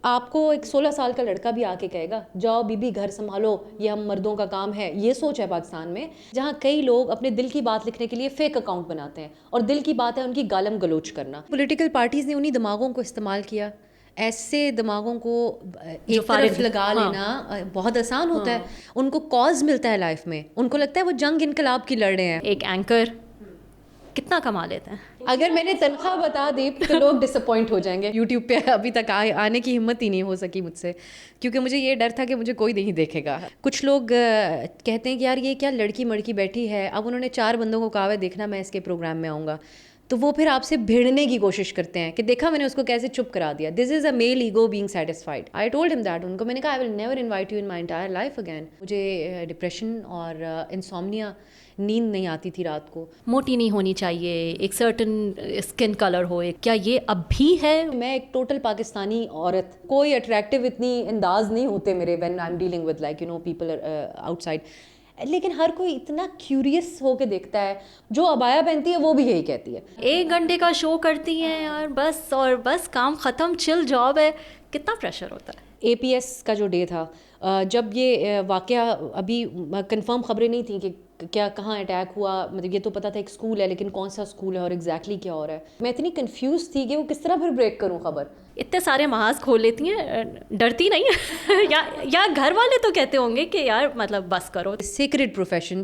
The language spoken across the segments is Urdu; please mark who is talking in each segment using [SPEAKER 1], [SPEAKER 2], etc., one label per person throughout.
[SPEAKER 1] آپ کو ایک 16 سال کا لڑکا بھی آ کے کہے گا جاؤ بی بی گھر سنبھالو, یہ ہم مردوں کا کام ہے. یہ سوچ ہے پاکستان میں, جہاں کئی لوگ اپنے دل کی بات لکھنے کے لیے فیک اکاؤنٹ بناتے ہیں, اور دل کی بات ہے ان کی گالم گلوچ کرنا. پولیٹیکل پارٹیز نے انہی دماغوں کو استعمال کیا. ایسے دماغوں کو ایک طرف لگا لینا بہت آسان ہوتا ہے. ان کو کاز ملتا ہے لائف میں, ان کو لگتا ہے وہ جنگ انقلاب کی لڑ رہے ہیں.
[SPEAKER 2] ایک اینکر کتنا کما لیتے ہیں؟
[SPEAKER 1] اگر میں نے تنخواہ بتا دی تو لوگ ڈس اپوائنٹ ہو جائیں گے. یوٹیوب پہ ابھی تک آنے کی ہمت ہی نہیں ہو سکی مجھ سے, کیونکہ مجھے یہ ڈر تھا کہ مجھے کوئی نہیں دیکھے گا. کچھ لوگ کہتے ہیں کہ یار یہ کیا لڑکی مڑکی بیٹھی ہے, اب انہوں نے 4 بندوں کو کہا ہے دیکھنا میں اس کے پروگرام میں آؤں گا, تو وہ پھر آپ سے بھیڑنے کی کوشش کرتے ہیں کہ دیکھا میں نے اس کو کیسے چپ کرا دیا. This is a male ego being satisfied. I told him that. ان کو میں نے کہا I will never invite you in my entire life again. مجھے ڈپریشن اور انسومنیا, نیند نہیں آتی تھی رات کو.
[SPEAKER 2] موٹی نہیں ہونی چاہیے, ایک سرٹن اسکن کلر ہو, کیا یہ اب بھی ہے؟
[SPEAKER 1] میں ایک ٹوٹل پاکستانی عورت, کوئی اٹریکٹیو اتنی انداز نہیں ہوتے میرے when I am dealing with like you know people outside, لیکن ہر کوئی اتنا کیوریس ہو کے دیکھتا ہے. جو ابایا پہنتی ہے وہ بھی یہی کہتی ہے
[SPEAKER 2] 1 گھنٹے کا شو کرتی ہیں یار بس, اور بس کام ختم, چل جاب ہے. کتنا پریشر ہوتا ہے.
[SPEAKER 1] اے پی ایس کا جو ڈے تھا, جب یہ واقعہ, ابھی کنفرم خبریں نہیں تھیں کہ کیا کہاں اٹیک ہوا, مطلب یہ تو پتا تھا ایک اسکول ہے, لیکن کون سا اسکول ہے اور ایگزیکٹلی کیا ہو رہا ہے. میں اتنی کنفیوز تھی کہ وہ کس طرح پھر بریک کروں خبر.
[SPEAKER 2] اتنے سارے محاذ کھول لیتی ہیں, ڈرتی نہیں یا گھر والے تو کہتے ہوں گے کہ یار مطلب بس کرو.
[SPEAKER 1] سیکرٹ پروفیشن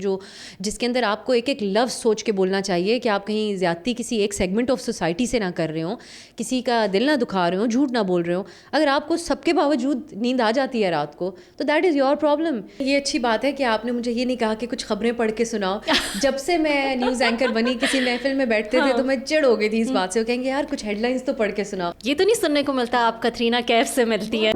[SPEAKER 1] جس کے اندر آپ کو ایک ایک لفظ سوچ کے بولنا چاہیے کہ آپ کہیں زیادتی کسی ایک سیگمنٹ آف سوسائٹی سے نہ کر رہے ہوں, کسی کا دل نہ دکھا رہے ہوں, جھوٹ نہ بول رہے ہوں. اگر آپ کو سب کے باوجود نیند آ جاتی ہے رات کو تو دیٹ از یور پرابلم. یہ اچھی بات ہے کہ آپ نے مجھے یہ نہیں کہا کہ کچھ خبریں پڑھ کے سناؤ. جب سے میں نیوز اینکر بنی, کسی محفل میں بیٹھتے تھے تو میں چڑ ہو گئی تھی اس بات سے. وہ کہیں گے یار کچھ ہیڈ لائنس تو پڑھ کے سناؤ.
[SPEAKER 2] یہ تو نہیں سننے کو ملتا آپ کترینہ کیف سے ملتی ہے.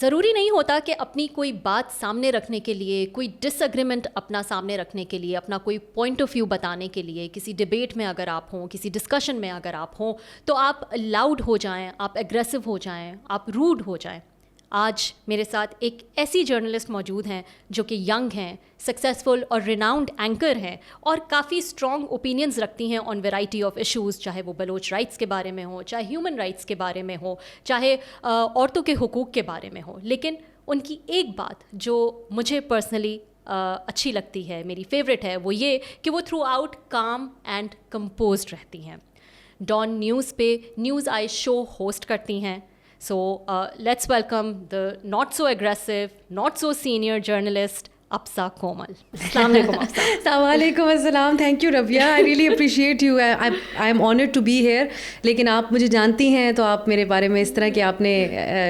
[SPEAKER 2] ضروری نہیں ہوتا کہ اپنی کوئی بات سامنے رکھنے کے لیے, کوئی ڈس ایگریمنٹ اپنا سامنے رکھنے کے لیے, اپنا کوئی پوائنٹ آف ویو بتانے کے لیے, کسی ڈبیٹ میں اگر آپ ہوں, کسی ڈسکشن میں اگر آپ ہوں, تو آپ لاؤڈ ہو جائیں, آپ ایگریسو ہو جائیں, آپ روڈ ہو جائیں. آج میرے ساتھ ایک ایسی جرنلسٹ موجود ہیں جو کہ ینگ ہیں, سکسیزفل اور ریناؤنڈ اینکر ہیں, اور کافی اسٹرانگ اوپینینز رکھتی ہیں آن ویرائٹی آف ایشوز, چاہے وہ بلوچ رائٹس کے بارے میں ہو, چاہے ہیومن رائٹس کے بارے میں ہو, چاہے عورتوں کے حقوق کے بارے میں ہو. لیکن ان کی ایک بات جو مجھے پرسنلی اچھی لگتی ہے, میری فیوریٹ ہے, وہ یہ کہ وہ throughout calm and composed رہتی ہیں. ڈان نیوز پہ نیوز آئی شو ہوسٹ کرتی ہیں. So let's welcome the not so aggressive, not so senior journalist, Apsa Komal. Assalamu alaikum Apsa.
[SPEAKER 1] Assalamualaikum assalam. Thank you Rabia. I really appreciate you. I am honored to be here. لیکن آپ مجھے جانتی ہیں تو آپ میرے بارے میں اس طرح کے آپ نے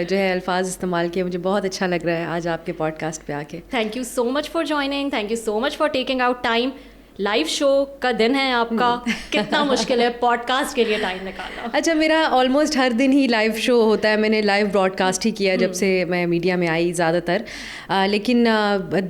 [SPEAKER 1] جو ہے الفاظ استعمال کیے, مجھے بہت اچھا لگ رہا ہے آج آپ کے پوڈ کاسٹ پہ آ کے.
[SPEAKER 2] Thank you so much for joining. Thank you so much for taking out time. Live show کا دن ہے آپ کا, کتنا مشکل ہے پوڈ کاسٹ کے لیے ٹائم نکالنا.
[SPEAKER 1] اچھا, میرا آلموسٹ ہر دن ہی لائیو شو ہوتا ہے. میں نے لائیو براڈ کاسٹ ہی کیا جب سے میں میڈیا میں آئی زیادہ تر, لیکن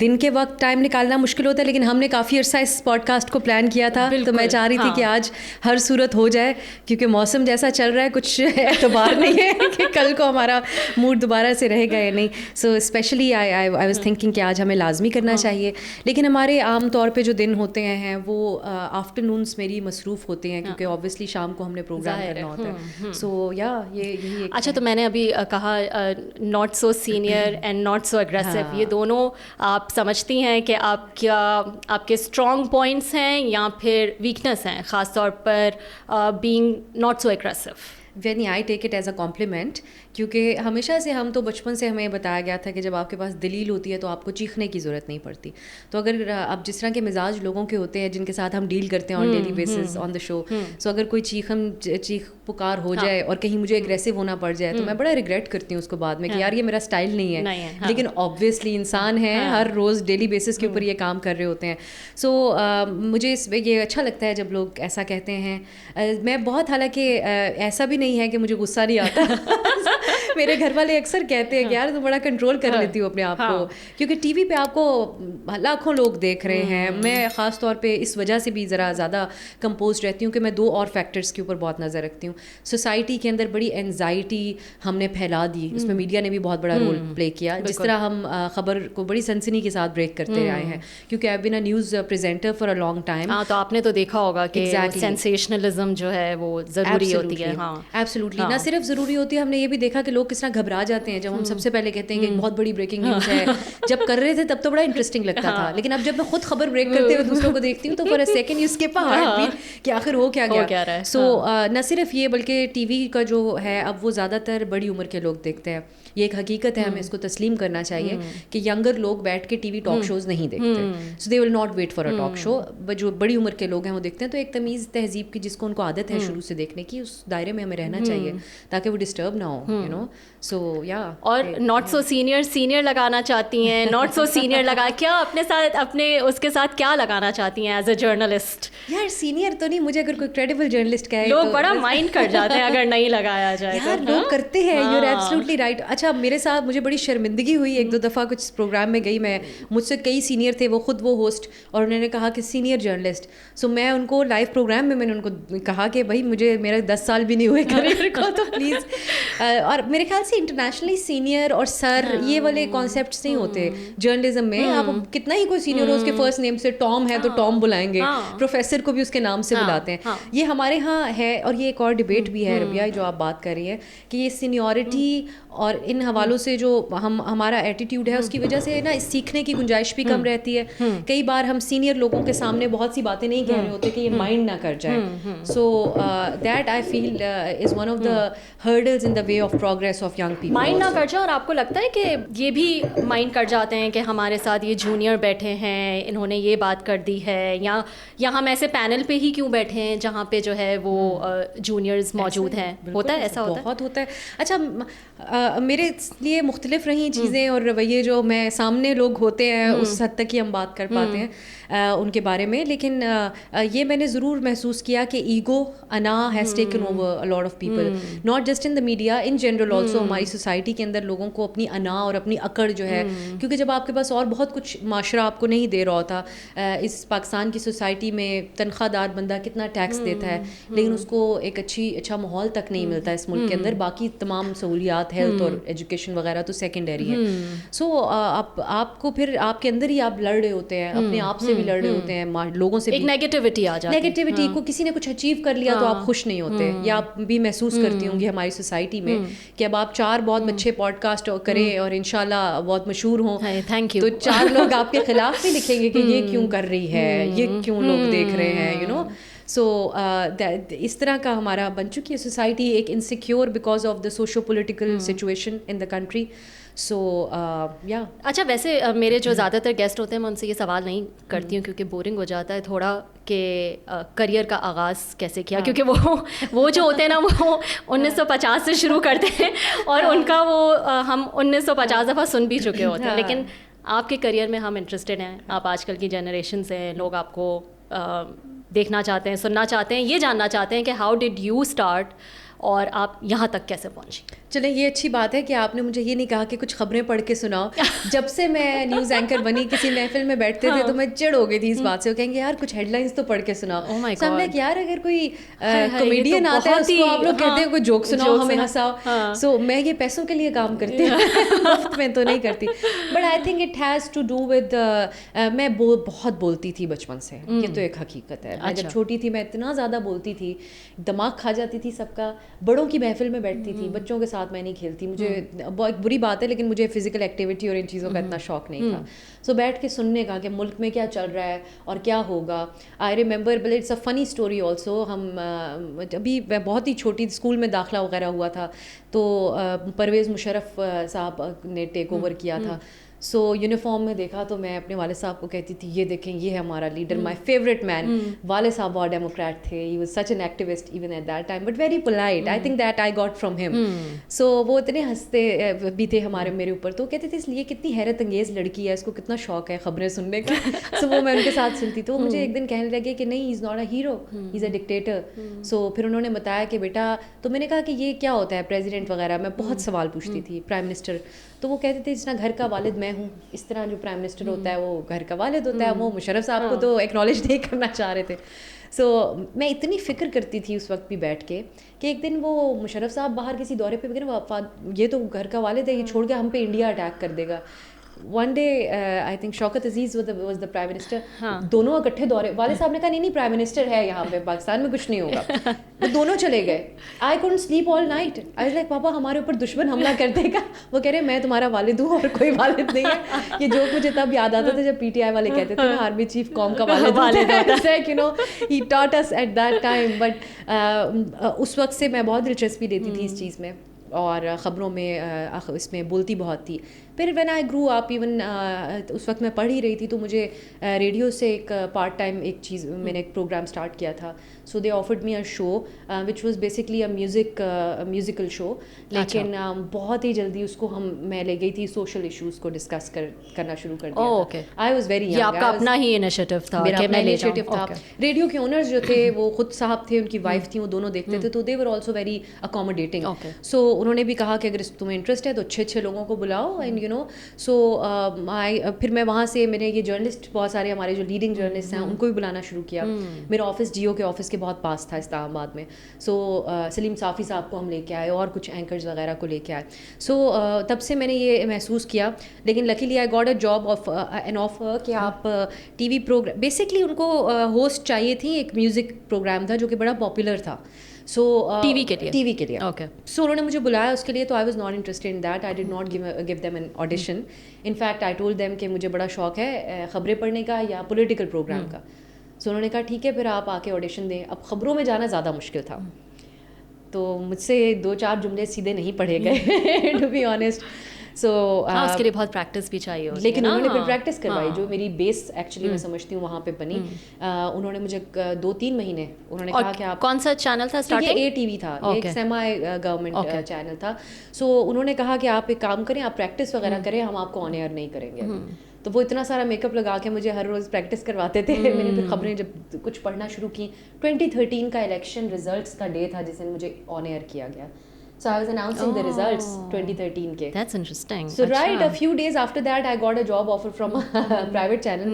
[SPEAKER 1] دن کے وقت ٹائم نکالنا مشکل ہوتا ہے. لیکن ہم نے کافی عرصہ اس پوڈ کاسٹ کو پلان کیا تھا, تو میں چاہ رہی تھی کہ آج ہر صورت ہو جائے, کیونکہ موسم جیسا چل رہا ہے کچھ اعتبار نہیں ہے کہ کل کو ہمارا موڈ دوبارہ سے رہے گا یا نہیں. So especially I was thinking کہ آج ہمیں لازمی کرنا چاہیے. لیکن ہمارے عام طور پہ جو دن ہوتے ہیں وہ آفٹر نونس میری مصروف ہوتے ہیں, کیونکہ اوبویسلی شام کو ہم نے پروگرام کرنا ہوتا ہے. سو یہی.
[SPEAKER 2] اچھا, تو میں نے ابھی کہا not so senior and not so aggressive, یہ دونوں آپ سمجھتی ہیں کہ آپ کے اسٹرانگ پوائنٹس ہیں یا پھر ویکنیس ہیں, خاص طور پر being not so aggressive?
[SPEAKER 1] When I take it as a compliment, کیونکہ ہمیشہ سے ہم تو بچپن سے ہمیں بتایا گیا تھا کہ جب آپ کے پاس دلیل ہوتی ہے تو آپ کو چیخنے کی ضرورت نہیں پڑتی. تو اگر اب جس طرح کے مزاج لوگوں کے ہوتے ہیں جن کے ساتھ ہم ڈیل کرتے ہیں on daily basis on the شو, سو اگر کوئی چیخ پکار ہو جائے اور کہیں مجھے اگریسو ہونا پڑ جائے تو میں بڑا ریگریٹ کرتی ہوں اس کو بعد میں کہ یار یہ میرا اسٹائل نہیں ہے. لیکن آبویسلی انسان ہیں, ہر روز ڈیلی بیسس کے اوپر یہ کام کر رہے ہوتے ہیں. سو مجھے اس یہ اچھا لگتا ہے جب لوگ ایسا کہتے ہیں. میں بہت, حالانکہ ایسا بھی نہیں ہے کہ مجھے غصہ نہیں آتا میرے گھر والے اکثر کہتے ہیں کہ یار تم بڑا کنٹرول کر لیتی ہو اپنے آپ کو, کیونکہ ٹی وی پہ آپ کو لاکھوں لوگ دیکھ رہے ہیں. میں خاص طور پہ اس وجہ سے بھی ذرا زیادہ کمپوز رہتی ہوں کہ میں 2 اور فیکٹرز کے اوپر بہت نظر رکھتی ہوں. سوسائٹی کے اندر بڑی اینزائٹی ہم نے پھیلا دی, اس میں میڈیا نے بھی بہت بڑا رول پلے کیا. جس طرح ہم خبر کو بڑی سنسنی کے ساتھ بریک کرتے آئے ہیں, کیونکہ I been a news presenter for a long time.
[SPEAKER 2] تو آپ نے تو دیکھا ہوگا کہ سینسیشنلزم جو ہے وہ ضروری ہوتی ہے.
[SPEAKER 1] ایبسلیوٹلی, نہ صرف ضروری ہوتی ہے, ہم نے یہ بھی دیکھا کہ لوگ کس طرح گھبرا جاتے ہیں جب ہم سب سے پہلے کہتے ہیں کہ بہت بڑی بریکنگ نیوز ہے. جب کر رہے تھے تب تو بڑا انٹرسٹنگ لگتا تھا, لیکن اب جب میں خود خبر بریک کرتے ہوئے دوسروں کو دیکھتی ہوں تو for a second you skip a heart beat کہ آخر ہو کیا گیا. سو نہ صرف یہ بلکہ ٹی وی کا جو ہے اب وہ زیادہ تر بڑی عمر کے لوگ دیکھتے ہیں. یہ ایک حقیقت ہے, ہمیں اس کو تسلیم کرنا چاہیے کہ ینگر لوگ بیٹھ کے ٹی وی ٹاک شوز نہیں دیکھتے. So they will not wait for a talk show. جو بڑی عمر کے لوگ ہیں وہ دیکھتے ہیں. تو ایک تمیز تہذیب کی جس کو ان کو عادت ہے شروع سے دیکھنے کی, اس دائرے میں ہمیں رہنا چاہیے تاکہ وہ ڈسٹرب نہ ہو, یو نو. سو یا
[SPEAKER 2] اور ناٹ سو سینئر لگانا چاہتی ہیں, ناٹ سو سینئر لگا کیا اپنے ساتھ, اپنے اس کے ساتھ کیا لگانا چاہتی ہیں ایز اے جرنلسٹ؟
[SPEAKER 1] یار سینئر تو نہیں, مجھے اگر کوئی کریڈیبل جرنلسٹ کہے
[SPEAKER 2] لوگ بڑا مائنڈ کر جاتے ہیں اگر نہیں لگایا جائے.
[SPEAKER 1] یار لوگ کرتے ہیں, یو آر ایبسلیوٹلی رائٹ. اچھا میرے ساتھ مجھے بڑی شرمندگی ہوئی, 1-2 دفعہ کچھ پروگرام میں گئی میں, مجھ سے کئی سینئر تھے, وہ خود وہ ہوسٹ, اور انہوں نے کہا کہ سینئر جرنلسٹ. سو میں ان کو لائیو پروگرام میں نے ان کو کہا کہ بھائی مجھے میرے 10 سال بھی نہیں ہوئے کریئر کو, تو پلیز. اور میرے خیال سے انٹرنیشنلی سینئر اور سر یہ والے کانسیپٹس نہیں ہوتے جرنلزم میں. آپ کتنا ہی کوئی سینئر ہو, اس کے فرسٹ نیم سے ٹام ہے تو ٹام بلائیں گے, پروفیسر کو بھی اس کے نام سے بلاتے ہیں. یہ ہمارے ہاں ہے. اور یہ ایک اور ڈبیٹ بھی ہے ربیہ جو آپ بات کر رہی ہیں کہ یہ سینیورٹی اور ان حوالوں سے جو ہمارا ایٹیٹیوڈ ہے اس کی وجہ سے نا سیکھنے کی گنجائش بھی کم رہتی ہے. کئی بار ہم سینئر لوگوں کے سامنے بہت سی باتیں نہیں کہہ رہے ہوتے کہ یہ مائنڈ نہ کر جائے. So that I feel is one of the hurdles in the way of progress of young people.
[SPEAKER 2] Mind نہ کر جائے. اور آپ کو لگتا ہے کہ یہ بھی مائنڈ کر جاتے ہیں کہ ہمارے ساتھ یہ جونیئر بیٹھے ہیں, انہوں نے یہ بات کر دی ہے, یا ہم ایسے پینل پہ ہی کیوں بیٹھے ہیں جہاں پہ جو ہے وہ جونیئرز موجود ہیں؟ ہوتا ہے ایسا؟ ہوتا ہے,
[SPEAKER 1] بہت ہوتا ہے. اچھا میرے لیے مختلف رہی چیزیں اور رویے جو میں سامنے لوگ ہوتے ہیں اس حد تک ہی ہم بات کر پاتے ہیں ان کے بارے میں. لیکن یہ میں نے ضرور محسوس کیا کہ ایگو, انا has taken over a lot of people, not just in the media, in general also. ہماری سوسائٹی کے اندر لوگوں کو اپنی انا اور اپنی اکڑ جو ہے, کیونکہ جب آپ کے پاس اور بہت کچھ معاشرہ آپ کو نہیں دے رہا ہوتا. اس پاکستان کی سوسائٹی میں تنخواہ دار بندہ کتنا ٹیکس دیتا ہے, لیکن اس کو ایک اچھا ماحول تک نہیں ملتا اس ملک کے اندر. باقی تمام سہولیات, ہیلتھ اور ایجوکیشن وغیرہ تو سیکنڈری ہے. سو آپ کو پھر آپ کے اندر ہی آپ لڑ رہے ہوتے ہیں, اپنے آپ سے بھی لڑ رہے ہوتے ہیں, لوگوں سے
[SPEAKER 2] ایک نیگیٹیوٹی آ جاتی ہے.
[SPEAKER 1] نیگیٹیوٹی کو کسی نے کچھ اچیو کر لیا تو آپ خوش نہیں ہوتے. یا آپ بھی محسوس کرتی ہوں گی ہماری سوسائٹی میں کہ اب آپ 4 بہت اچھے پوڈ کاسٹ کریں اور انشاءاللہ بہت مشہور ہوں,
[SPEAKER 2] تھینک یو,
[SPEAKER 1] تو 4 لوگ آپ کے خلاف بھی لکھیں گے کہ یہ کیوں کر رہی ہے, یہ کیوں لوگ دیکھ رہے ہیں, یو نو. سو اس طرح کا ہمارا بن چکی ہے سوسائٹی, ایک insecure because of the socio political situation in the country. So یا
[SPEAKER 2] اچھا ویسے میرے جو زیادہ تر گیسٹ ہوتے ہیں میں ان سے یہ سوال نہیں کرتی ہوں کیونکہ بورنگ ہو جاتا ہے تھوڑا کہ کریئر کا آغاز کیسے کیا, کیونکہ وہ جو ہوتے ہیں نا وہ 1950 سے شروع کرتے ہیں اور ان کا وہ ہم 1950 دفعہ سن بھی چکے ہوتے ہیں. لیکن آپ کے کریئر میں ہم انٹرسٹڈ ہیں, آپ آج کل کی جنریشن سے, لوگ آپ کو دیکھنا چاہتے ہیں, سننا چاہتے ہیں, یہ جاننا چاہتے ہیں کہ ہاؤ ڈڈ یو اسٹارٹ اور آپ یہاں تک کیسے پہنچی.
[SPEAKER 1] چلیں یہ اچھی بات ہے کہ آپ نے مجھے یہ نہیں کہا کہ کچھ خبریں پڑھ کے سناؤ. جب سے میں نیوز اینکر بنی کسی محفل میں بیٹھتے تھے تو میں چڑ ہو گئی تھی اس بات سے, وہ کہیں گے یار کچھ ہیڈ لائنس تو پڑھ کے سناؤ. ہم نے یار اگر کوئی کامیڈین آتا ہے اس کو آپ لوگ کہتے ہیں کوئی جوک سناؤ, ہمیں ہنساؤ. سو میں یہ پیسوں کے لیے کام کرتی ہوں, مفت میں تو نہیں کرتی. But I think it has to do with, میں بہت بولتی تھی بچپن سے, یہ تو ایک حقیقت ہے. میں جب چھوٹی تھی میں اتنا زیادہ بولتی تھی, دماغ کھا جاتی تھی سب کا. بڑوں کی محفل میں بیٹھتی تھی, بچوں کے ساتھ میں نہیں کھیلتی. مجھے بہت بری بات ہے لیکن مجھے فزیکل ایکٹیویٹی اور ان چیزوں کا اتنا شوق نہیں تھا. سو بیٹھ کے سننے کا کہ ملک میں کیا چل رہا ہے اور کیا ہوگا. I remember but it's a funny story also. ہم ابھی بہت ہی چھوٹی اسکول میں داخلہ وغیرہ ہوا تھا تو پرویز مشرف صاحب نے ٹیک اوور کیا تھا. سو یونیفارم میں دیکھا تو میں اپنے والد صاحب کو کہتی تھی یہ دیکھیں یہ ہے ہمارا لیڈر, مائی فیوریٹ مین. والد صاحب بہت ڈیموکریٹ تھے, he was such an activist even at that time but very polite. I think that I got from him. So وہ اتنے ہنستے بھی تھے میرے اوپر, تو کہتے تھے اس لیے کتنی حیرت انگیز لڑکی ہے, اس کو کتنا شوق ہے خبریں سننے کا. سو وہ میں ان کے ساتھ سنتی, تو مجھے ایک دن کہنے لگے کہ نہیں, he is not a hero, he is a dictator. So پھر انہوں نے بتایا کہ بیٹا, تو میں نے کہا کہ یہ کیا ہوتا ہے پریزیڈنٹ وغیرہ, میں بہت سوال پوچھتی تھی, پرائم منسٹر. تو وہ کہتے تھے جس طرح گھر کا والد میں ہوں, اس طرح جو پرائم منسٹر ہوتا ہے وہ گھر کا والد ہوتا ہے. وہ مشرف صاحب کو تو ایکنالج نہیں کرنا چاہ رہے تھے. سو میں اتنی فکر کرتی تھی اس وقت بھی بیٹھ کے کہ ایک دن وہ مشرف صاحب باہر کسی دورے پہ یہ تو گھر کا والد ہے, یہ چھوڑ کے ہم پہ انڈیا اٹیک کر دے گا. One day I think Shaukat Aziz was the prime minister, دونوں اکٹھے دورے. والد صاحب نے کہا نہیں پرائم منسٹر ہے یہاں پہ, پاکستان میں کچھ نہیں ہوگا. وہ دونوں چلے گئے. I couldn't sleep all night. I was like papa ہمارے اوپر دشمن حملہ کر دے گا. وہ کہہ رہے میں تمہارا والد ہوں اور کوئی والد نہیں ہے. یہ جوک مجھے تب یاد آتا تھا جب پی ٹی آئی والے کہتے تھے نا آرمی چیف قوم کا والد ہوتا ہے. You know he taught us at that time. But اس وقت سے میں بہت دلچسپی لیتی تھی اس چیز میں, اور خبروں میں اس میں بولتی بہت تھی. پھر when I grow up, even اس وقت میں پڑھ ہی رہی تھی, تو مجھے ریڈیو سے ایک پارٹ ٹائم ایک چیز, میں نے ایک پروگرام اسٹارٹ کیا تھا. So they offered me a show which was basically a musical show, لیکن بہت ہی جلدی اس کو میں لے گئی تھی سوشل ایشوز کو ڈسکس کرنا شروع کر دیا. آئی واز ویری ینگ.
[SPEAKER 2] آپ کا اپنا ہی انیشیٹو تھا,
[SPEAKER 1] میرا اپنا انیشیٹو تھا. ریڈیو کے اونرز جو تھے وہ خود صاحب تھے, ان کی وائف تھیں, وہ دونوں دیکھتے تھے, تو دے ور آلسو ویری اکوموڈیٹنگ. سو انہوں نے بھی کہا کہ اگر تمہیں انٹرسٹ ہے تو اچھے لوگوں کو بلاؤ, اینڈ یو نو. سو پھر میں وہاں سے میں نے یہ جرنلسٹ بہت سارے ہمارے جو لیڈنگ جرنلسٹ ہیں ان کو بھی بلانا شروع کیا. میرا آفس جیو کے آفس کے بہت پاس تھا اسلام آباد میں. سو سلیم صافی صاحب کو ہم لے کے آئے, اور کچھ اینکرز وغیرہ کو لے کے آئے. سو تب سے میں نے یہ محسوس کیا. لیکن luckily I got a job of an offer کہ آپ ٹی وی پروگرام, بیسکلی ان کو ہوسٹ چاہیے تھی, ایک میوزک پروگرام تھا جو کہ بڑا پاپولر تھا. سو
[SPEAKER 2] ٹی وی کے لیے
[SPEAKER 1] اوکے. سو انہوں نے مجھے بلایا اس کے لیے, تو I was not interested in that. I did not give them an audition. In fact I told them کہ مجھے بڑا شوق ہے خبریں پڑھنے کا یا پولیٹیکل پروگرام کا. سو انہوں نے کہا ٹھیک ہے پھر آپ آ کے آڈیشن دیں. اب خبروں میں جانا زیادہ مشکل تھا, تو مجھ سے 2-4 جملے سیدھے نہیں پڑھے گئے ٹو بی آنیسٹ. سو
[SPEAKER 2] اس کے لیے بہت پریکٹس بھی چاہیے,
[SPEAKER 1] لیکن انہوں نے پھر پریکٹس کروائی, جو میری بیس ایکچولی میں سمجھتی ہوں وہاں پہ بنی. انہوں نے مجھے 2-3 مہینے انہوں نے کہا کہ آپ,
[SPEAKER 2] کون سا چینل تھا اسٹارٹنگ؟
[SPEAKER 1] یہ ATV تھا, ایک سیمی گورنمنٹ چینل تھا. سو انہوں نے کہا کہ آپ ایک کام کریں, آپ پریکٹس وغیرہ کریں, ہم آپ کو آن ایئر نہیں کریں گے. تو وہ اتنا سارا میک اپ لگا کے مجھے ہر روز پریکٹس کرواتے تھے. میں نے پھر خبریں جب کچھ پڑھنا شروع کی, 2013 کا الیکشن ریزلٹس کا ڈے تھا جس دن مجھے آن ایئر کیا گیا. So I was announcing the results 2013 ke.
[SPEAKER 2] That's interesting.
[SPEAKER 1] So right a few days after that I got a job offer from a private channel.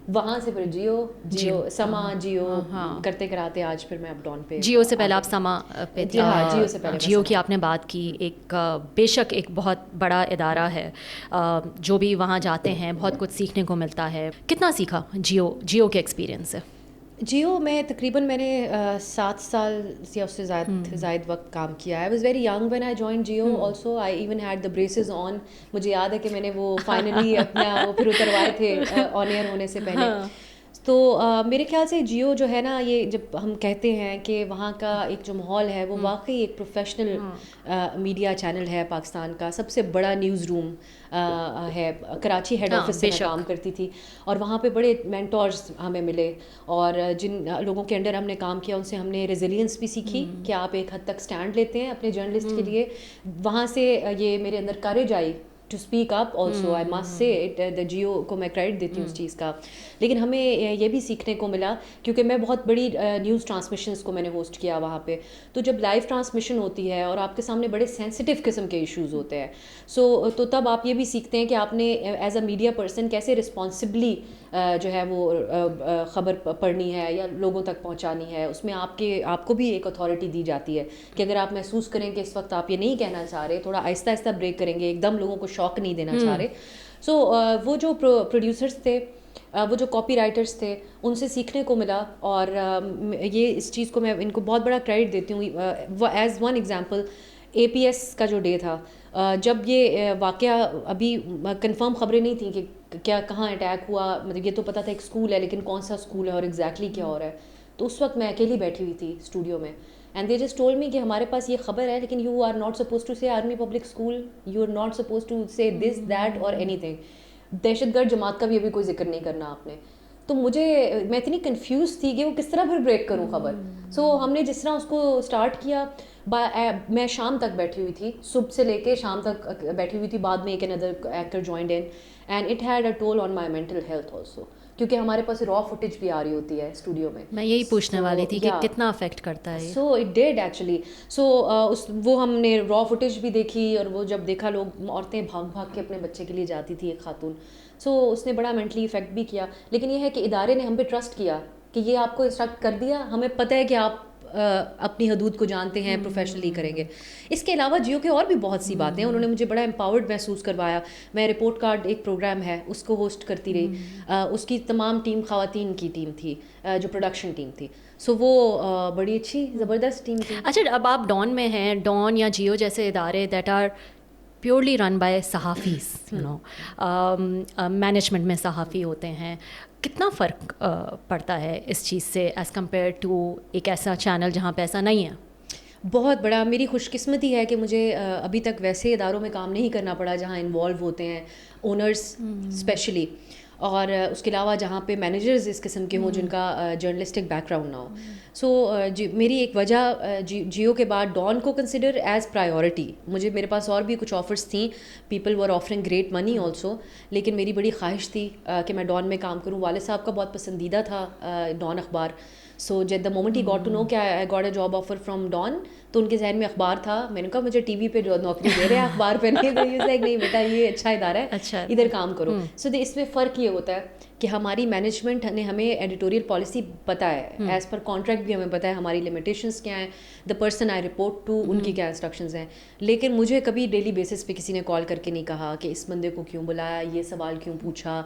[SPEAKER 1] وہاں سے پھر جیو سما جیو کرتے کراتے آج پھر میں اپ ڈاؤن پہ.
[SPEAKER 2] جیو سے پہلے آپ سما پہ تھے؟
[SPEAKER 1] ہاں جیو سے پہلے.
[SPEAKER 2] جیو کی آپ نے بات کی, ایک بے شک ایک بہت بڑا ادارہ ہے, جو بھی وہاں جاتے ہیں بہت کچھ سیکھنے کو ملتا ہے. کتنا سیکھا جیو کے ایکسپیرینس سے؟
[SPEAKER 1] جیو میں تقریباً میں نے 7 سال یا اس سے زائد وقت کام کیا. I was very young when I join Geo. Also I even had the braces on. مجھے یاد ہے کہ میں نے وہ فائنلی اپنا وہ پھر اتروائے تھے آن ایئر ہونے سے پہلے. تو میرے خیال سے جیو جو ہے نا, یہ جب ہم کہتے ہیں کہ وہاں کا ایک جو ماحول ہے وہ واقعی ایک پروفیشنل میڈیا چینل ہے پاکستان کا. سب سے بڑا نیوز روم ہے, کراچی ہیڈ آفس سے میں کام کرتی تھی, اور وہاں پہ بڑے مینٹورز ہمیں ملے, اور جن لوگوں کے انڈر ہم نے کام کیا ان سے ہم نے ریزیلینس بھی سیکھی کہ آپ ایک حد تک اسٹینڈ لیتے ہیں اپنے جرنلسٹ کے لیے. وہاں سے یہ میرے اندر کریج آئی to speak up also. I must say the Jio کو میں کریڈٹ دیتی ہوں اس چیز کا. لیکن ہمیں یہ بھی سیکھنے کو ملا کیونکہ میں بہت بڑی نیوز ٹرانسمیشنس کو میں نے ہوسٹ کیا وہاں پہ. تو جب لائیو ٹرانسمیشن ہوتی ہے اور آپ کے سامنے بڑے سینسٹیو قسم کے ایشوز ہوتے ہیں, تو تب آپ یہ بھی سیکھتے ہیں کہ آپ نے ایز اے میڈیا پرسن کیسے رسپانسبلی جو ہے وہ خبر پڑھنی ہے یا لوگوں تک پہنچانی ہے. اس میں آپ کو بھی ایک اتھارٹی دی جاتی ہے کہ اگر آپ محسوس کریں کہ اس وقت آپ یہ نہیں کہنا چاہ رہے, تھوڑا آہستہ آہستہ بریک کریں گے, ایک دم لوگوں کو شوق نہیں دینا چاہ رہے. سو وہ جو پروڈیوسرس تھے, وہ جو کاپی رائٹرس تھے, ان سے سیکھنے کو ملا. اور یہ اس چیز کو میں ان کو بہت بڑا کریڈٹ دیتی ہوں. ایز ون ایگزامپل, APS کا جو ڈے تھا, جب یہ واقعہ ابھی کنفرم خبریں نہیں تھیں کہ کیا کہاں اٹیک ہوا, مطلب یہ تو پتہ تھا ایک اسکول ہے لیکن کون سا اسکول ہے اور ایگزیکٹلی کیا ہو رہا ہے. تو اس وقت میں اکیلی بیٹھی ہوئی تھی اسٹوڈیو میں, and they just told me کہ ہمارے پاس یہ خبر ہے لیکن you are not suppose to say army public school, you are not suppose to say this that اور اینی تھنگ. دہشت گرد جماعت کا بھی ابھی کوئی ذکر نہیں کرنا آپ نے. تو میں اتنی کنفیوز تھی کہ وہ کس طرح پھر بریک کروں خبر. سو ہم نے جس طرح اس کو اسٹارٹ کیا, میں شام تک بیٹھی ہوئی تھی, صبح سے لے کے شام تک بیٹھی ہوئی تھی. بعد میں ایک اندر actor joined in and it had a toll on my mental health also, کیونکہ ہمارے پاس را فوٹیج بھی آ رہی ہوتی ہے اسٹوڈیو میں.
[SPEAKER 2] میں یہی پوچھنے والی تھی کہ کتنا افیکٹ کرتا ہے.
[SPEAKER 1] So it did actually. So وہ ہم نے را فوٹیج بھی دیکھی, اور وہ جب دیکھا لوگ عورتیں بھاگ بھاگ کے اپنے بچے کے لیے جاتی تھی, ایک خاتون. سو اس نے بڑا مینٹلی افیکٹ بھی کیا. لیکن یہ ہے کہ ادارے نے ہم پہ ٹرسٹ کیا کہ یہ آپ کو انسٹرکٹ کر دیا, ہمیں پتہ ہے کہ آپ اپنی حدود کو جانتے ہیں, پروفیشنلی کریں گے. اس کے علاوہ جیو کے اور بھی بہت سی باتیں, انہوں نے مجھے بڑا امپاورڈ محسوس کروایا. میں رپورٹ کارڈ ایک پروگرام ہے اس کو ہوسٹ کرتی رہی. اس کی تمام ٹیم خواتین کی ٹیم تھی, جو پروڈکشن ٹیم تھی. سو وہ بڑی اچھی زبردست ٹیم تھی.
[SPEAKER 2] اچھا, اب آپ ڈان میں ہیں, ڈان یا جیو جیسے ادارے that are purely run by صحافیز, یو نو مینجمنٹ میں صحافی ہوتے ہیں, کتنا فرق پڑتا ہے اس چیز سے ایز کمپیئر ٹو ایک ایسا چینل جہاں پہ ایسا نہیں ہے؟
[SPEAKER 1] بہت بڑا میری خوش قسمتی ہے کہ مجھے ابھی تک ویسے اداروں میں کام نہیں کرنا پڑا جہاں انوالو ہوتے ہیں اونرز اسپیشلی, اور اس کے علاوہ جہاں پہ مینیجرز اس قسم کے ہوں جن کا جرنلسٹک بیک گراؤنڈ نہ ہو. سو میری ایک وجہ جیو کے بعد ڈان کو کنسیڈر ایز پرائیورٹی. میرے پاس اور بھی کچھ آفرس تھیں, people were offering great money also, لیکن میری بڑی خواہش تھی کہ میں ڈان میں کام کروں. والد صاحب کا بہت پسندیدہ تھا ڈان اخبار. So the moment he got to know کہ I got a job offer from Dawn, تو ان کے ذہن میں اخبار تھا. میں نے کہا مجھے ٹی وی پہ جو نوکری دے رہے ہیں اخبار پہ نہیں, تو نہیں بیٹا یہ اچھا ادارہ ہے,
[SPEAKER 2] اچھا
[SPEAKER 1] ادھر کام کرو. سو اس میں فرق یہ ہوتا ہے کہ ہماری مینجمنٹ نے ہمیں ایڈیٹوریل پالیسی پتہ ہے, ایز پر کانٹریکٹ بھی ہمیں پتہ ہے ہماری لمیٹیشنس کیا ہیں, the person I report to ان کی کیا انسٹرکشنز ہیں. لیکن مجھے کبھی ڈیلی بیسس پہ کسی نے کال کر کے نہیں کہا کہ اس بندے کو کیوں بلایا, یہ سوال کیوں پوچھا.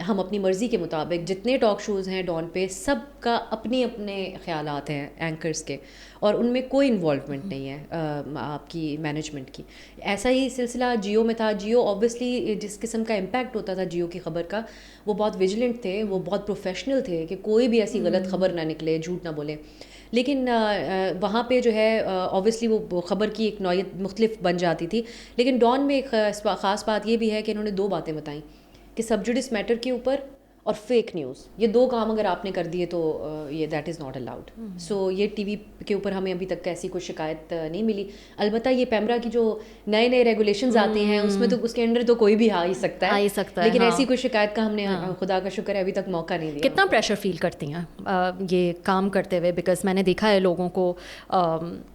[SPEAKER 1] ہم اپنی مرضی کے مطابق جتنے ٹاک شوز ہیں ڈان پہ سب کا اپنے اپنے خیالات ہیں اینکرز کے, اور ان میں کوئی انوالومنٹ نہیں ہے آپ کی مینجمنٹ کی. ایسا ہی سلسلہ جیو میں تھا. جیو اوبویسلی جس قسم کا امپیکٹ ہوتا تھا جیو کی خبر کا, وہ بہت ویجیلنٹ تھے, وہ بہت پروفیشنل تھے کہ کوئی بھی ایسی غلط خبر نہ نکلے, جھوٹ نہ بولے. لیکن وہاں پہ جو ہے اوبویسلی وہ خبر کی ایک نوعیت مختلف بن جاتی تھی. لیکن ڈان میں ایک خاص بات یہ بھی ہے کہ انہوں نے دو باتیں بتائیں کہ سب جوڈس میٹر کے اوپر اور فیک نیوز, یہ دو کام اگر آپ نے کر دیے تو یہ دیٹ از ناٹ الاؤڈ. سو یہ ٹی وی کے اوپر ہمیں ابھی تک ایسی کوئی شکایت نہیں ملی. البتہ یہ پیمرا کی جو نئے ریگولیشنز آتے ہیں اس میں تو اس کے انڈر تو کوئی بھی آ ہی سکتا ہے, لیکن ایسی کوئی شکایت کا ہم نے خدا کا شکر ہے ابھی تک موقع نہیں دیا.
[SPEAKER 2] کتنا پریشر فیل کرتی ہیں یہ کام کرتے ہوئے؟ بیکاز میں نے دیکھا ہے لوگوں کو,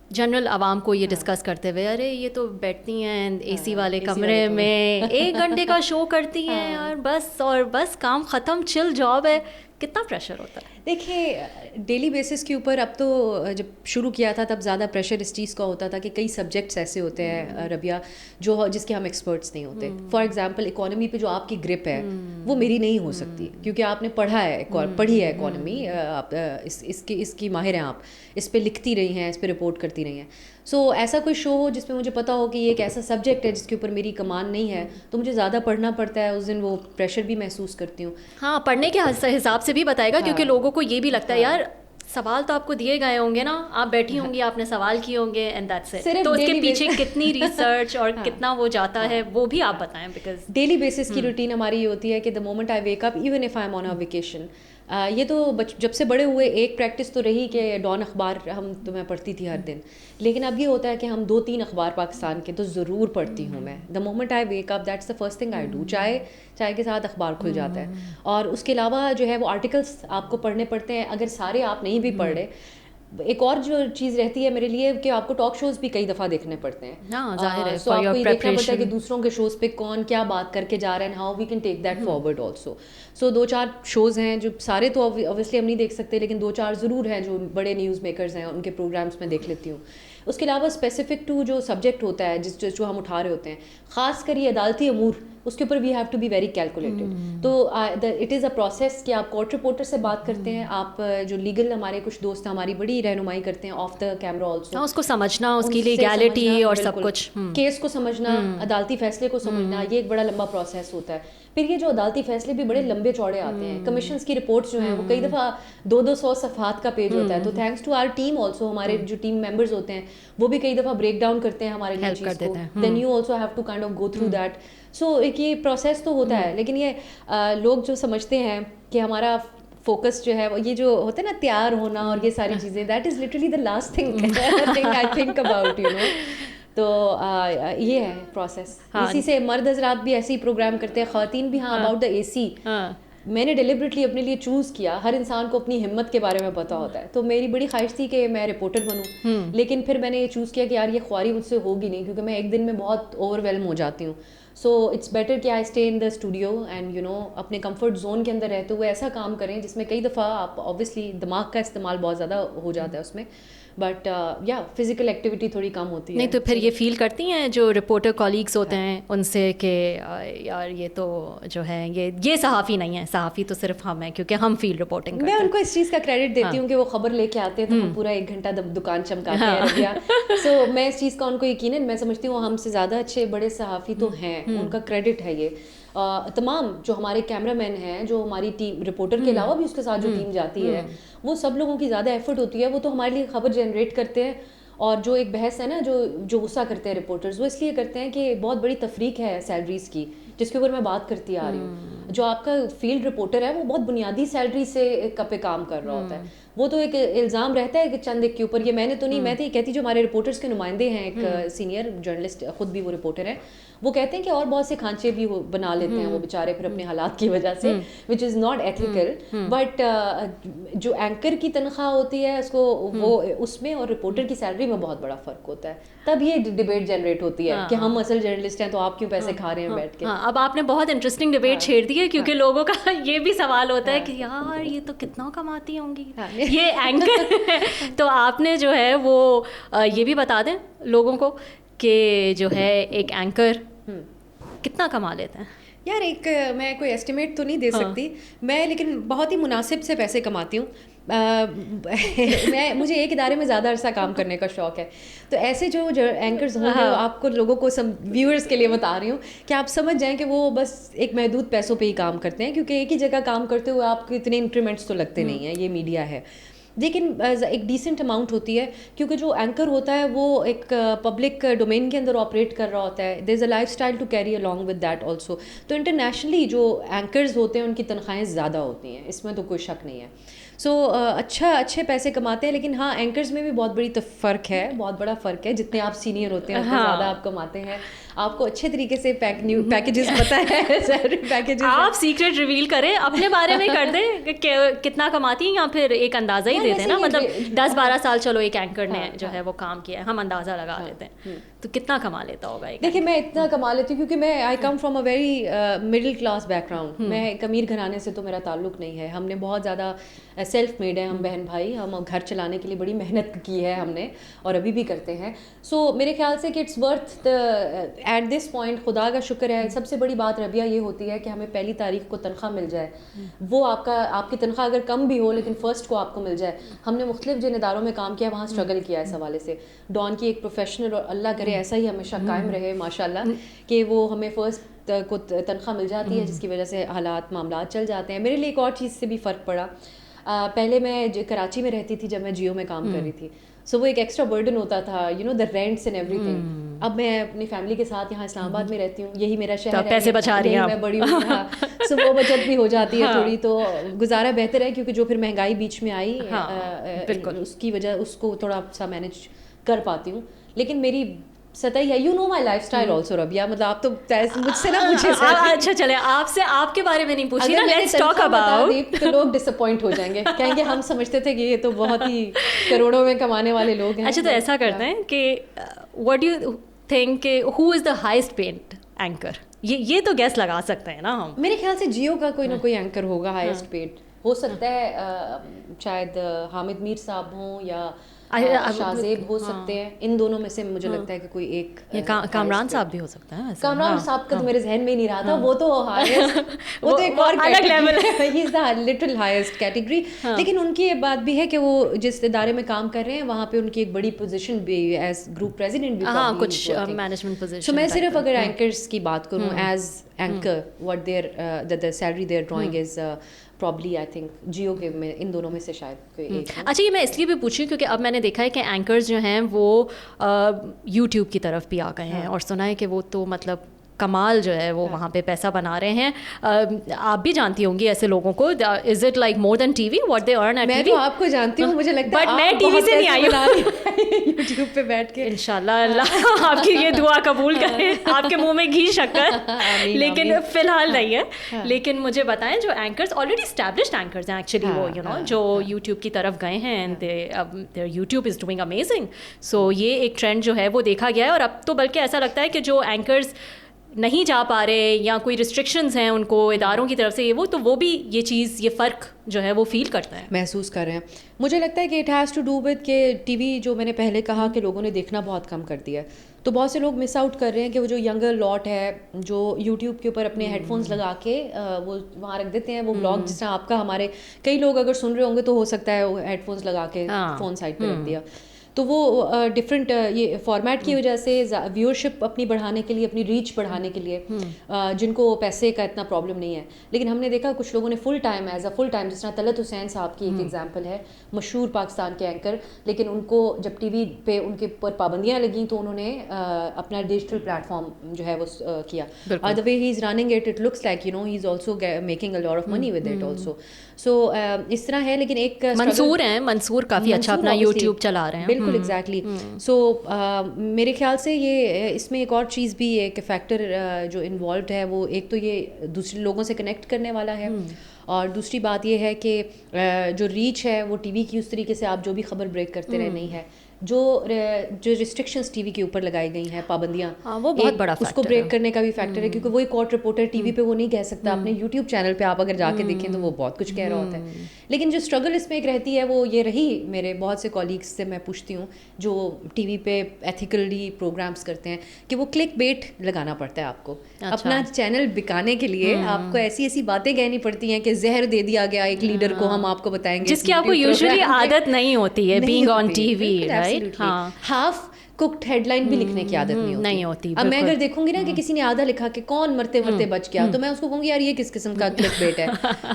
[SPEAKER 2] جنرل عوام کو یہ ڈسکس کرتے ہوئے, ارے یہ تو بیٹھتی ہیں اے سی والے کمرے میں 1 گھنٹے کا شو کرتی ہیں اور بس کام ختم, چل جاب ہے. کتنا پریشر ہوتا ہے؟
[SPEAKER 1] دیکھیں ڈیلی بیسس کے اوپر اب تو جب شروع کیا تھا تب زیادہ پریشر اس چیز کا ہوتا تھا کہ کئی سبجیکٹس ایسے ہوتے ہیں ربیہ جس کے ہم ایکسپرٹس نہیں ہوتے. فار ایگزامپل اکانومی پہ جو آپ کی گرپ ہے وہ میری نہیں ہو سکتی, کیونکہ آپ نے پڑھی ہے اکانومی, اس کی ماہر ہیں آپ, اس پہ لکھتی رہی ہیں, اس پہ رپورٹ کرتی رہی ہیں. سو ایسا کوئی شو ہو جس میں مجھے پتا ہو کہ یہ ایک ایسا سبجیکٹ ہے جس کے اوپر میری کمان نہیں ہے, تو مجھے زیادہ پڑھنا پڑتا ہے. اس دن وہ پریشر بھی محسوس کرتی ہوں.
[SPEAKER 2] ہاں, پڑھنے کے حساب سے بھی بتائے گا, کیونکہ لوگوں کو یہ بھی لگتا ہے یار سوال تو آپ کو دیے گئے ہوں گے نا, آپ بیٹھی ہوں گی, آپ نے سوال کیے ہوں گے, اینڈ دیٹس اٹ. تو اس کے پیچھے کتنی ریسرچ اور کتنا وہ جاتا ہے وہ بھی آپ بتائیں. بیکاز
[SPEAKER 1] ڈیلی بیسس کی روٹین ہماری یہ ہوتی ہے کہ the moment I wake up, even if I am on a vacation, یہ تو جب سے بڑے ہوئے ایک پریکٹس تو رہی کہ ڈان اخبار میں پڑھتی تھی ہر دن, لیکن اب یہ ہوتا ہے کہ ہم 2-3 اخبار پاکستان کے تو ضرور پڑھتی ہوں میں. The moment I wake up that's the first thing I do. چائے کے ساتھ اخبار کھل جاتا ہے, اور اس کے علاوہ جو ہے وہ آرٹیکلس آپ کو پڑھنے پڑتے ہیں. اگر سارے آپ نہیں بھی پڑھ رہے, ایک اور جو چیز رہتی ہے میرے لیے کہ آپ کو ٹاک شوز بھی کئی دفعہ دیکھنے پڑتے ہیں.
[SPEAKER 2] ظاہر ہے,
[SPEAKER 1] سو آپ کو یہ دیکھنا پڑتا ہے کہ دوسروں کے شوز پہ کون کیا بات کر کے جا رہے ہیں, how we can take that forward also. So 2-4 shows ہیں جو سارے تو اوبویسلی ہم نہیں دیکھ سکتے, لیکن 2-4 ضرور ہیں جو بڑے نیوز میکرز ہیں ان کے پروگرامس میں دیکھ لیتی ہوں. اس کے علاوہ اسپیسیفک ٹو جو سبجیکٹ ہوتا ہے جو ہم اٹھا رہے ہوتے ہیں, خاص کر یہ عدالتی امور, اس کے اوپر we have to be very calculated. تو اٹ از اے پروسیس کہ آپ کورٹ رپورٹر سے بات کرتے ہیں, آپ جو لیگل ہمارے کچھ دوست ہماری بڑی رہنمائی کرتے ہیں آف دا کیمرا آلسو,
[SPEAKER 2] اس کو سمجھنا, اس کی لیگیلٹی اور سب کچھ,
[SPEAKER 1] کیس کو سمجھنا, عدالتی فیصلے کو سمجھنا, یہ ایک بڑا لمبا پروسیس ہوتا ہے. پھر یہ جو عدالتی فیصلے بھی بڑے لمبے چوڑے آتے ہیں, کمیشنز کی رپورٹس جو ہیں وہ کئی دفعہ 200 صفحات کا پیج ہوتا ہے. تو thanks to our team also, ہمارے جو ٹیم ممبرز ہوتے ہیں وہ بھی کئی دفعہ بریک ڈاؤن کرتے ہیں ہمارے لیے چیز کو. Then you also have to kind of go through that. So ایک ایک یہ پروسیس تو ہوتا ہے, لیکن یہ لوگ جو سمجھتے ہیں کہ ہمارا فوکس جو ہے یہ جو ہوتا ہے نا تیار ہونا اور یہ ساری چیزیں, that is literally the last thing I think about you know. تو یہ ہے پروسیس. اسی سے مرد حضرات بھی ایسے ہی پروگرام کرتے ہیں, خواتین بھی. ہاں اباؤٹ دا اے سی, میں نے ڈیلیبریٹلی اپنے لیے چوز کیا. ہر انسان کو اپنی ہمت کے بارے میں پتہ ہوتا ہے, تو میری بڑی خواہش تھی کہ میں رپورٹر بنوں, لیکن پھر میں نے یہ چوز کیا کہ یار یہ خواری مجھ سے ہوگی نہیں, کیونکہ میں ایک دن میں بہت اوور ویلم ہو جاتی ہوں. سو اٹس بیٹر کہ I stay in the studio and you know اپنے کمفرٹ زون کے اندر رہتے ہوئے ایسا کام کریں جس میں کئی دفعہ آپ آبویسلی دماغ کا استعمال بہت زیادہ ہو جاتا ہے اس میں, بٹ یا فزیکل ایکٹیویٹی تھوڑی کم ہوتی ہے.
[SPEAKER 2] نہیں تو پھر یہ فیل کرتی ہیں جو رپورٹر کولیگس ہوتے ہیں ان سے کہ یار یہ تو جو ہے یہ صحافی نہیں ہے, صحافی تو صرف ہم ہیں کیونکہ ہم فیلڈ رپورٹنگ کرتے ہیں.
[SPEAKER 1] میں ان کو اس چیز کا کریڈٹ دیتی ہوں کہ وہ خبر لے کے آتے ہیں تو ہم پورا 1 گھنٹہ دکان چمکاتے ہیں. سو میں اس چیز کا ان کو یقیناً میں سمجھتی ہوں ہم سے زیادہ اچھے بڑے صحافی تو ہیں, ان کا کریڈٹ ہے یہ. تمام جو ہمارے کیمرہ مین ہیں, جو ہماری ٹیم رپورٹر کے علاوہ بھی اس کے ساتھ جو ٹیم جاتی ہے, وہ سب لوگوں کی زیادہ ایفرٹ ہوتی ہے. وہ تو ہمارے لیے خبر جنریٹ کرتے ہیں, اور جو ایک بحث ہے نا جو غصہ کرتے ہیں رپورٹرز, وہ اس لیے کرتے ہیں کہ بہت بڑی تفریق ہے سیلریز کی, جس کے اوپر میں بات کرتی آ رہی ہوں. جو آپ کا فیلڈ رپورٹر ہے وہ بہت بنیادی سیلری سے پہ کام کر رہا ہوتا ہے. وہ تو ایک الزام رہتا ہے کہ چند ایک کے اوپر, یہ میں نے تو نہیں, میں تو یہ کہتی جو ہمارے رپورٹرز کے نمائندے ہیں, ایک سینئر جرنلسٹ خود بھی وہ رپورٹر ہیں, وہ کہتے ہیں کہ اور بہت سے کھانچے بھی بنا لیتے ہیں وہ بیچارے پھر اپنے حالات کی وجہ سے, وچ از ناٹ ایتھیکل. بٹ جو اینکر کی تنخواہ ہوتی ہے اس کو وہ اس میں اور رپورٹر کی سیلری میں بہت بڑا فرق ہوتا ہے. تب یہ ڈبیٹ جنریٹ ہوتی ہے کہ ہم اصل جرنلسٹ ہیں تو آپ کیوں پیسے کھا رہے ہیں بیٹھ کے.
[SPEAKER 2] اب آپ نے بہت انٹرسٹنگ ڈبیٹ چھیڑ دی ہے, کیونکہ لوگوں کا یہ بھی سوال ہوتا ہے کہ یار یہ تو کتنا کماتی ہوں گی یہ اینکر. تو آپ نے جو ہے وہ یہ بھی بتا دیں لوگوں کو کہ جو ہے ایک اینکر کتنا کما لیتے ہیں.
[SPEAKER 1] یار ایک میں کوئی ایسٹیمیٹ تو نہیں دے سکتی میں, لیکن بہت ہی مناسب سے پیسے کماتی ہوں. مجھے ایک ادارے میں زیادہ عرصہ کام کرنے کا شوق ہے, تو ایسے جو اینکرز ہوں گے آپ کو لوگوں کو سب ویورز کے لیے بتا رہی ہوں کہ آپ سمجھ جائیں کہ وہ بس ایک محدود پیسوں پہ ہی کام کرتے ہیں, کیونکہ ایک ہی جگہ کام کرتے ہوئے آپ کو اتنے انکریمنٹس تو لگتے نہیں ہیں, یہ میڈیا ہے. لیکن ایک ڈیسنٹ اماؤنٹ ہوتی ہے, کیونکہ جو اینکر ہوتا ہے وہ ایک پبلک ڈومین کے اندر آپریٹ کر رہا ہوتا ہے. There is a lifestyle to carry along with that also. تو انٹرنیشنلی جو اینکرز ہوتے ہیں ان کی تنخواہیں زیادہ ہوتی ہیں, اس میں تو کوئی شک نہیں ہے. سو اچھے پیسے کماتے ہیں, لیکن ہاں اینکرز میں بھی بہت بڑی فرق ہے, بہت بڑا فرق ہے. جتنے آپ سینئر ہوتے ہیں اتنے زیادہ آپ کماتے ہیں, آپ کو اچھے طریقے سے پیکیجز پتہ ہے, سیلری پیکیجز.
[SPEAKER 2] آپ سیکرٹ ریویل کریں اپنے بارے میں, کر دیں کہ کتنا کماتی ہیں, یا پھر ایک اندازہ ہی دیتے ہیں نا, مطلب 10-12 سال چلو ایک اینکر نے جو ہے وہ کام کیا ہے, ہم اندازہ لگا لیتے ہیں, تو کتنا کما لیتا ہوگا.
[SPEAKER 1] دیکھیے میں اتنا کما لیتی ہوں کیونکہ میں I come from a very middle class background. میں ایک امیر گھرانے سے تو میرا تعلق نہیں ہے. ہم نے بہت زیادہ سیلف میڈ ہے ہم بہن بھائی, ہم گھر چلانے کے لیے بڑی محنت کی ہے ہم نے, اور ابھی بھی کرتے ہیں. سو میرے خیال سے کہ it's worth at this point. خدا کا شکر ہے, سب سے بڑی بات ربیہ یہ ہوتی ہے کہ ہمیں پہلی تاریخ کو تنخواہ مل جائے. وہ آپ کی تنخواہ اگر کم بھی ہو لیکن فرسٹ کو آپ کو مل جائے. ہم نے مختلف جن اداروں میں کام کیا وہاں اسٹرگل کیا اس حوالے سے. ڈان کی ایک پروفیشنل, اور اللہ کرے ایسا ہی ہمیشہ قائم رہے ماشاء اللہ, کہ وہ ہمیں فرسٹ کو تنخواہ مل جاتی ہے, جس کی وجہ سے حالات معاملات چل جاتے ہیں. میرے لیے ایک اور چیز سے بھی فرق پڑا. پہلے میں کراچی میں رہتی تھی جب میں جیو میں کام کر رہی تھی, سو وہ ایک ایکسٹرا برڈن ہوتا تھا, you know the rents and every تھنگ. اب میں اپنی فیملی کے ساتھ یہاں اسلام آباد میں رہتی ہوں, یہی میرا شہر ہے,
[SPEAKER 2] پیسے بچا رہی ہیں
[SPEAKER 1] میں بڑی ہوں, سو وہ بچت بھی ہو جاتی ہے تھوڑی, تو گزارا بہتر ہے. کیونکہ جو پھر مہنگائی بیچ میں آئی اس کی وجہ اس کو تھوڑا سا مینیج کر پاتی ہوں. لیکن میری سطح ہے, you know my lifestyle also Rabia, مطلب آپ تو مجھ سے نہ پوچھے.
[SPEAKER 2] اچھا چلے آپ سے آپ کے بارے میں نہیں پوچھی نا, لیٹس ٹاک اباؤٹ.
[SPEAKER 1] تو لوگ ڈس اپوائنٹ ہو جائیں گے, کہیں گے ہم سمجھتے تھے کہ یہ تو بہت ہی کروڑوں میں کمانے والے لوگ ہیں.
[SPEAKER 2] اچھا تو ایسا کرتے ہیں کہ واٹ ڈو یو تھنک کہ ہو از دا ہائیسٹ پیڈ اینکر, یہ تو گیس لگا سکتے ہیں نا ہم.
[SPEAKER 1] میرے خیال سے جیو کا کوئی نہ کوئی اینکر ہوگا ہائیسٹ پیڈ. ہو سکتا ہے شاید حامد میر صاحب ہوں یا شاہزیب ہو سکتے ہیں, ان دونوں میں سے مجھے لگتا ہے کہ کوئی ایک.
[SPEAKER 2] کامران صاحب بھی ہو سکتا ہے.
[SPEAKER 1] کامران صاحب کا تو میرے ذہن میں ہی نہیں رہا تھا, وہ تو ایک اور الگ لیول ہے, ہی is the little highest category. لیکن ان کی یہ بات بھی ہے کہ وہ جس ادارے میں کام کر رہے ہیں وہاں پہ ان کی ایک بڑی پوزیشن بھی ایز گروپ پریزیڈنٹ بھی,
[SPEAKER 2] کچھ مینجمنٹ پوزیشن.
[SPEAKER 1] تو میں صرف اگر اینکرس کی بات کروں as anchor, what their salary they're drawing is probably I think Geo کے میں ان دونوں میں سے شاید کوئی ایک.
[SPEAKER 2] اچھا یہ میں اس لیے بھی پوچھی کیونکہ اب میں نے دیکھا ہے کہ اینکرز جو ہیں وہ یوٹیوب کی طرف بھی آ گئے ہیں, اور سنا ہے کہ وہ تو مطلب کمال جو ہے وہ وہاں پہ پیسہ بنا رہے ہیں. آپ بھی جانتی ہوں گی ایسے لوگوں کو. Is it like more than T V what they earn at T V?
[SPEAKER 1] میں تو آپ کو جانتی ہوں, مجھے لگتا ہے
[SPEAKER 2] بٹ میں ٹی وی سے نہیں آئی ہوں
[SPEAKER 1] یوٹیوب پہ بیٹھ کے.
[SPEAKER 2] انشاءاللہ اللہ آپ کی یہ دعا قبول کرے, آپ کے منہ میں گھی شکر, لیکن فی الحال نہیں ہے. لیکن مجھے بتائیں جو اینکرز آلریڈی اسٹیبلشڈ اینکرز ہیں ایکچولی, وہ یو نو جو یوٹیوب کی طرف گئے ہیں and YouTube is doing amazing. So یہ ایک ٹرینڈ جو ہے وہ دیکھا گیا ہے. اور اب تو بلکہ ایسا لگتا ہے کہ جو اینکرز نہیں جا پا رہے یا کوئی ریسٹرکشنز ہیں ان کو اداروں کی طرف سے یہ تو وہ بھی یہ چیز, یہ فرق جو ہے وہ فیل کرتا ہے,
[SPEAKER 1] محسوس کر رہے ہیں. مجھے لگتا ہے کہ it has to do with کہ ٹی وی جو میں نے پہلے کہا کہ لوگوں نے دیکھنا بہت کم کر دیا ہے, تو بہت سے لوگ مس آؤٹ کر رہے ہیں کہ وہ جو ینگر لاٹ ہے جو یوٹیوب کے اوپر اپنے ہیڈ فونس لگا کے وہ وہاں رکھ دیتے ہیں وہ بلاگ, جس طرح آپ کا ہمارے کئی لوگ اگر سن رہے ہوں گے تو ہو سکتا ہے وہ ہیڈ فونس لگا کے فون سائڈ پہ رکھ دیا. تو وہ ڈفرینٹ یہ فارمیٹ کی وجہ سے ویورشپ اپنی بڑھانے کے لیے, اپنی ریچ بڑھانے کے لیے, جن کو پیسے کا اتنا پرابلم نہیں ہے. لیکن ہم نے دیکھا کچھ لوگوں نے full time as a full time, جس طرح طلعت حسین صاحب کی ایک ایگزامپل ہے, مشہور پاکستان کے اینکر, لیکن ان کو جب ٹی وی پہ ان کے اوپر پابندیاں لگیں تو انہوں نے اپنا ڈیجیٹل پلیٹ فارم جو ہے وہ کیا. The way he is running it, it looks like you know he is also making a lot of money with it also. So اس طرح ہے. لیکن ایک
[SPEAKER 2] منصور ہیں, منصور کافی اچھا اپنا یوٹیوب چلا رہے ہیں.
[SPEAKER 1] بالکل ایگزیکٹلی. سو میرے خیال سے یہ اس میں ایک اور چیز بھی ایک فیکٹر جو انوالوڈ ہے, وہ ایک تو یہ دوسرے لوگوں سے کنیکٹ کرنے والا ہے, اور دوسری بات یہ ہے کہ جو ریچ ہے وہ ٹی وی کی اس طریقے سے آپ جو بھی خبر بریک کرتے رہے نہیں ہے. جو ریسٹرکشنز ٹی وی کے اوپر لگائی گئی ہیں, پابندیاں,
[SPEAKER 2] وہ بہت بڑا
[SPEAKER 1] اس کو بریک کرنے کا بھی فیکٹر ہے, کیونکہ وہی کورٹ رپورٹر ٹی وی پہ وہ نہیں کہہ سکتا. اپنے یوٹیوب چینل پہ آپ اگر جا کے دیکھیں تو وہ بہت کچھ کہہ رہا ہوتا ہے. لیکن جو اسٹرگل اس میں ایک رہتی ہے وہ یہ رہی, میرے بہت سے کالیگس سے میں پوچھتی ہوں جو ٹی وی پہ ایتھیکلی پروگرامس کرتے ہیں, کہ وہ کلک بیٹ لگانا پڑتا ہے آپ کو اپنا چینل بکانے کے لیے. آپ کو ایسی ایسی باتیں کہنی پڑتی ہیں کہ زہر دے دیا گیا ایک لیڈر کو, ہم آپ کو بتائیں گے,
[SPEAKER 2] جس کی آپ کو یوزلی عادت نہیں ہوتی ہے being on T V, right.
[SPEAKER 1] Half cooked headline بھی لکھنے کی عادت نہیں ہوتی. اب میں اگر دیکھوں گی نا کہ کسی نے آدھا لکھا کہ کون مرتے مرتے بچ گیا, تو میں اس کو کہوں گی یار یہ کس قسم کا کلک بیٹ ہے.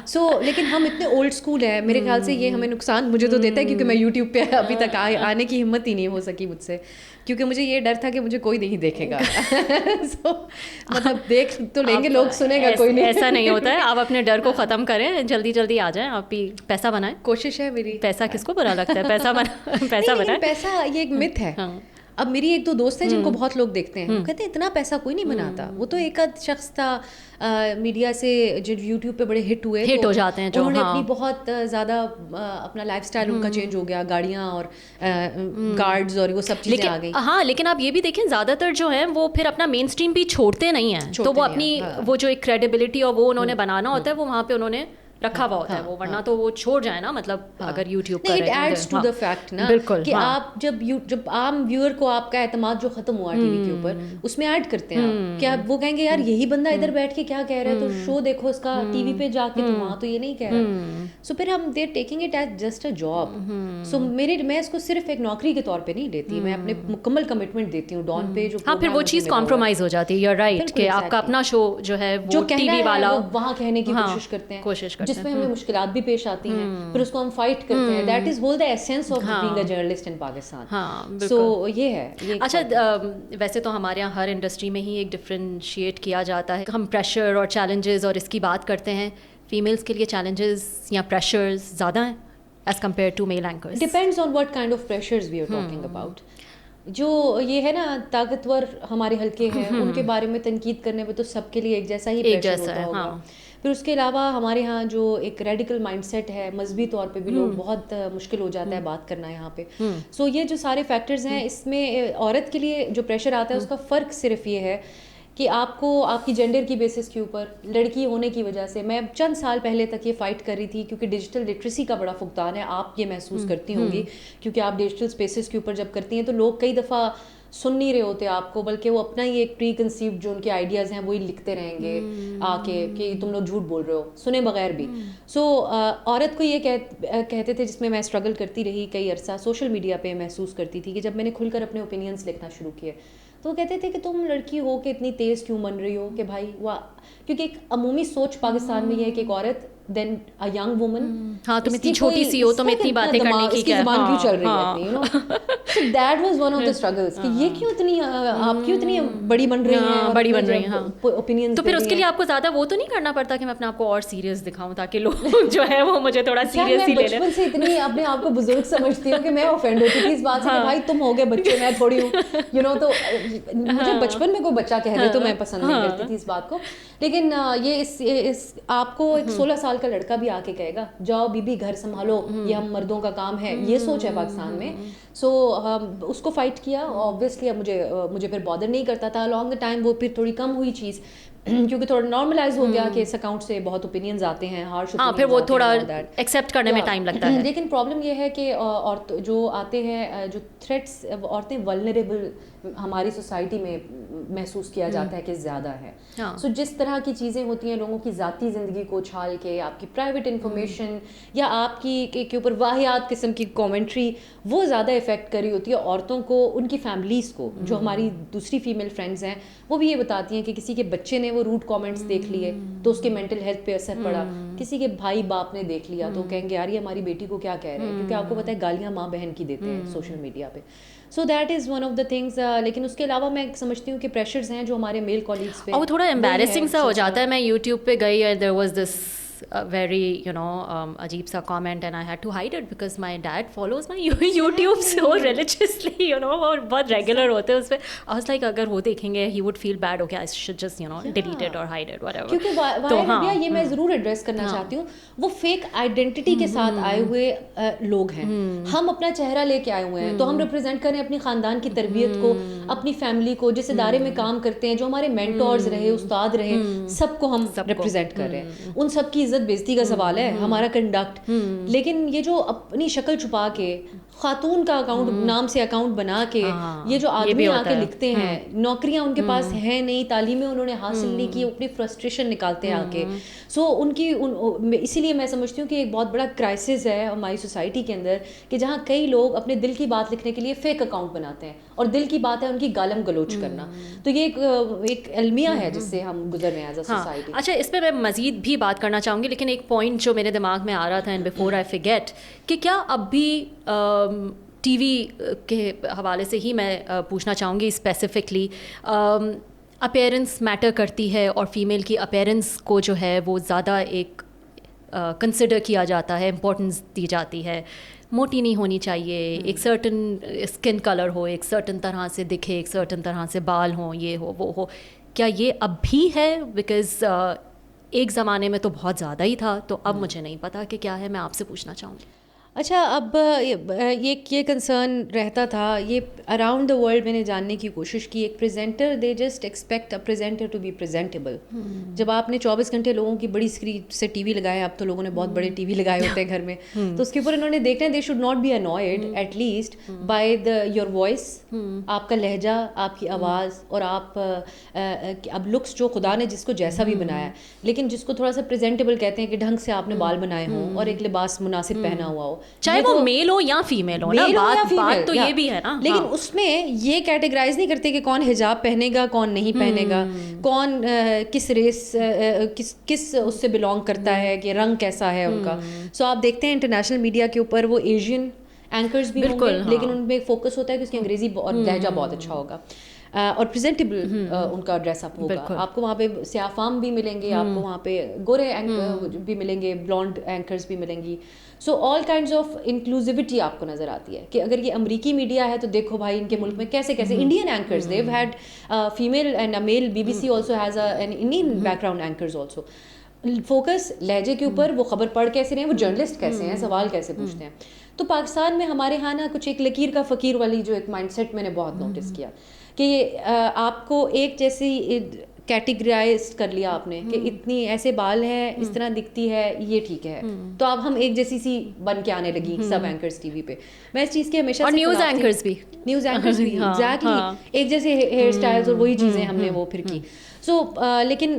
[SPEAKER 1] سو لیکن ہم اتنے اولڈ اسکول ہیں, میرے خیال سے یہ ہمیں نقصان مجھے تو دیتا ہے, کیونکہ میں یوٹیوب پہ ابھی تک آنے کی ہمت ہی نہیں ہو سکی مجھ سے, کیونکہ مجھے یہ ڈر تھا کہ مجھے کوئی نہیں دیکھے گا. مطلب دیکھ تو لیں گے لوگ, سنے گا کوئی نہیں.
[SPEAKER 2] ایسا نہیں ہوتا ہے. آپ اپنے ڈر کو ختم کریں, جلدی جلدی آ جائیں, آپ بھی پیسہ بنائیں.
[SPEAKER 1] کوشش ہے میری.
[SPEAKER 2] پیسہ کس کو برا لگتا ہے, پیسہ بنائیں.
[SPEAKER 1] پیسہ یہ ایک مت ہے. اب میری ایک دو دوست ہیں جن کو بہت لوگ دیکھتے ہیں, وہ کہتے ہیں اتنا پیسہ کوئی نہیں بناتا. وہ تو ایک آدھ شخص تھا میڈیا سے جو یوٹیوب پہ بڑے ہٹ ہوئے,
[SPEAKER 2] ہٹ ہو جاتے ہیں, جو
[SPEAKER 1] انہوں نے اپنی بہت زیادہ اپنا لائف اسٹائل ان کا چینج ہو گیا, گاڑیاں اور کارڈز اور وہ سب چیزیں آ گئیں.
[SPEAKER 2] ہاں, لیکن آپ یہ بھی دیکھیں زیادہ تر جو ہیں وہ پھر اپنا مین اسٹریم بھی چھوڑتے نہیں ہیں, تو وہ اپنی وہ جو ایک کریڈیبلٹی اور وہ انہوں نے بنانا ہوتا ہے وہ وہاں پہ انہوں نے رکھا ہوا ہوتا ہے وہ, ورنہ تو وہ چھوڑ جائے نا, مطلب اگر یوٹیوب پر.
[SPEAKER 1] It adds to the fact نا, کہ آپ جب عام ویور کو آپ کا اعتماد جو ختم ہوا ٹی وی کے اوپر, اس میں ایڈ کرتے ہیں آپ, کہ آپ وہ کہیں گے یار یہی بندہ ادھر بیٹھ کے کیا کہہ رہا ہے, تو شو دیکھو اس کا ٹی وی پہ جا کے, تو وہاں تو یہ نہیں کہہ رہا. سو پھر ہم they taking it as just a job. So میں اس کو صرف ایک نوکری کے طور پہ نہیں لیتی, میں اپنے مکمل کمٹمنٹ دیتی ہوں ڈان پہ. جو
[SPEAKER 2] ہاں, پھر وہ چیز کمپرومائز ہو جاتی ہے. یو آر رائٹ, کہ آپ کا اپنا شو جو ہے وہ ٹی وی والا
[SPEAKER 1] وہاں کہنے کی کوشش کرتے ہیں, جس میں ہمیں مشکلات بھی پیش آتی ہیں, پھر اس کو ہم فائٹ کرتے ہیں. That is whole the essence of being a journalist in Pakistan. So یہ ہے.
[SPEAKER 2] اچھا, ویسے تو ہمارے یہاں ہر انڈسٹری میں ہی ایک ڈفرینشیٹ کیا جاتا ہے. ہم پریشر اور چیلنجز اور اس کی بات کرتے ہیں. فیمیلس کے لیے چیلنجز یا پریشرز زیادہ ہیں as compare to male anchors?
[SPEAKER 1] Depends on what kind of pressures we are talking about. جو یہ ہے نا طاقتور ہمارے حلقے ہیں, ان کے بارے میں تنقید کرنے میں تو سب کے لیے ایک جیسا ہی پریشر ہوتا ہوگا. پھر اس کے علاوہ ہمارے یہاں جو ایک ریڈیکل مائنڈ سیٹ ہے, مذہبی طور پہ بھی لوگ بہت مشکل ہو جاتا ہے بات کرنا یہاں پہ. سو یہ جو سارے فیکٹرز ہیں, اس میں عورت کے لیے جو پریشر آتا ہے اس کا فرق صرف یہ ہے کہ آپ کو آپ کی جینڈر کی بیسس کے اوپر لڑکی ہونے کی وجہ سے, میں چند سال پہلے تک یہ فائٹ کر رہی تھی, کیونکہ ڈیجیٹل لٹریسی کا بڑا فقدان ہے. آپ یہ محسوس کرتی ہوں گی, کیونکہ آپ ڈیجیٹل اسپیسز کے اوپر جب کرتی ہیں تو لوگ کئی دفعہ سن نہیں رہے ہوتے آپ کو, بلکہ وہ اپنا ہی ایک پری کنسیوڈ جو ان کے آئیڈیاز ہیں وہی لکھتے رہیں گے آ کے کہ تم لوگ جھوٹ بول رہے ہو, سنے بغیر بھی. سو عورت کو یہ کہتے تھے, جس میں اسٹرگل کرتی رہی کئی عرصہ, سوشل میڈیا پہ محسوس کرتی تھی کہ جب میں نے کھل کر اپنے اوپینینس لکھنا شروع کیے تو وہ کہتے تھے کہ تم لڑکی ہو کہ اتنی تیز کیوں بن رہی ہو, کہ بھائی کیونکہ ایک عمومی سوچ پاکستان میں یہ ہے کہ ایک عورت than a young woman.
[SPEAKER 2] ہاں تم اتنی چھوٹی سی ہو، تم اتنی باتیں کرنے کی کیا
[SPEAKER 1] زبان کیوں چل رہی ہے, you know. So that was one of the struggles کہ یہ کیوں اتنی آپ کیوں اتنی بڑی بن رہی ہیں,
[SPEAKER 2] بڑی بن رہی ہیں.
[SPEAKER 1] opinions.
[SPEAKER 2] تو پھر اس کے لیے آپ کو زیادہ وہ تو نہیں کرنا پڑتا کہ میں اپنے آپ کو اور سیریس دکھاؤں تاکہ لوگ جو ہے وہ مجھے تھوڑا سیریس ہی لے لیں؟
[SPEAKER 1] بچپن سے اتنی اپنے آپ کو بزرگ سمجھتی ہوں کہ میں آفینڈ ہوتی تھی اس بات سے کہ بھائی تم ہو گئے بچے, میں تھوڑی ہوں, you know. تو مجھے بچپن میں کوئی بچہ کہہ دے تو میں پسند نہیں کرتی تھی اس بات کو. لیکن یہ اس آپ کو ایک 16 سال کا لڑکا بھی آ کے کہے گا جاؤ بیبی گھر سنبھالو, یہ ہم مردوں کا کام ہے, یہ سوچ ہے پاکستان میں. سو اس کو فائٹ کیا obviously. اب مجھے پھر بادر نہیں کرتا تھا along the time, وہ پھر تھوڑی کم ہوئی چیز کیونکہ تھوڑا نارملائز ہو گیا کہ اس اکاؤنٹ سے بہت اوپینینز آتے ہیں, ہارش اوپینینز,
[SPEAKER 2] پھر وہ تھوڑا ایکسیپٹ کرنے میں ٹائم لگتا ہے.
[SPEAKER 1] لیکن پرابلم یہ ہے کہ جو آتے ہیں جو تھریٹس, عورتیں ولنریبل ہماری سوسائٹی میں محسوس کیا جاتا ہے کہ زیادہ ہے. سو جس طرح کی چیزیں ہوتی ہیں لوگوں کی ذاتی زندگی کو چھال کے, آپ کی پرائیویٹ انفارمیشن یا آپ کی کے اوپر واحد قسم کی کامنٹری, وہ زیادہ افیکٹ کری ہوتی ہے عورتوں کو, ان کی فیملیز کو. جو ہماری دوسری فیمیل فرینڈز ہیں وہ بھی یہ بتاتی ہیں کہ کسی کے بچے نے وہ روڈ کامنٹس دیکھ لیے تو اس کے مینٹل ہیلتھ پہ اثر پڑا, کسی کے بھائی باپ نے دیکھ لیا تو کہیں گے یار یہ ہماری بیٹی کو کیا کہہ رہے ہیں, کیونکہ آپ کو پتہ ہے گالیاں ماں بہن کی دیتے ہیں سوشل میڈیا پہ. So that is one of the things. لیکن اس کے علاوہ میں سمجھتی ہوں کہ پریشرز ہیں جو ہمارے میل کولیگس پہ,
[SPEAKER 2] اور تھوڑا امبیرسنگ سا ہو جاتا ہے. میں یوٹیوب پہ گئی and there was this very عجیب سا comment and I had to hide it because my dad follows my YouTube so religiously, اور بہت ریگولر ہوتے ہیں اس پہ. I was like اگر وہ دیکھیں گے he would feel bad, okay I should just delete it or hide it whatever.
[SPEAKER 1] کیونکہ واحد یہ میں ضرور ایڈریس کرنا چاہتی ہوں, وہ فیک آئیڈینٹی کے ساتھ آئے ہوئے لوگ ہیں. ہم اپنا چہرہ لے کے آئے ہوئے ہیں تو ہم ریپرزینٹ کریں اپنی خاندان کی تربیت کو, اپنی فیملی کو, جس ادارے میں کام کرتے ہیں, جو ہمارے مینٹورز رہے, استاد رہے, سب کو ہم ریپرزینٹ کر رہے ہیں. ان سب کی عزت بےزتی کا سوال ہے, ہمارا کنڈکٹ. لیکن یہ جو اپنی شکل چھپا کے خاتون کا اکاؤنٹ نام سے اکاؤنٹ بنا کے یہ جو آدمی آ کے لکھتے ہیں, نوکریاں ان کے پاس ہیں نہیں, تعلیمیں انہوں نے حاصل نہیں کی, اپنی فرسٹریشن نکالتے ہیں آ کے. سو ان کی اسی لیے میں سمجھتی ہوں کہ ایک بہت بڑا کرائسس ہے ہماری سوسائٹی کے اندر کہ جہاں کئی لوگ اپنے دل کی بات لکھنے کے لیے فیک اکاؤنٹ بناتے ہیں, اور دل کی بات ہے ان کی گالم گلوچ کرنا. تو یہ ایک المیہ ہے جس سے ہم گزر رہے ہیں ایز اے سوسائٹی.
[SPEAKER 2] اچھا, اس پہ میں مزید بھی بات کرنا چاہوں گی, لیکن ایک پوائنٹ جو میرے دماغ میں آ رہا تھا اینڈ بفور آئی فرگیٹ, کہ کیا اب بھی ٹی وی کے حوالے سے ہی میں پوچھنا چاہوں گی اسپیسیفکلی, اپیرنس میٹر کرتی ہے اور فیمیل کی اپیرنس کو جو ہے وہ زیادہ ایک کنسیڈر کیا جاتا ہے, امپورٹنس دی جاتی ہے. موٹی نہیں ہونی چاہیے, ایک سرٹن اسکن کلر ہو, ایک سرٹن طرح سے دکھے, ایک سرٹن طرح سے بال ہوں, یہ ہو وہ ہو. کیا یہ اب بھی ہے؟ بیکاز ایک زمانے میں تو بہت زیادہ ہی تھا, تو اب مجھے نہیں پتا کہ کیا ہے, میں آپ سے پوچھنا چاہوں گی.
[SPEAKER 1] اچھا, اب یہ کنسرن رہتا تھا, یہ اراؤنڈ دا ورلڈ میں نے جاننے کی کوشش کی. ایک presenter they just expect a presenter to be presentable. جب آپ نے 24 گھنٹے لوگوں کی بڑی اسکرین سے ٹی وی لگایا, اب تو لوگوں نے بہت بڑے ٹی وی لگائے ہوتے ہیں گھر میں, تو اس کے اوپر انہوں نے دیکھنا ہے they should not be annoyed at least by your voice, آپ کا لہجہ, آپ کی آواز, اور آپ اب لکس جو خدا نے جس کو جیسا بھی بنایا ہے, لیکن جس کو تھوڑا سا پریزنٹیبل کہتے ہیں کہ ڈھنگ سے آپ نے بال بنائے ہوں اور ایک لباس مناسب پہنا ہوا ہو,
[SPEAKER 2] چاہے وہ میل ہو یا فیمیل ہو نا, بات تو یہ بھی ہے نا.
[SPEAKER 1] لیکن اس میں یہ کیٹیگرائز نہیں کرتے کہ کون حجاب پہنے گا, کون نہیں پہنے گا, کون کس ریس کس اس سے بلانگ کرتا ہے, کہ رنگ کیسا ہے ان کا. سو آپ دیکھتے ہیں انٹرنیشنل میڈیا کے اوپر وہ ایشین اینکرز بھی ہوں گے, لیکن ان میں فوکس ہوتا ہے کہ اس کی انگریزی اور لہجہ بہت اچھا ہوگا اور پریزنٹیبل ان کا ڈریس اپ ہوگا. آپ کو وہاں پہ سیاہ فام بھی ملیں گے, آپ کو وہاں پہ گورے اینکر بھی ملیں گے, بلانڈ اینکرز بھی ملیں گی. سو آل کائنڈز آف انکلوزیوٹی آپ کو نظر آتی ہے. کہ اگر یہ امریکی میڈیا ہے تو دیکھو بھائی ان کے ملک میں کیسے کیسے Indian anchors, they've had female and male, B B C also has an Indian background anchors also. Focus لہجے کے اوپر, وہ خبر پڑھ کیسے رہے ہیں, وہ جرنلسٹ کیسے ہیں, سوال کیسے پوچھتے ہیں. تو پاکستان میں ہمارے ہاں نا کچھ ایک لکیر کا فقیر والی جو ایک مائنڈ سیٹ میں نے بہت نوٹس کیا کہ آپ کو ایک جیسی کیٹیگرائز کر لیا آپ نے کہ اتنی ایسے بال ہیں, اس طرح دکھتی ہے, یہ ٹھیک ہے, تو اب ہم ایک جیسی سی بن کے آنے لگی سب اینکرز ٹی وی پہ. میں اس چیز کی ہمیشہ,
[SPEAKER 2] اور نیوز اینکرز بھی
[SPEAKER 1] ایگزیکٹلی ایک جیسے ہیئر اسٹائلز اور وہی چیزیں ہم نے وہ پھر کی. سو لیکن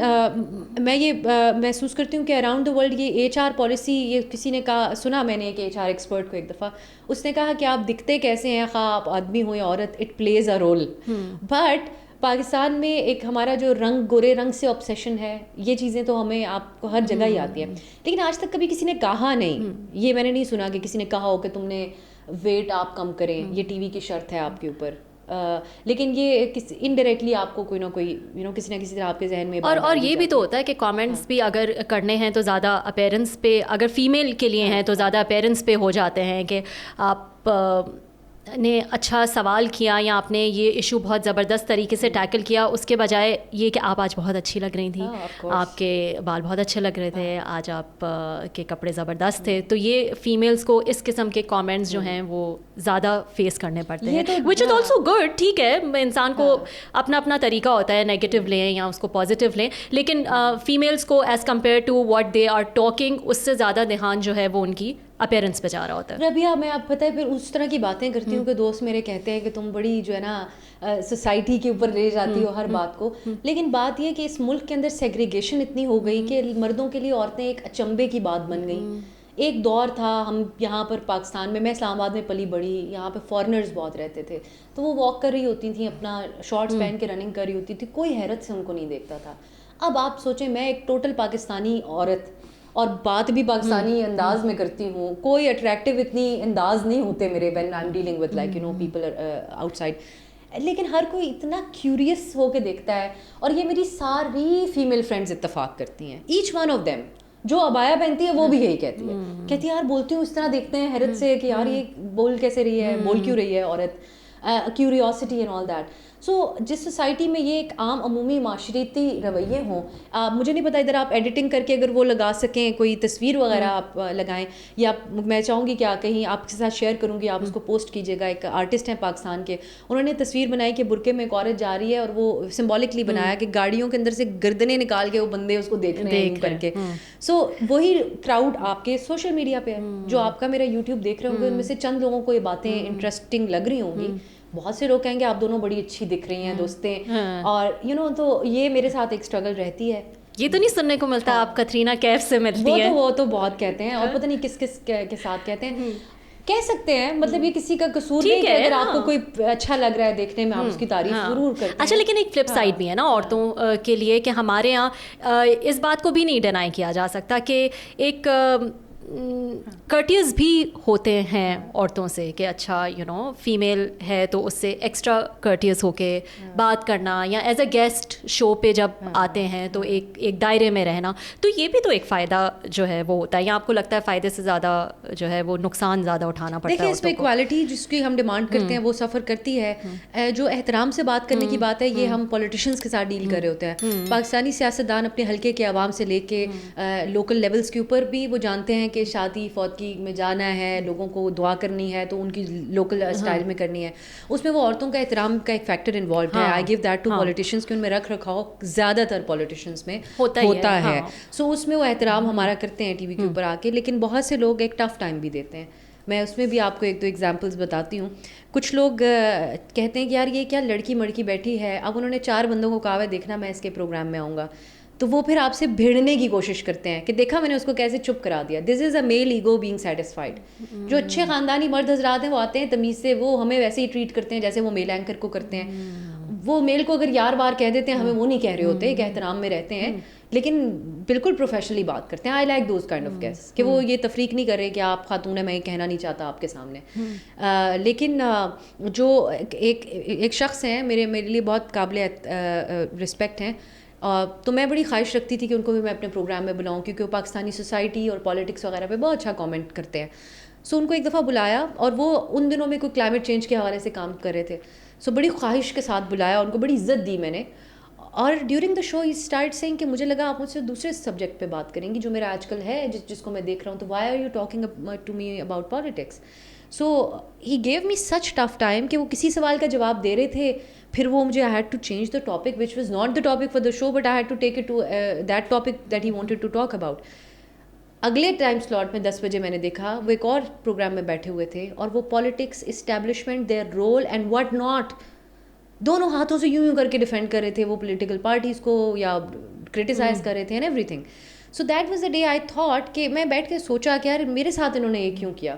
[SPEAKER 1] میں یہ محسوس کرتی ہوں کہ اراؤنڈ دا ورلڈ یہ ایچ آر پالیسی, یہ کسی نے کہا, سنا میں نے ایک ایچ آر ایکسپرٹ کو ایک دفعہ, اس نے کہا کہ آپ دکھتے کیسے ہیں, خواہ آپ آدمی ہو یا عورت, it plays a role, but Pakistan میں ایک ہمارا جو رنگ گورے رنگ سے آبسیشن ہے, یہ چیزیں تو ہمیں آپ کو ہر جگہ ہی آتی ہیں, لیکن آج تک کبھی کسی نے کہا نہیں, یہ میں نے نہیں سنا کہ کسی نے کہا ہو کہ تم نے ویٹ آپ کم کریں, یہ ٹی وی کی شرط ہے آپ کے اوپر. لیکن یہ انڈائریکٹلی آپ کو کوئی نہ کوئی کسی نہ کسی طرح آپ کے ذہن میں
[SPEAKER 2] اور یہ بھی تو ہوتا ہے کہ کامنٹس بھی اگر کرنے ہیں تو زیادہ اپیرنس پہ, اگر فیمیل کے لیے ہیں تو زیادہ اپیرنس پہ ہو جاتے ہیں کہ آپ نے اچھا سوال کیا یا آپ نے یہ ایشو بہت زبردست طریقے سے ٹیکل کیا, اس کے بجائے یہ کہ آپ آج بہت اچھی لگ رہی تھیں, آپ کے بال بہت اچھے لگ رہے تھے, آج آپ کے کپڑے زبردست تھے. تو یہ فیمیلس کو اس قسم کے کامنٹس جو ہیں وہ زیادہ فیس کرنے پڑتے ہیں, وچ از آلسو گڈ. ٹھیک ہے, انسان کو اپنا اپنا طریقہ ہوتا ہے, نیگیٹو لیں یا اس کو پازیٹیو لیں, لیکن فیمیلس کو as compare to what they are talking, اس سے زیادہ دھیان جو ہے وہ ان کی اپیرنس پہ جا رہا ہوتا ہے.
[SPEAKER 1] ربیہ, میں آپ پتہ ہے پھر اس طرح کی باتیں کرتی ہوں کہ دوست میرے کہتے ہیں کہ تم بڑی جو ہے نا سوسائٹی کے اوپر لے جاتی ہو ہر بات کو, لیکن بات یہ کہ اس ملک کے اندر سیگریگیشن اتنی ہو گئی کہ مردوں کے لیے عورتیں ایک اچنبے کی بات بن گئیں. ایک دور تھا, ہم یہاں پر پاکستان میں, میں اسلام آباد میں پلی بڑھی, یہاں پہ فارنرز بہت رہتے تھے, تو وہ واک کر رہی ہوتی تھیں, اپنا شارٹس پہن کے رننگ کر رہی ہوتی تھی, کوئی حیرت سے ان کو نہیں دیکھتا تھا. اب آپ سوچیں, میں ایک ٹوٹل پاکستانی عورت اور بات بھی پاکستانی انداز میں کرتی ہوں, کوئی اٹریکٹیو اتنی انداز نہیں ہوتے میرے when I am dealing with like people outside, لیکن ہر کوئی اتنا کیوریس ہو کے دیکھتا ہے. اور یہ میری ساری فیمیل فرینڈز اتفاق کرتی ہیں, ایچ ون آف دیم, جو ابایا پہنتی ہے وہ بھی یہی کہتی ہے, کہتی ہے یار بولتی ہوں اس طرح دیکھتے ہیں حیرت سے کہ یار یہ بول کیسے رہی ہے, بول کیوں رہی ہے عورت, کیوریوسٹی اینڈ آل دیٹ. سو جس سوسائٹی میں یہ ایک عام عمومی معاشرتی رویے ہوں, مجھے نہیں پتا ادھر آپ ایڈیٹنگ کر کے اگر وہ لگا سکیں, کوئی تصویر وغیرہ آپ لگائیں, یا میں چاہوں گی کہ کہیں آپ کے ساتھ شیئر کروں گی, آپ اس کو پوسٹ کیجیے گا. ایک آرٹسٹ ہیں پاکستان کے, انہوں نے تصویر بنائی کہ برقعے میں ایک عورت جا رہی ہے, اور وہ سمبولکلی بنایا کہ گاڑیوں کے اندر سے گردنیں نکال کے وہ بندے اس کو دیکھ رہے ہیں کر کے. سو وہی کراؤڈ آپ کے سوشل میڈیا پہ ہے, جو آپ کا میرا یوٹیوب دیکھ رہے ہوں گے, ان میں سے چند لوگوں کو یہ باتیں انٹرسٹنگ لگ رہی ہوں گی. بہت سے لوگ کہیں گے آپ دونوں بڑی اچھی دکھ رہی ہیں دوستیں, اور تو یہ میرے ساتھ ایک اسٹرگل رہتی ہے.
[SPEAKER 2] یہ تو نہیں سننے کو ملتا آپ کترینہ کیف سے ملتی ہیں,
[SPEAKER 1] وہ تو بہت کہتے ہیں, اور پتہ نہیں کس کس کے ساتھ کہتے ہیں, کہہ سکتے ہیں, مطلب یہ کسی کا قصور نہیں ہے. اگر آپ کو کوئی اچھا لگ رہا ہے دیکھنے میں, آپ اس کی تعریف ضرور کرتے ہیں.
[SPEAKER 2] اچھا, لیکن ایک فلپ سائڈ بھی ہے نا عورتوں کے لیے, کہ ہمارے یہاں اس بات کو بھی نہیں ڈینائی کیا جا سکتا کہ ایک کرٹیز بھی ہوتے ہیں عورتوں سے, کہ اچھا فیمیل ہے تو اس سے ایکسٹرا کرٹیز ہو کے بات کرنا, یا ایز اے گیسٹ شو پہ جب آتے ہیں تو ایک دائرے میں رہنا, تو یہ بھی تو ایک فائدہ جو ہے وہ ہوتا ہے. یا آپ کو لگتا ہے فائدے سے زیادہ جو ہے وہ نقصان زیادہ اٹھانا پڑتا ہے؟
[SPEAKER 1] دیکھیں, اس میں ایکوالٹی جس کی ہم ڈیمانڈ کرتے ہیں وہ سفر کرتی ہے. جو احترام سے بات کرنے کی بات ہے, یہ ہم پولیٹیشنس کے ساتھ ڈیل کر رہے ہوتے ہیں. پاکستانی سیاستدان اپنے حلقے کے عوام سے لے کے لوکل لیولس کے اوپر بھی وہ جانتے ہیں کہ شادی فوتگی میں جانا ہے, لوگوں کو دعا کرنی ہے تو ان کی لوکل اسٹائل میں کرنی ہے. اس میں وہ عورتوں کا احترام کا ایک فیکٹر انوالوڈ ہے. آئی گیو دیٹ ٹو پولیٹیشینس, کہ ان میں رکھ رکھاؤ زیادہ تر پولیٹیشینس میں ہوتا ہے. سو اس میں وہ احترام ہمارا کرتے ہیں ٹی وی کے اوپر آ کے, لیکن بہت سے لوگ ایک ٹف ٹائم بھی دیتے ہیں. میں اس میں بھی آپ کو ایک دو ایگزامپلس بتاتی ہوں. کچھ لوگ کہتے ہیں کہ یار یہ کیا لڑکی مڑکی بیٹھی ہے, اب انہوں نے 4 بندوں کو کہا ہے دیکھنا میں اس کے پروگرام میں آؤں گا, تو وہ پھر آپ سے بھیڑنے کی کوشش کرتے ہیں کہ دیکھا میں نے اس کو کیسے چپ کرا دیا. This is a male ego being satisfied. جو اچھے خاندانی مرد حضرات ہیں وہ آتے ہیں تمیز سے, وہ ہمیں ویسے ہی ٹریٹ کرتے ہیں جیسے وہ میل اینکر کو کرتے ہیں. وہ میل کو اگر یار بار کہہ دیتے ہیں, ہمیں وہ نہیں کہہ رہے ہوتے, ایک احترام میں رہتے ہیں, لیکن بالکل پروفیشنلی بات کرتے ہیں. I like those kind of guests, کہ وہ یہ تفریق نہیں کر رہے کہ آپ خاتون ہیں, میں یہ کہنا نہیں چاہتا آپ کے سامنے. لیکن جو ایک شخص ہیں میرے لیے بہت قابل رسپیکٹ ہیں, تو میں بڑی خواہش رکھتی تھی کہ ان کو بھی میں اپنے پروگرام میں بلاؤں, کیونکہ وہ پاکستانی سوسائٹی اور پالیٹکس وغیرہ پہ بہت اچھا کامنٹ کرتے ہیں. سو ان کو ایک دفعہ بلایا, اور وہ ان دنوں میں کوئی کلائمیٹ چینج کے حوالے سے کام کر رہے تھے. سو بڑی خواہش کے ساتھ بلایا, ان کو بڑی عزت دی میں نے. اور during the show he start سینگ کہ مجھے لگا آپ مجھ سے دوسرے سبجیکٹ پہ بات کریں گی جو میرا آج کل ہے, جس کو میں دیکھ رہا ہوں, تو why are you talking to me about politics. So he gave me such tough time کہ وہ کسی سوال کا جواب دے رہے تھے, پھر وہ مجھے I had to change the topic which was not the topic for the show, but I had to take it to that topic that he wanted to talk about. اگلے ٹائم سلاٹ میں 10 بجے میں نے دیکھا وہ ایک اور پروگرام میں بیٹھے ہوئے تھے, اور وہ politics, establishment, their role and what not, دونوں ہاتھوں سے یوں کر کے ڈیفینڈ کر رہے تھے وہ پولیٹیکل پارٹیز کو, یا کرٹیسائز کر رہے تھے and every thing. So that was the day I thought کہ میں بیٹھ کے سوچا کہ یار میرے ساتھ انہوں نے یہ کیوں کیا.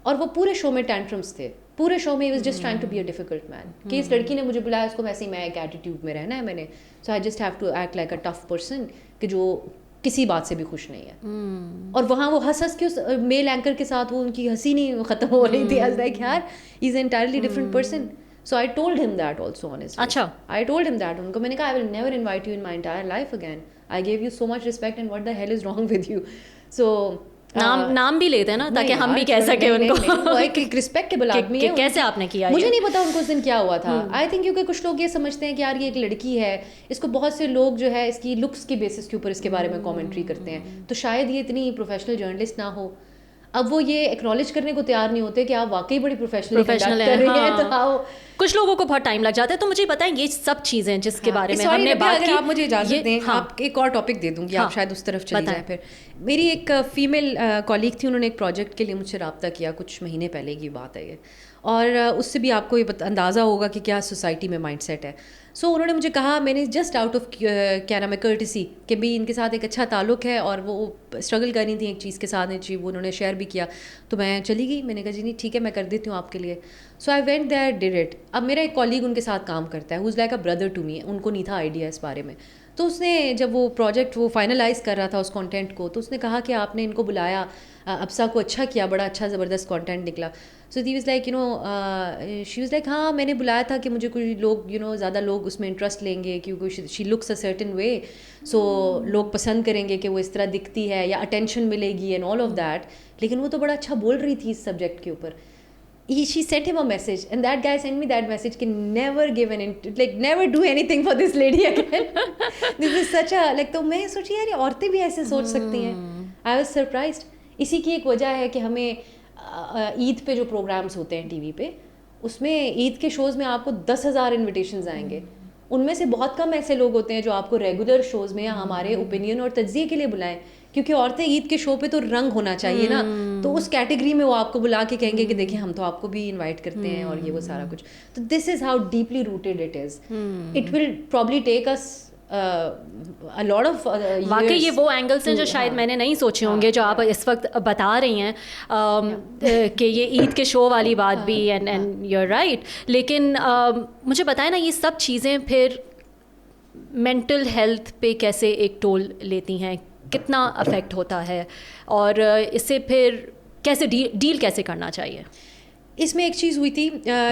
[SPEAKER 1] اور وہ پورے شو میں ٹینٹرمس تھے, پورے شو میں he was just trying to be a difficult man کہ اس لڑکی نے مجھے بلایا, اس کو ویسے ہی میں ایک ایٹیٹیوڈ میں رہنا ہے میں نے, so I just have to act like a tough person کہ جو کسی بات سے بھی خوش نہیں ہے. اور وہاں وہ ہنس کے اس میل اینکر کے ساتھ وہ ان کی ہنسی نہیں ختم ہو رہی تھی. لائک یار he is an entirely different person. So I told him that also honestly.
[SPEAKER 2] اچھا,
[SPEAKER 1] I told him that. ان کو میں نے کہا I will never invite you in my entire life again. I gave you so much respect and what the hell is wrong with you? So
[SPEAKER 2] نام بھی لیتے ہیں نا تاکہ ہم بھی کہہ سکیں ان کو.
[SPEAKER 1] ایک ریسپیکٹیبل آدمی ہے.
[SPEAKER 2] کیسے آپ نے کیا؟
[SPEAKER 1] مجھے نہیں پتا ان کو اس دن کیا ہوا تھا. آئی تھنک کیونکہ کچھ لوگ یہ سمجھتے ہیں کہ یار یہ ایک لڑکی ہے, اس کو بہت سے لوگ جو ہے اس کی لکس کے بیسس کے اوپر اس کے بارے میں کامنٹری کرتے ہیں, تو شاید یہ اتنی پروفیشنل جرنلسٹ نہ ہو. اب وہ یہ ایکنالج کرنے کو تیار نہیں ہوتے کہ آپ واقعی بڑی پروفیشنل ہیں. تو
[SPEAKER 2] کچھ لوگوں کو بہت ٹائم لگ جاتا ہے. تو مجھے بتائیں یہ سب چیزیں جس کے بارے میں ہم نے بات کی,
[SPEAKER 1] آپ مجھے اجازت دیں آپ ایک اور ٹاپک دے دوں گی, آپ شاید اس طرف چلی جائیں. پھر میری ایک فیمیل کالیگ تھی, انہوں نے ایک پروجیکٹ کے لیے مجھ سے رابطہ کیا کچھ مہینے پہلے کی بات ہے یہ, اور اس سے بھی آپ کو یہ اندازہ ہوگا کہ کیا سوسائٹی میں مائنڈ سیٹ ہے. سو انہوں نے مجھے کہا, میں نے جسٹ آؤٹ آف کیا نام ہے کرٹسی کہ بھی ان کے ساتھ ایک اچھا تعلق ہے اور وہ اسٹرگل کر رہی تھیں ایک چیز کے ساتھ, وہ انہوں نے شیئر بھی کیا, تو میں چلی گئی. میں نے کہا جی نہیں ٹھیک ہے میں کر دیتی ہوں آپ کے لیے. So I went there did it. اب میرا ایک کالیگ ان کے ساتھ کام کرتا ہے, who is like a brother to me. ان کو نہیں تھا آئیڈیا اس بارے میں, تو اس نے جب وہ پروجیکٹ وہ فائنلائز کر رہا تھا اس کانٹینٹ کو, تو اس نے کہا کہ آپ نے ان کو بلایا, ابسا کو اچھا کیا, بڑا اچھا زبردست کانٹینٹ نکلا. So the was like she was like ہاں میں نے بلایا تھا کہ مجھے کوئی لوگ زیادہ لوگ اس میں انٹرسٹ لیں گے کیونکہ she looks a certain way, سو لوگ پسند کریں گے کہ وہ اس طرح دکھتی ہے یا اٹینشن ملے گی اینڈ آل آف دیٹ. لیکن وہ تو بڑا اچھا بول رہی تھی اس سبجیکٹ کے اوپر. She sent him a message and that guy sent me that message کہ never give never do anything for this lady again. This is such a تو میں سوچی یار یہ عورتیں بھی ایسے سوچ سکتی ہیں. I was surprised. اسی کی ایک وجہ ہے کہ ہمیں عید پہ جو پروگرامس ہوتے ہیں ٹی وی پہ, اس میں عید کے شوز میں آپ کو 10,000 انویٹیشنز آئیں گے. ان میں سے بہت کم ایسے لوگ ہوتے ہیں جو آپ کو ریگولر شوز میں ہمارے اوپینین اور تجزیے کے لیے بلائیں, کیونکہ عورتیں عید کے شو پہ تو رنگ ہونا چاہیے نا, تو اس کیٹیگری میں وہ آپ کو بلا کے کہیں گے کہ دیکھیں ہم تو آپ کو بھی انوائٹ کرتے ہیں اور یہ وہ سارا کچھ. تو this is how deeply rooted it is. It will probably take us a lot of
[SPEAKER 2] واقعی یہ وہ اینگلس ہیں جو شاید میں نے نہیں سوچے ہوں گے جو آپ اس وقت بتا رہی ہیں کہ یہ عید کے شو والی بات بھی, اینڈ یو آر رائٹ. لیکن مجھے بتائیں نا یہ سب چیزیں پھر مینٹل ہیلتھ پہ کیسے ایک ٹول لیتی ہیں, کتنا افیکٹ ہوتا ہے, اور اس سے پھر کیسے ڈیل کیسے کرنا چاہیے؟
[SPEAKER 1] اس میں ایک چیز ہوئی تھی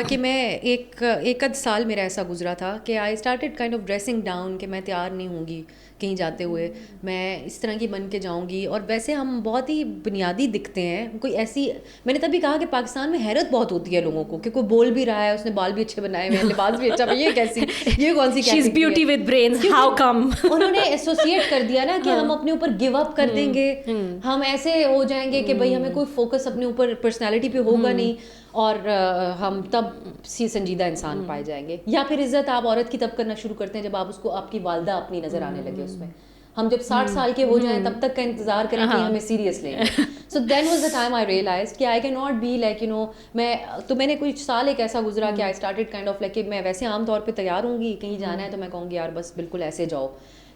[SPEAKER 1] کہ میں ایک آدھ سال میرا ایسا گزرا تھا کہ I started kind of dressing down کہ میں تیار نہیں ہوں گی کہیں جاتے ہوئے, میں اس طرح کی بن کے جاؤں گی. اور ویسے ہم بہت ہی بنیادی دکھتے ہیں, کوئی ایسی, میں نے تبھی کہا کہ پاکستان میں حیرت بہت ہوتی ہے لوگوں کو کہ کوئی بول بھی رہا ہے, اس نے بال بھی اچھے بنائے ہوئے ہیں, لباس بھی اچھا, یہ کیسی, یہ کون سی
[SPEAKER 2] she is beauty with brains, how come.
[SPEAKER 1] انہوں نے ایسوسیٹ کر دیا نا کہ ہم اپنے اوپر گیو اپ کر دیں گے, ہم ایسے ہو جائیں گے کہ بھائی ہمیں کوئی فوکس اپنے اوپر پرسنالٹی پہ ہوگا نہیں, اور ہم تب سنجیدہ انسان پائے جائیں گے. یا پھر عزت آپ عورت کی تب کرنا شروع کرتے ہیں جب آپ اس کو آپ کی والدہ اپنی نظر آنے لگے اس میں. ہم جب 60 سال کے ہو جائیں تب تک کا انتظار کریں کہ ہمیں سیریس لیں. So then was the time I realize کہ I can not be like میں نے کچھ سال ایک ایسا گزرا کہ I started kind of like کہ میں ویسے عام طور پہ تیار ہوں گی, کہیں جانا ہے تو میں کہوں گی یار بس بالکل ایسے جاؤ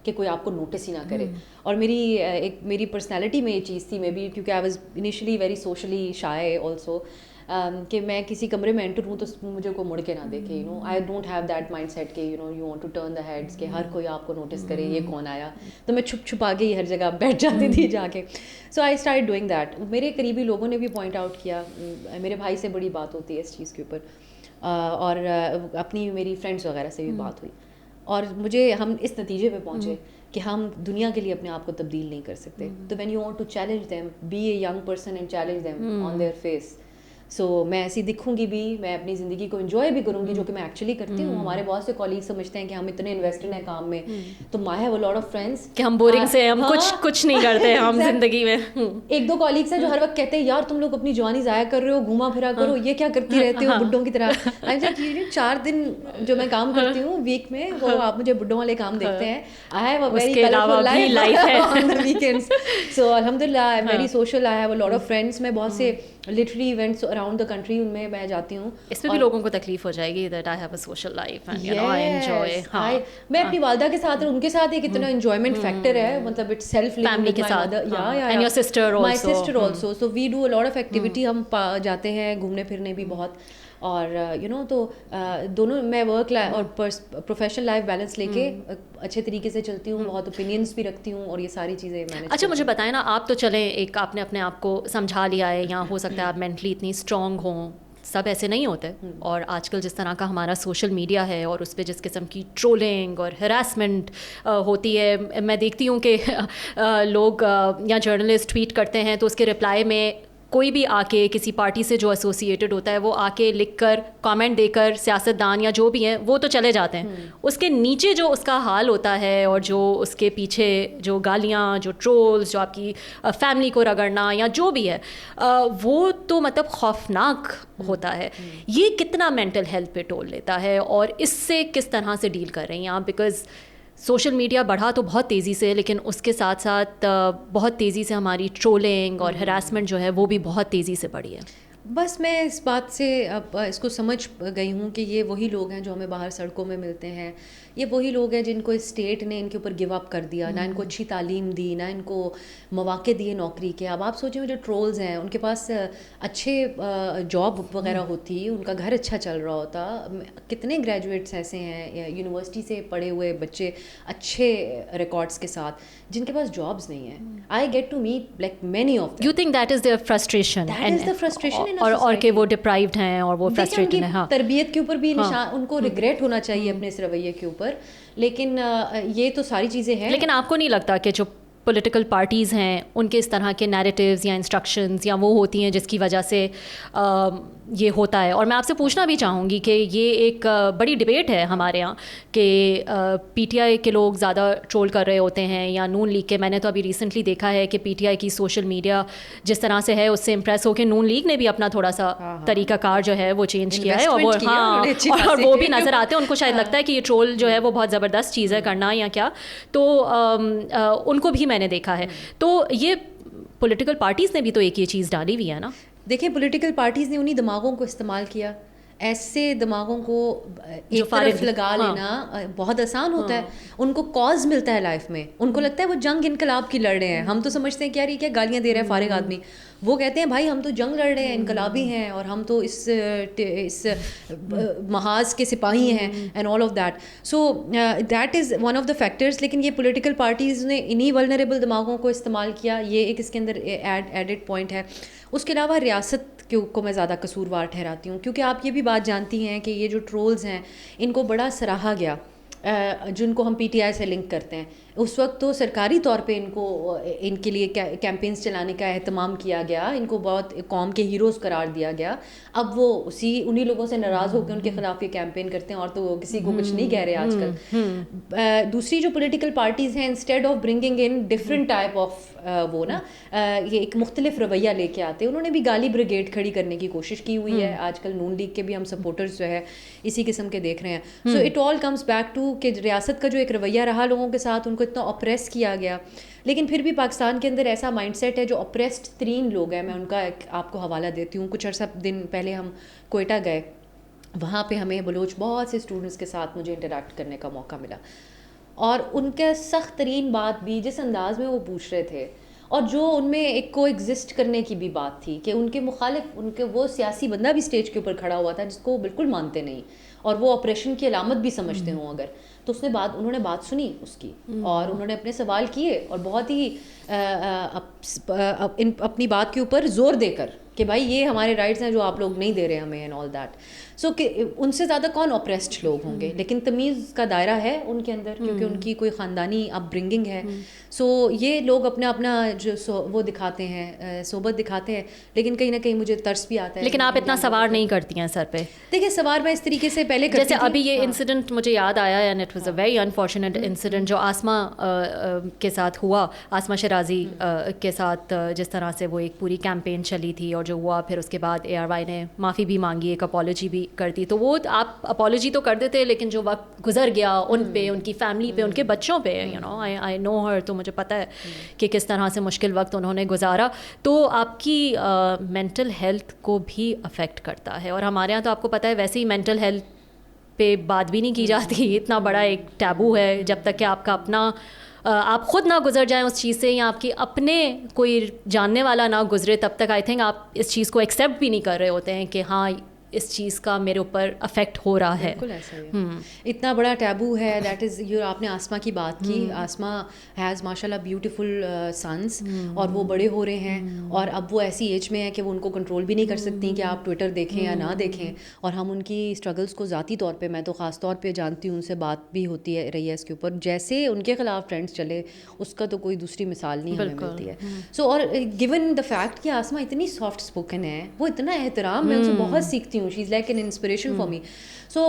[SPEAKER 1] کہ کوئی آپ کو نوٹس ہی نہ کرے. اور میری پرسنالٹی میں یہ چیز تھی, میں بھی کیونکہ I was initially very socially شائے also, کہ میں کسی کمرے میں انٹر ہوں تو مجھے کو مڑ کے نہ دیکھے. I don't have that mindset کہ you want to turn the heads کہ ہر کوئی آپ کو نوٹس کرے یہ کون آیا, تو میں چھپ چھپا کے ہی ہر جگہ بیٹھ جاتی تھی جا کے. سو آئی اسٹارٹ ڈوئنگ دیٹ. میرے قریبی لوگوں نے بھی پوائنٹ آؤٹ کیا, میرے بھائی سے بڑی بات ہوتی ہے اس چیز کے اوپر, اور اپنی میری فرینڈس وغیرہ سے بھی بات ہوئی, اور ہم اس نتیجے پہ پہنچے کہ ہم دنیا کے لیے اپنے آپ کو تبدیل نہیں کر سکتے. تو when you want to challenge them, be a young person and challenge them on their face. So میں ایسی دکھوں گی بھی, میں اپنی زندگی کو انجوائے بھی کروں گی, جو کہ میں ایکچولی کرتی ہوں. ہمارے بہت سے کالیگ سمجھتے ہیں کہ ہم اتنے انویسٹڈ ہیں کام میں, تو آئی have a lot of friends
[SPEAKER 2] کہ ہم بورنگ سے, ہم کچھ نہیں کرتے ہم زندگی میں.
[SPEAKER 1] ایک دو کالیگس ہیں جو ہر وقت کہتے ہیں یار تم لوگ اپنی جوانی ضائع کر رہے ہو, گھوما پھرا کرو, یہ کیا کرتی رہتے ہو بڈھوں کی طرح. 4 دن جو میں کام کرتی ہوں ویک میں, وہ آپ مجھے بڈھوں والے کام دیکھتے ہیں. I have a very colourful life on the weekends. So الحمدللہ I am very social, I have a lot of friends. میں بہت سے literally events around the country ان میں جاتی ہوں.
[SPEAKER 2] اس میں بھی لوگوں کو تکلیف ہو جائے گی that I have a social life and you know I enjoy.
[SPEAKER 1] میں اپنی والدہ کے ساتھ, ان کے ساتھ ایک اتنا انجوائمنٹ فیکٹر ہے, مطلب اٹ سیلف
[SPEAKER 2] فیملی کے ساتھ, and your sister
[SPEAKER 1] my sister also. So we do a lot of activity, ہم جاتے ہیں گھومنے پھرنے بھی بہت. اور تو دونوں میں ورک لائف اور پروفیشنل لائف بیلنس لے کے اچھے طریقے سے چلتی ہوں, بہت اوپینینس بھی رکھتی ہوں اور یہ ساری چیزیں مینیج.
[SPEAKER 2] اچھا مجھے بتائیں نا, آپ تو چلیں ایک آپ نے اپنے آپ کو سمجھا لیا ہے, یا ہو سکتا ہے آپ مینٹلی اتنی اسٹرانگ ہوں, سب ایسے نہیں ہوتے. اور آج کل جس طرح کا ہمارا سوشل میڈیا ہے اور اس پہ جس قسم کی ٹرولنگ اور ہراسمنٹ ہوتی ہے, میں دیکھتی ہوں کہ لوگ یا جرنلسٹ ٹویٹ کرتے ہیں تو اس کے رپلائی میں کوئی بھی آ کے کسی پارٹی سے جو ایسوسیٹڈ ہوتا ہے وہ آ کے لکھ کر کامنٹ دے کر, سیاستدان یا جو بھی ہیں وہ تو چلے جاتے ہیں, اس کے نیچے جو اس کا حال ہوتا ہے اور جو اس کے پیچھے جو گالیاں, جو ٹرولز, جو آپ کی فیملی کو رگڑنا یا جو بھی ہے, وہ تو مطلب خوفناک ہوتا ہے. یہ کتنا مینٹل ہیلتھ پہ ٹول لیتا ہے اور اس سے کس طرح سے ڈیل کر رہی ہیں آپ؟ بیکاز سوشل میڈیا بڑھا تو بہت تیزی سے, لیکن اس کے ساتھ ساتھ بہت تیزی سے ہماری ٹرولنگ اور ہراسمنٹ جو ہے وہ بھی بہت تیزی سے بڑھی ہے.
[SPEAKER 1] بس میں اس بات سے اب اس کو سمجھ گئی ہوں کہ یہ وہی لوگ ہیں جو ہمیں باہر سڑکوں میں ملتے ہیں, یہ وہی لوگ ہیں جن کو اسٹیٹ نے ان کے اوپر گیو اپ کر دیا, نہ ان کو اچھی تعلیم دی, نہ ان کو مواقع دیے نوکری کے. اب آپ سوچیں جو ٹرولز ہیں ان کے پاس اچھے جاب وغیرہ ہوتی, ان کا گھر اچھا چل رہا ہوتا. کتنے گریجویٹس ایسے ہیں یونیورسٹی سے پڑھے ہوئے بچے اچھے ریکارڈس کے ساتھ جن کے پاس جابس نہیں ہیں. I get to meet like many of them.
[SPEAKER 2] You think that is their frustration, اور کہ وہ ڈپرائیوڈ ہیں اور وہ فرسٹریٹڈ ہیں. ہاں,
[SPEAKER 1] تربیت کے اوپر بھی ان کو ریگریٹ ہونا چاہیے اپنے اس رویے کے اوپر, لیکن یہ تو ساری چیزیں ہیں.
[SPEAKER 2] لیکن آپ کو نہیں لگتا کہ جو پولیٹیکل پارٹیز ہیں ان کے اس طرح کے نیریٹیوز یا انسٹرکشنز یا وہ ہوتی ہیں جس کی وجہ سے یہ ہوتا ہے؟ اور میں آپ سے پوچھنا بھی چاہوں گی کہ یہ ایک بڑی ڈبیٹ ہے ہمارے یہاں کہ پی ٹی آئی کے لوگ زیادہ ٹرول کر رہے ہوتے ہیں یا نون لیگ کے. میں نے تو ابھی ریسنٹلی دیکھا ہے کہ پی ٹی آئی کی سوشل میڈیا جس طرح سے ہے اس سے امپریس ہو کے نون لیگ نے بھی اپنا تھوڑا سا طریقہ کار جو ہے وہ چینج کیا ہے, اور وہ اور وہ بھی نظر آتے ہیں. ان کو شاید لگتا ہے کہ یہ ٹرول جو ہے وہ بہت زبردست چیز ہے کرنا یا کیا, تو ان کو بھی میں نے دیکھا ہے. تو یہ پولیٹیکل پارٹیز نے بھی تو ایک یہ چیز ڈالی ہوئی ہے نا.
[SPEAKER 1] دیکھیں پولیٹیکل پارٹیز نے انہی دماغوں کو استعمال کیا. ایسے دماغوں کو ایک طرف لگا لینا بہت آسان ہوتا ہے. ان کو کاز ملتا ہے لائف میں, ان کو لگتا ہے وہ جنگ انقلاب کی لڑ رہے ہیں. ہم تو سمجھتے ہیں کہ یار یہ کیا گالیاں دے رہا ہے فارغ آدمی. وہ کہتے ہیں بھائی ہم تو جنگ لڑ رہے ہیں, انقلابی ہیں, اور ہم تو اس محاذ کے سپاہی ہیں and all of that. So that is one of the factors. لیکن یہ پولیٹیکل پارٹیز نے انہی ولنریبل دماغوں کو استعمال کیا, یہ ایک اس کے اندر ایڈڈ پوائنٹ ہے. اس کے علاوہ ریاست کو میں زیادہ قصوروار ٹھہراتی ہوں, کیونکہ آپ یہ بھی بات جانتی ہیں کہ یہ جو ٹرولز ہیں ان کو بڑا سراہا گیا, جن کو ہم پی ٹی آئی سے لنک کرتے ہیں. اس وقت تو سرکاری طور پہ ان کے لیے کیمپینز چلانے کا اہتمام کیا گیا, ان کو بہت قوم کے ہیروز قرار دیا گیا. اب وہ انہی لوگوں سے ناراض ہو کے ان کے خلاف یہ کیمپین کرتے ہیں, اور تو وہ کسی کو کچھ نہیں کہہ رہے آج کل. دوسری جو پولیٹیکل پارٹیز ہیں instead of bringing in different type of وہ نا یہ ایک مختلف رویہ لے کے آتے, انہوں نے بھی گالی بریگیڈ کھڑی کرنے کی کوشش کی ہوئی ہے. آج کل نون لیگ کے بھی ہم سپورٹرز جو ہے اسی قسم کے دیکھ رہے ہیں. So it all comes back to کہ ریاست کا جو ایک رویہ رہا لوگوں کے ساتھ, ان کو اتنا اپریس کیا گیا. لیکن پھر بھی پاکستان کے اندر ایسا مائنڈ سیٹ ہے جو اپریسڈ ترین لوگ ہیں. میں ان کا آپ کو حوالہ دیتی ہوں. کچھ عرصہ دن پہلے ہم کوئٹہ گئے, وہاں پہ ہمیں بلوچ بہت سے اسٹوڈنٹس کے ساتھ مجھے انٹریکٹ کرنے کا موقع ملا, اور ان کے سخت ترین بات بھی جس انداز میں وہ پوچھ رہے تھے, اور جو ان میں ایک کو ایگزسٹ کرنے کی بھی بات تھی کہ ان کے مخالف, ان کے وہ سیاسی بندہ بھی اسٹیج کے اوپر کھڑا ہوا تھا جس کو وہ بالکل مانتے نہیں اور وہ آپریشن کی علامت بھی سمجھتے ہوں اگر, تو انہوں نے بات سنی اس کی, اور انہوں نے اپنے سوال کیے, اور بہت ہی اپنی بات کے اوپر زور دے کر کہ بھائی یہ ہمارے رائٹس ہیں جو آپ لوگ نہیں دے رہے ہمیں اینڈ آل دیٹ. سو کہ ان سے زیادہ کون اپریسڈ لوگ ہوں گے, لیکن تمیز کا دائرہ ہے ان کے اندر کیونکہ ان کی کوئی خاندانی اپ برنگنگ ہے. سو یہ لوگ اپنا جو وہ دکھاتے ہیں, صحبت دکھاتے ہیں, لیکن کہیں نہ کہیں مجھے ترس بھی آتا ہے.
[SPEAKER 2] لیکن آپ اتنا سوار نہیں کرتی ہیں سر پہ.
[SPEAKER 1] دیکھیں سوار میں اس طریقے سے پہلے
[SPEAKER 2] جیسے ابھی یہ انسیڈنٹ مجھے یاد آیا, and it was a very unfortunate incident جو آسما کے ساتھ ہوا, آسما شرازی کے ساتھ, جس طرح سے وہ ایک پوری کیمپین چلی تھی, اور جو ہوا پھر اس کے بعد اے آر وائی نے معافی بھی مانگی, ایک اپالوجی بھی کرتی. تو وہ آپ اپالوجی تو کر دیتے, لیکن جو وقت گزر گیا ان پہ, ان کی فیملی پہ, ان کے بچوں پہ, یو نو آئی نو ہر, تو مجھے پتہ ہے کہ کس طرح سے مشکل وقت انہوں نے گزارا. تو آپ کی مینٹل ہیلتھ کو بھی افیکٹ کرتا ہے, اور ہمارے یہاں تو آپ کو پتہ ہے ویسے ہی مینٹل ہیلتھ پہ بات بھی نہیں کی جاتی. اتنا بڑا ایک ٹیبو ہے, جب تک کہ آپ کا اپنا آپ خود نہ گزر جائیں اس چیز سے, یا آپ کی اپنے کوئی جاننے والا نہ گزرے, تب تک آئی تھنک آپ اس چیز کو ایکسیپٹ بھی نہیں کر رہے ہوتے ہیں کہ ہاں اس چیز کا میرے اوپر افیکٹ ہو رہا ہے.
[SPEAKER 1] بالکل ایسا ہی ہے. اتنا بڑا ٹیبو ہے. That is you. آپ نے آسما کی بات کی. آسما ہیز ماشاء اللہ بیوٹیفل سنس, اور وہ بڑے ہو رہے ہیں, اور اب وہ ایسی ایج میں ہے کہ وہ ان کو کنٹرول بھی نہیں کر سکتی کہ آپ ٹویٹر دیکھیں یا نہ دیکھیں. اور ہم ان کی اسٹرگلس کو ذاتی طور پہ, میں تو خاص طور پہ جانتی ہوں, ان سے بات بھی ہوتی ہے رہی ہے اس کے اوپر, جیسے ان کے خلاف ٹرینڈس چلے اس کا تو کوئی دوسری مثال نہیں ہمیں ملتی ہے. سو اور گیون دا فیکٹ کہ آسما اتنی سافٹ اسپوکن ہے, وہ اتنا احترام, میں ان سے بہت سیکھتی ہوں. She is like an inspiration for me. So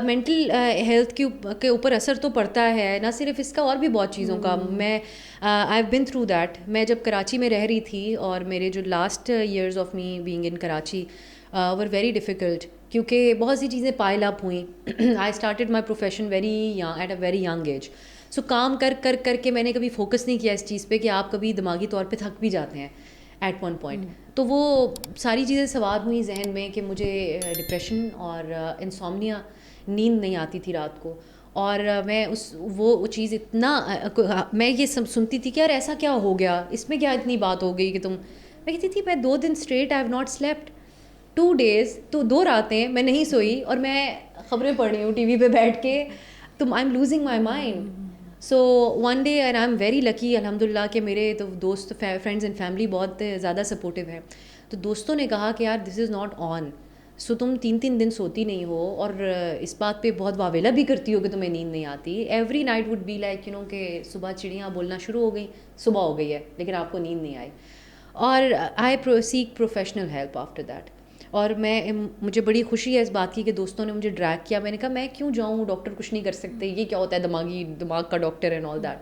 [SPEAKER 1] mental health کے اوپر اثر تو پڑتا ہے, نہ صرف اس کا اور بھی بہت چیزوں کا. میں I have been through that. میں جب کراچی میں رہ رہی تھی, اور میرے جو last years of me being in Karachi were very difficult, کیونکہ بہت سی چیزیں پائل اپ ہوئیں. I started my profession at a very young age. So کام کر کے میں نے کبھی فوکس نہیں کیا اس چیز پہ کہ آپ کبھی دماغی طور پہ تھک بھی جاتے ہیں ایٹ ون پوائنٹ. تو وہ ساری چیزیں سوار ہوئیں ذہن میں کہ مجھے ڈپریشن اور انسومنیا, نیند نہیں آتی تھی رات کو. اور میں وہ چیز اتنا, میں یہ سنتی تھی کہ یار ایسا کیا ہو گیا, اس میں کیا اتنی بات ہو گئی کہ تم. میں کہتی تھی میں 2 دن straight I have not slept, 2 days, تو 2 راتیں میں نہیں سوئی, اور میں خبریں پڑھ رہی ہوں ٹی وی پہ بیٹھ کے. تو I am losing my mind. So one day, and I am very lucky الحمد للہ کہ میرے تو دوست, فرینڈز اینڈ فیملی بہت زیادہ سپورٹیو ہیں. تو دوستوں نے کہا کہ یار دس از ناٹ آن. سو تم 3 دن سوتی نہیں ہو, اور اس بات پہ بہت واویلا بھی کرتی ہو کہ تمہیں نیند نہیں آتی. Every night would be like کہ صبح چڑیاں بولنا شروع ہو گئیں, صبح ہو گئی ہے لیکن آپ کو نیند نہیں آئی. اور آئی سیک پروفیشنل ہیلپ آفٹر دیٹ. اور مجھے بڑی خوشی ہے اس بات کی کہ دوستوں نے مجھے ڈریگ کیا. میں نے کہا میں کیوں جاؤں, ڈاکٹر کچھ نہیں کر سکتے, یہ کیا ہوتا ہے دماغ کا doctor and all that.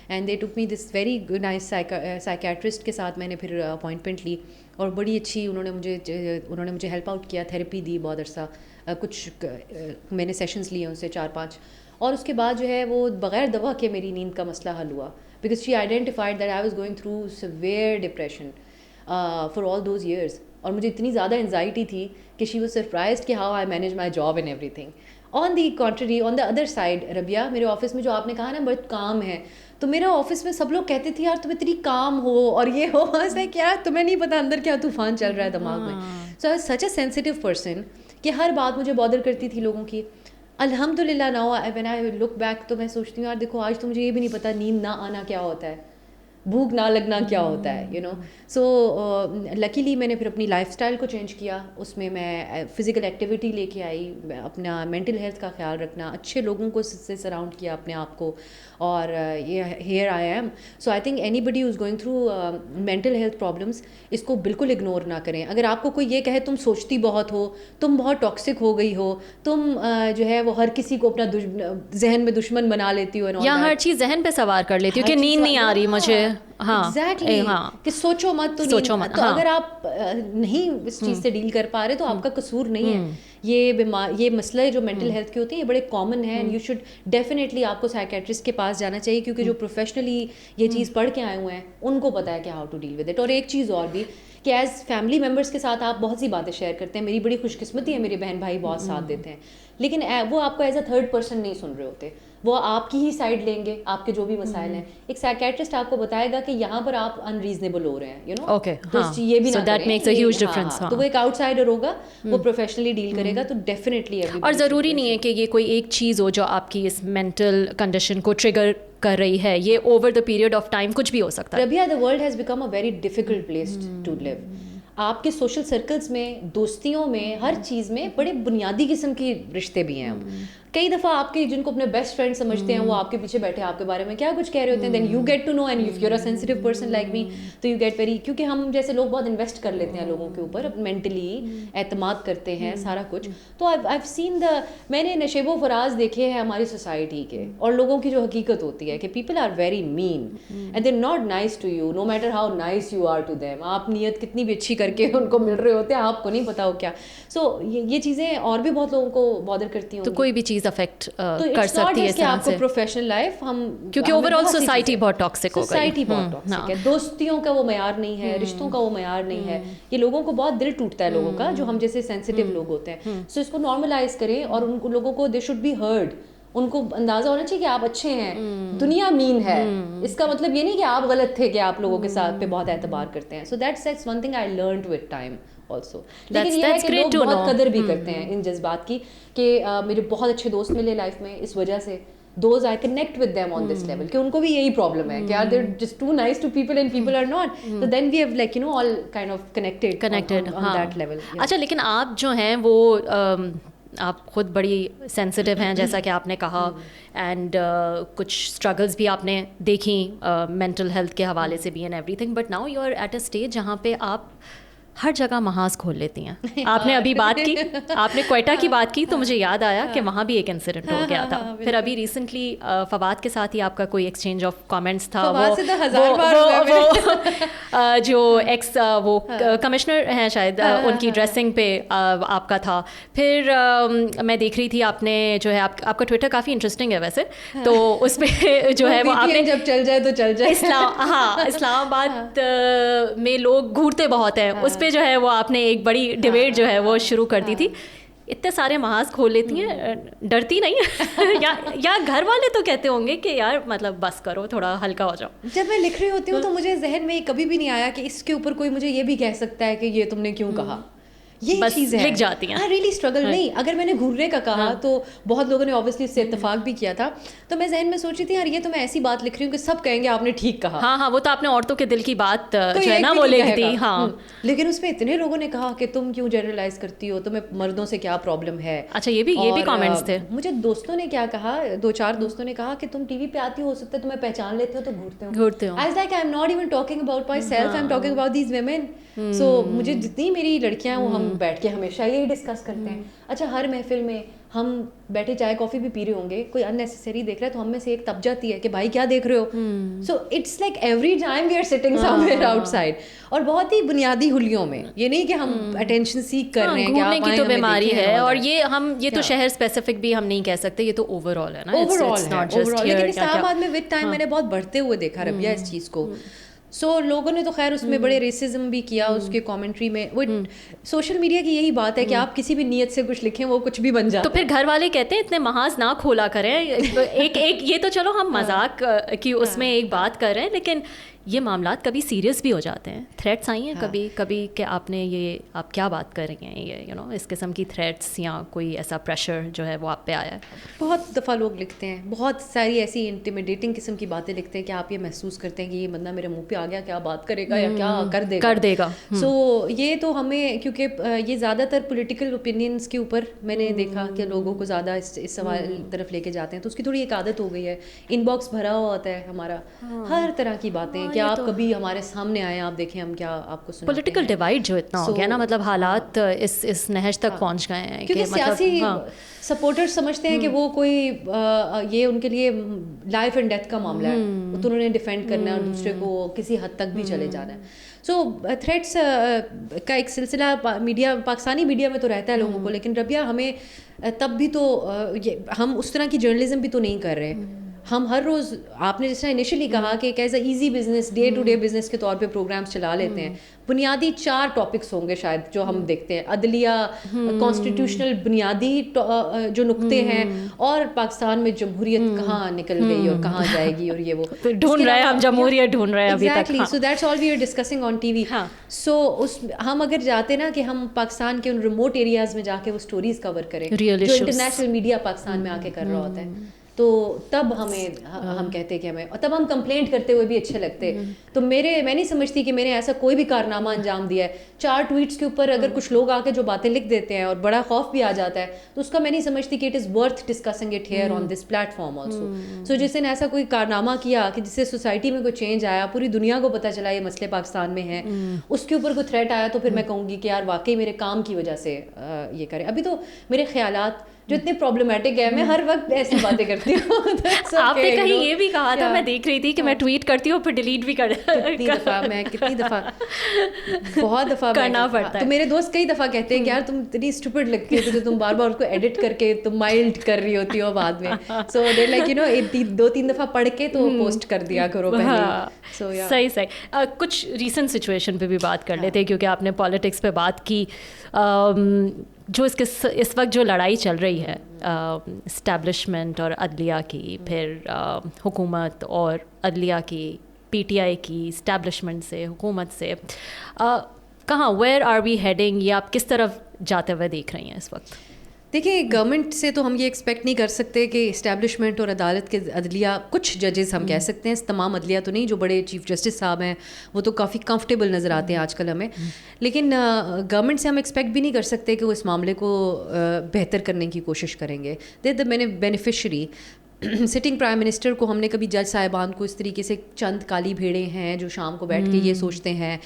[SPEAKER 1] And they took me this very nice psychiatrist کے ساتھ میں نے پھر اپوائنٹمنٹ لی, اور بڑی اچھی انہوں نے مجھے ہیلپ آؤٹ کیا, تھیراپی دی بہت عرصہ, کچھ میں نے سیشنز لیے ان سے 4-5. اور اس کے بعد جو ہے وہ بغیر دوا کے میری نیند کا مسئلہ حل ہوا, because she identified that I was going through severe depression for all those years. اور مجھے اتنی زیادہ انزائٹی تھی کہ شی واز سرپرائزڈ کہ how I manage my job and every thing. On the country, on the other side Rabia, میرے آفس میں جو آپ نے کہا نا بہت کام ہے, تو میرا آفس میں سب لوگ کہتے تھے یار تم اتنی کام ہو اور یہ ہو, ایسا کیا تمہیں نہیں پتا اندر کیا طوفان چل رہا ہے دماغ میں. سو آئی سچ اے سینسٹیو پرسن کہ ہر بات مجھے بادر کرتی تھی لوگوں کی. الحمد للہ now when I look back تو میں سوچتی ہوں یار دیکھو آج تو مجھے یہ بھی نہیں پتا نیند نہ آنا کیا ہوتا ہے, بھوک نہ لگنا کیا ہوتا ہے, سو لکیلی میں نے پھر اپنی لائف اسٹائل کو چینج کیا. اس میں فزیکل ایکٹیویٹی لے کے آئی, اپنا مینٹل ہیلتھ کا خیال رکھنا, اچھے لوگوں کو سے سراؤنڈ کیا اپنے آپ کو, اور یہ here I am. So I think anybody is going through mental health problems, اس کو بالکل اگنور نہ کریں. اگر آپ کو کوئی یہ کہے تم سوچتی بہت ہو, تم بہت ٹاکسک ہو گئی ہو, تم جو ہے وہ ہر کسی کو اپنا ذہن میں دشمن بنا لیتی ہو,
[SPEAKER 2] یا ہر چیز ذہن پہ سوار کر لیتی ہو کہ نیند نہیں آ رہی مجھے,
[SPEAKER 1] ایگزیکٹلی, کہ سوچو مت, تو اگر آپ نہیں اس چیز سے ڈیل کر پا رہے تو آپ کا قصور نہیں ہے. یہ مسئلہ جو مینٹل ہیلتھ کے ہوتے ہیں یہ بڑے کامن ہیں, اینڈ یو شوڈ ڈیفینیٹلی آپ کو سائیکیٹرسٹ کے پاس جانا چاہیے, کیونکہ جو پروفیشنلی یہ چیز پڑھ کے آئے ہوئے ہیں ان کو پتہ ہے کہ how to deal with it. اور ایک چیز اور بھی کہ ایز فیملی ممبرس کے ساتھ آپ بہت سی باتیں شیئر کرتے ہیں, میری بڑی خوش قسمتی ہے, میرے بہن بھائی بہت ساتھ دیتے ہیں, لیکن وہ آپ کو ایز اے تھرڈ پرسن نہیں سن رہے ہوتے, وہ آپ کی ہی سائڈ لیں گے, آپ کے جو بھی مسائل ہیں. ایک سائیکیٹرسٹ آپ کو بتائے گا کہ یہاں پر آپ انریزنیبل ہو رہے ہیں, یہ بھی نہ کریں, تو وہ ایک آؤٹ سائڈر ہوگا, وہ پروفیشنلی ڈیل کرے گا, تو ڈیفینیٹلی.
[SPEAKER 2] اور ضروری نہیں ہے کہ یہ کوئی ایک چیز ہو جو آپ کی اس مینٹل کنڈیشن کو ٹریگر کر رہی ہے, یہ over the period of time کچھ بھی ہو سکتا ہے.
[SPEAKER 1] ربیہ, the world has become a very difficult place to live. آپ کے سوشل سرکلز میں, دوستیوں میں, ہر چیز میں بڑے بنیادی قسم کی رشتے بھی ہیں. کئی دفعہ آپ کے جن کو اپنے بیسٹ فرینڈ سمجھتے ہیں وہ آپ کے پیچھے بیٹھے آپ کے بارے میں کیا کچھ کہہ رہے ہوتے ہیں, then you get to know, and if you are a sensitive person like me تو یو گیٹ ویری, کیونکہ ہم جیسے لوگ بہت انویسٹ کر لیتے ہیں لوگوں کے اوپر, مینٹلی اعتماد کرتے ہیں سارا کچھ. تو آئی سین میں نے نشیب و فراز دیکھے ہیں ہماری سوسائٹی کے, اور لوگوں کی جو حقیقت ہوتی ہے کہ people are very mean and they not nice to you, no matter how nice you are to them. آپ نیت کتنی بھی اچھی کر کے ان کو مل رہے ہوتے ہیں, آپ کو نہیں پتا ہو کیا. سو یہ چیزیں اور بھی بہت لوگوں کو بادر کرتی ہیں.
[SPEAKER 2] تو کوئی بھی چیز افیکٹ کر سکتی ہے
[SPEAKER 1] آپ کو پروفیشنل لائف, ہم
[SPEAKER 2] کیونکہ اوور آل سوسائٹی بہت ٹاکسک ہو گئی,
[SPEAKER 1] سوسائٹی بہت ٹاکسک ہے, دوستیوں کا وہ معیار نہیں ہے, رشتوں کا وہ معیار نہیں ہے. یہ لوگوں کو بہت دل ٹوٹتا ہے لوگوں کا جو ہم جیسے سینسیٹیو لوگ ہوتے ہیں. سو اس کو نارملائز کریں, اور ان کو لوگوں کو دے شوڈ بی ہرڈ, ان کو اندازہ ہونا چاہیے کہ آپ اچھے ہیں, دنیا مین ہے. اس کا مطلب یہ نہیں کہ آپ غلط تھے کہ آپ لوگوں کے ساتھ پہ بہت اعتبار کرتے ہیں. So that's one thing I learned with time also. لیکن یہ ہے کہ لوگ بہت قدر بھی کرتے ہیں ان جذبات کی, کہ مجھے بہت اچھے دوست ملے لائف میں اس وجہ سے. Those I connect with them on this level کہ ان کو بھی یہی problem ہے کہ یار they're just too nice to people and people are not. So then we have like all kind of connected on that level.
[SPEAKER 2] اچھا, لیکن آپ جو ہیں وہ آپ خود بڑی سینسٹیو ہیں جیسا کہ آپ نے کہا, اینڈ کچھ اسٹرگلس بھی آپ نے دیکھیں مینٹل ہیلتھ کے حوالے سے بھی and every thing, but now you are at a stage جہاں پہ آپ ہر جگہ محاذ کھول لیتی ہیں. آپ نے ابھی بات کی, آپ نے کوئٹہ کی بات کی تو مجھے یاد آیا کہ وہاں بھی ایک انسیڈنٹ ہو گیا تھا. پھر ابھی ریسنٹلی فواد کے ساتھ ہی آپ کا کوئی ایکسچینج آف کامنٹس تھا, جو ایکس وہ کمشنر ہیں شاید, ان کی ڈریسنگ پہ آپ کا تھا. پھر میں دیکھ رہی تھی آپ نے جو ہے آپ کا ٹویٹر کافی انٹرسٹنگ ہے ویسے, تو اس پہ جو ہے وہ آپ نے
[SPEAKER 1] جب چل جائے تو چل جائے,
[SPEAKER 2] اسلام آباد میں لوگ گھورتے بہت ہیں, اس پہ جو ہے وہ آپ نے ایک بڑی ڈبیٹ جو ہے وہ شروع کر دی تھی. اتنے سارے محاذ کھول لیتی ہیں, ڈرتی نہیں یا گھر والے تو کہتے ہوں گے کہ یار مطلب بس کرو, تھوڑا ہلکا ہو جاؤ.
[SPEAKER 1] جب میں لکھ رہی ہوتی ہوں تو مجھے ذہن میں کبھی بھی نہیں آیا کہ اس کے اوپر کوئی مجھے یہ بھی کہہ سکتا ہے کہ یہ تم نے کیوں کہا. یہ چیز ہے,
[SPEAKER 2] لکھ جاتی ہیں.
[SPEAKER 1] ریئلی اسٹرگل نہیں. اگر میں نے گھورنے کا کہا تو بہت لوگوں نے اوبیسلی اس سے اتفاق بھی کیا تھا, تو میں ذہن میں سوچی تھی یار یہ تو میں ایسی بات لکھ رہی ہوں کہ سب کہیں گے آپ نے ٹھیک کہا.
[SPEAKER 2] ہاں, وہ تو آپ نے عورتوں کے دل کی بات جو ہے نا وہ لکھ دی. ہاں,
[SPEAKER 1] لیکن اس میں اتنے لوگوں نے کہا کہ تم کیوں جنرلائز کرتی ہو, تمہیں مردوں سے کیا پرابلم ہے.
[SPEAKER 2] اچھا, یہ بھی کامنٹس تھے.
[SPEAKER 1] مجھے دوستوں نے کیا کہا, 2-4 دوستوں نے کہا کہ تم ٹی وی پہ آتی ہو سکتا ہے تمہیں پہچان لیتے ہو تو گھورتے ہو. I was like I'm not even talking about myself, I'm talking about these women. So مجھے جتنی میری لڑکیاں ہیں وہ ہم بیٹھ کے ہمیشہ یہی ڈسکس کرتے ہیں. اچھا, ہر محفل میں ہم بیٹھے چائے کافی بھی پی رہے ہوں گے, کوئی اننیسیسری دیکھ رہا ہے تو ہم میں سے ایک تب جاتی ہے کہ بھائی کیا دیکھ رہے ہو. So it's like every time we are sitting somewhere outside, اور بہت ہی بنیادی حلیوں میں. یہ نہیں کہ ہم اٹینشن سیک کر رہے ہیں,
[SPEAKER 2] گھومنے کی تو بیماری ہے, اور یہ تو شہر اسپیسیفک بھی ہم نہیں کہہ سکتے, یہ تو اوور آل ہے نا,
[SPEAKER 1] اوور آل. لیکن اسلام آباد میں ود ٹائم میں نے بہت بڑھتے ہوئے دیکھا ربیہ اس چیز کو. سو لوگوں نے تو خیر اس میں بڑے ریسزم بھی کیا اس کے کامنٹری میں. وہ سوشل میڈیا کی یہی بات ہے کہ آپ کسی بھی نیت سے کچھ لکھیں وہ کچھ بھی بن جاتا.
[SPEAKER 2] تو پھر گھر والے کہتے ہیں اتنے محاذ نہ کھولا کریں. ایک یہ تو چلو ہم مذاق کی اس میں ایک بات کر رہے ہیں, لیکن یہ معاملات کبھی سیریس بھی ہو جاتے ہیں. تھریٹس آئی ہیں کبھی کہ آپ نے یہ آپ کیا بات کر رہی ہیں, یہ اس قسم کی تھریٹس یا کوئی ایسا پریشر جو ہے وہ آپ پہ آیا ہے؟
[SPEAKER 1] بہت دفعہ لوگ لکھتے ہیں, بہت ساری ایسی انٹیمیڈیٹنگ قسم کی باتیں لکھتے ہیں کہ آپ یہ محسوس کرتے ہیں کہ یہ بندہ میرے منہ پہ آ گیا, کیا بات کرے گا یا کیا کر دے گا. سو یہ تو ہمیں, کیونکہ یہ زیادہ تر پولیٹیکل اوپینینس کے اوپر میں نے دیکھا کہ لوگوں کو زیادہ اس سوال طرف لے کے جاتے ہیں, تو اس کی تھوڑی ایک عادت ہو گئی ہے. ان باکس بھرا ہوا ہوتا ہے ہمارا ہر طرح کی باتیں, کہ آپ کبھی ہمارے سامنے آئے, آپ دیکھیں ہم کیا آپ کو سناتے ہیں.
[SPEAKER 2] پولیٹیکل ڈیوائڈ جو اتنا ہو گیا نا, مطلب حالات اس نہج تک پہنچ گئے ہیں,
[SPEAKER 1] کیونکہ سیاسی سپورٹر سمجھتے ہیں کہ وہ کوئی یہ ان کے لیے لائف اینڈ ڈیتھ کا معاملہ ہے, تو انہوں نے ڈیفینڈ کرنا ہے اور دوسرے کو کسی حد تک بھی چلے جانا ہے. سو تھریٹس کا ایک سلسلہ میڈیا, پاکستانی میڈیا میں تو رہتا ہے لوگوں کو, لیکن ربیہ ہمیں تب بھی تو ہم اس طرح کی جرنلزم بھی تو نہیں کر رہے. ہم ہر روز, آپ نے جس طرح انیشلی کہا کہ ایک ایسا easy business, day to day business کے طور پہ پروگرامس چلا لیتے ہیں. بنیادی 4 ٹاپکس ہوں گے شاید جو ہم دیکھتے ہیں, عدلیہ, کانسٹیٹیوشنل بنیادی جو نقطے ہیں, اور پاکستان میں جمہوریت کہاں نکل گئی اور کہاں جائے گی, اور یہ وہ
[SPEAKER 2] ڈھونڈ رہے ہیں ہم, جمہوریت ڈھونڈ رہے ہیں ابھی تک.
[SPEAKER 1] So that's all we are discussing on T V. So ہم اگر جاتے نا کہ ہم پاکستان کے ان ریموٹ ایریاز میں جا کے وہ اسٹوریز کور کریں جو انٹرنیشنل میڈیا پاکستان میں آ کے کر رہا ہوتا ہے, تو تب ہم کہتے کہ ہمیں, اور تب ہم کمپلینٹ کرتے ہوئے بھی اچھے لگتے. تو میں نہیں سمجھتی کہ میں نے ایسا کوئی بھی کارنامہ انجام دیا ہے. 4 ٹویٹس کے اوپر اگر کچھ لوگ آ کے جو باتیں لکھ دیتے ہیں اور بڑا خوف بھی آ جاتا ہے, تو اس کا میں نہیں سمجھتی کہ it is worth discussing it here on this platform also. So جس نے ایسا کوئی کارنامہ کیا کہ جس سے سوسائٹی میں کوئی چینج آیا, پوری دنیا کو پتہ چلا یہ مسئلے پاکستان میں ہیں, اس کے اوپر کوئی تھریٹ آیا, تو پھر میں کہوں گی کہ یار واقعی میرے کام کی وجہ سے یہ کرے. ابھی تو میرے خیالات جو اتنے پرابلمٹک ہے, میں ہر وقت ایسی باتیں کرتی ہوں.
[SPEAKER 2] آپ نے کہیں یہ بھی کہا تھا, میں دیکھ رہی تھی کہ میں ٹویٹ کرتی ہوں پھر ڈیلیٹ بھی
[SPEAKER 1] کتنی دفعہ بہت دفعہ کرنا پڑتا ہے. تو میرے دوست کئی دفعہ کہتے ہیں کہ یار تم اتنی اسٹوپڈ لگتی ہو, تو تم بار بار اس کو ایڈٹ کر کے تم مائلڈ کر رہی ہوتی ہو بعد میں. سو دے لائک 2-3 دفعہ پڑھ کے تو پوسٹ کر دیا کرو پہلے.
[SPEAKER 2] صحیح. کچھ ریسنٹ سچویشن پہ بھی بات کر لیتے, کیونکہ آپ نے پالیٹکس پہ بات کی. جو اس وقت جو لڑائی چل رہی ہے اسٹیبلشمنٹ اور عدلیہ کی, پھر حکومت اور عدلیہ کی, پی ٹی آئی کی, اسٹیبلشمنٹ سے, حکومت سے, کہاں ویئر آر وی ہیڈنگ، یا آپ کس طرف جاتے ہوئے دیکھ رہی ہیں اس وقت؟
[SPEAKER 1] دیکھیں گورنمنٹ سے تو ہم یہ ایکسپیکٹ نہیں کر سکتے کہ اسٹیبلشمنٹ اور عدالت کے عدلیہ، کچھ ججز ہم کہہ سکتے ہیں، تمام عدلیہ تو نہیں، جو بڑے چیف جسٹس صاحب ہیں وہ تو کافی کمفرٹیبل نظر آتے ہیں آج کل ہمیں، لیکن گورنمنٹ سے ہم ایکسپیکٹ بھی نہیں کر سکتے کہ وہ اس معاملے کو بہتر کرنے کی کوشش کریں گے. They the beneficiary. Sitting prime minister کو ہم نے کبھی جج صاحبان کو اس طریقے سے چند کالی بھیڑیں ہیں جو شام کو بیٹھ کے یہ سوچتے ہیں،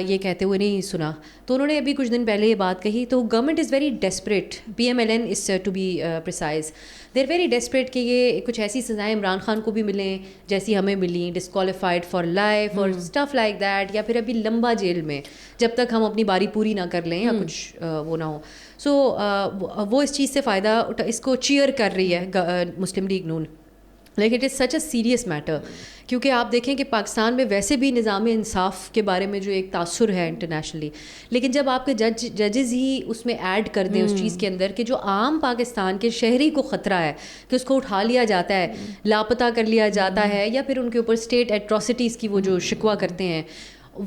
[SPEAKER 1] یہ کہتے ہوئے نہیں سنا. تو انہوں نے ابھی کچھ دن پہلے یہ بات کہی. تو government is very desperate, PMLN is to be precise, they are very desperate کہ یہ کچھ ایسی سزائیں عمران خان کو بھی ملیں جیسی ہمیں ملیں، ڈسکوالیفائڈ فار لائف اور اسٹف لائک دیٹ، یا پھر ابھی لمبا جیل میں جب تک ہم اپنی باری پوری نہ کر لیں یا کچھ وہ نہ ہو. سو وہ اس چیز سے فائدہ اس کو چیئر کر رہی ہے مسلم لیگ نون. لیکن it is such a serious matter, کیونکہ آپ دیکھیں کہ پاکستان میں ویسے بھی نظام انصاف کے بارے میں جو ایک تاثر ہے انٹرنیشنلی، لیکن جب آپ کے ججز ہی اس میں ایڈ کر دیں اس چیز کے اندر کہ جو عام پاکستان کے شہری کو خطرہ ہے کہ اس کو اٹھا لیا جاتا ہے، لاپتہ کر لیا جاتا ہے، یا پھر ان کے اوپر اسٹیٹ ایٹراسٹیز کی وہ جو شکوہ کرتے ہیں،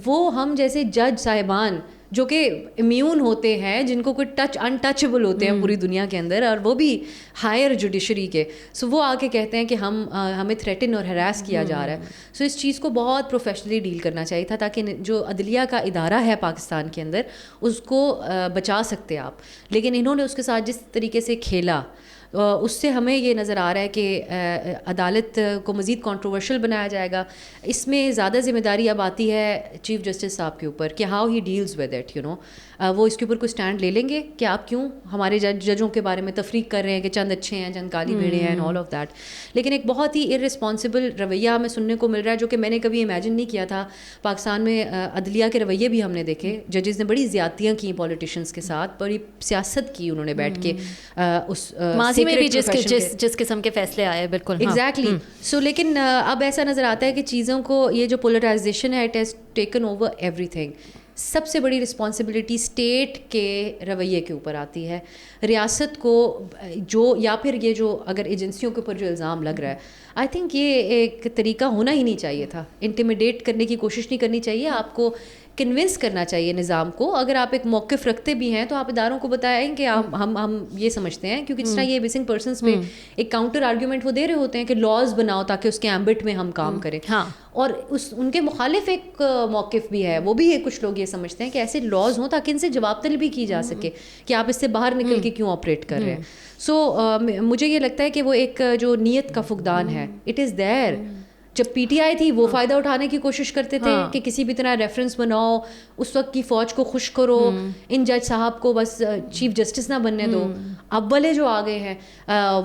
[SPEAKER 1] وہ ہم جیسے جج صاحبان جو کہ امیون ہوتے ہیں، جن کو کوئی انٹچبل ہوتے ہیں پوری دنیا کے اندر، اور وہ بھی ہائر جوڈیشری کے، سو وہ آ کے کہتے ہیں کہ ہمیں تھریٹن اور ہراس کیا جا رہا ہے. سو اس چیز کو بہت پروفیشنلی ڈیل کرنا چاہیے تھا، تاکہ جو عدلیہ کا ادارہ ہے پاکستان کے اندر اس کو بچا سکتے آپ. لیکن انہوں نے اس کے ساتھ جس طریقے سے کھیلا، اس سے ہمیں یہ نظر آ رہا ہے کہ عدالت کو مزید کنٹروورشل بنایا جائے گا. اس میں زیادہ ذمہ داری اب آتی ہے چیف جسٹس صاحب کے اوپر کہ how he deals with it, وہ اس کے اوپر کوئی اسٹینڈ لے لیں گے کہ آپ کیوں ہمارے ججوں کے بارے میں تفریق کر رہے ہیں کہ چند اچھے ہیں، چند کالی بھیڑیں ہیں، اینڈ آل آف دیٹ. لیکن ایک بہت ہی ارسپانسبل رویہ ہمیں سننے کو مل رہا ہے، جو کہ میں نے کبھی امیجن نہیں کیا تھا. پاکستان میں عدلیہ کے رویے بھی ہم نے دیکھے، ججز نے بڑی زیادتیاں کی پولیٹیشینس کے ساتھ، بڑی سیاست کی انہوں نے بیٹھ کے اس
[SPEAKER 2] ماضی میں بھی جس قسم کے فیصلے آئے. بالکل
[SPEAKER 1] ایگزیکٹلی. سو لیکن اب ایسا نظر آتا ہے کہ چیزوں کو، یہ جو پولرائزیشن ہے، it has taken over everything. سب سے بڑی رسپانسبلٹی اسٹیٹ کے رویے کے اوپر آتی ہے. ریاست کو جو، یا پھر یہ جو اگر ایجنسیوں کے اوپر جو الزام لگ رہا ہے، آئی تھنک یہ ایک طریقہ ہونا ہی نہیں چاہیے تھا. انٹیمیڈیٹ کرنے کی کوشش نہیں کرنی چاہیے، آپ کو کنونس کرنا چاہیے نظام کو. اگر آپ ایک موقف رکھتے بھی ہیں تو آپ اداروں کو بتائیں کہ ہم یہ سمجھتے ہیں، کیونکہ جس طرح یہ مسنگ پرسنس پہ ایک کاؤنٹر آرگیومنٹ وہ دے رہے ہوتے ہیں کہ لاز بناؤ تاکہ اس کے ایمبٹ میں ہم کام کریں. اور ان کے مخالف ایک موقف بھی ہے، وہ بھی کچھ لوگ یہ سمجھتے ہیں کہ ایسے لاز ہوں تاکہ ان سے جواب طلبی کی جا سکے کہ آپ اس سے باہر نکل کے کیوں آپریٹ کر رہے ہیں. سو مجھے یہ لگتا ہے کہ وہ ایک جو نیت کا فقدان ہے، اٹ از دیر. جب PTI تھی وہ فائدہ اٹھانے کی کوشش کرتے تھے کہ کسی بھی طرح ریفرنس بناؤ، اس وقت کی فوج کو خوش کرو، ان جج صاحب کو بس چیف جسٹس نہ بننے دو. اب والے جو آ گئے ہیں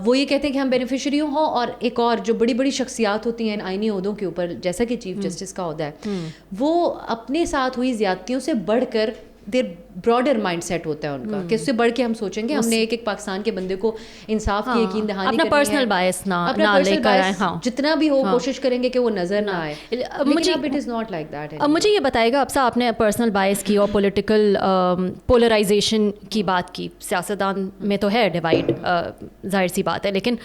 [SPEAKER 1] وہ یہ کہتے ہیں کہ ہم بینیفیشری ہوں، اور ایک اور جو بڑی بڑی شخصیات ہوتی ہیں آئینی عہدوں کے اوپر، جیسا کہ چیف جسٹس کا عہدہ ہے، وہ اپنے ساتھ ہوئی زیادتیوں سے بڑھ کر دیر براڈر مائنڈ سیٹ ہوتا ہے ان کا، کہ اس سے بڑھ کے ہم سوچیں گے ہم نے ایک پاکستان کے بندے کو انصاف کی یقین دہانی
[SPEAKER 2] اپنا پرسنل بایس نہ لے کر آئے،
[SPEAKER 1] جتنا بھی ہو کوشش کریں گے کہ وہ نظر نہ آئے. It is not like that.
[SPEAKER 2] اب مجھے یہ بتائے گا، اب صاحب آپ نے پرسنل بایس کی اور پولیٹیکل پولرائزیشن کی بات کی. سیاستدان میں تو ہے ڈیوائڈ، ظاہر سی بات ہے، لیکن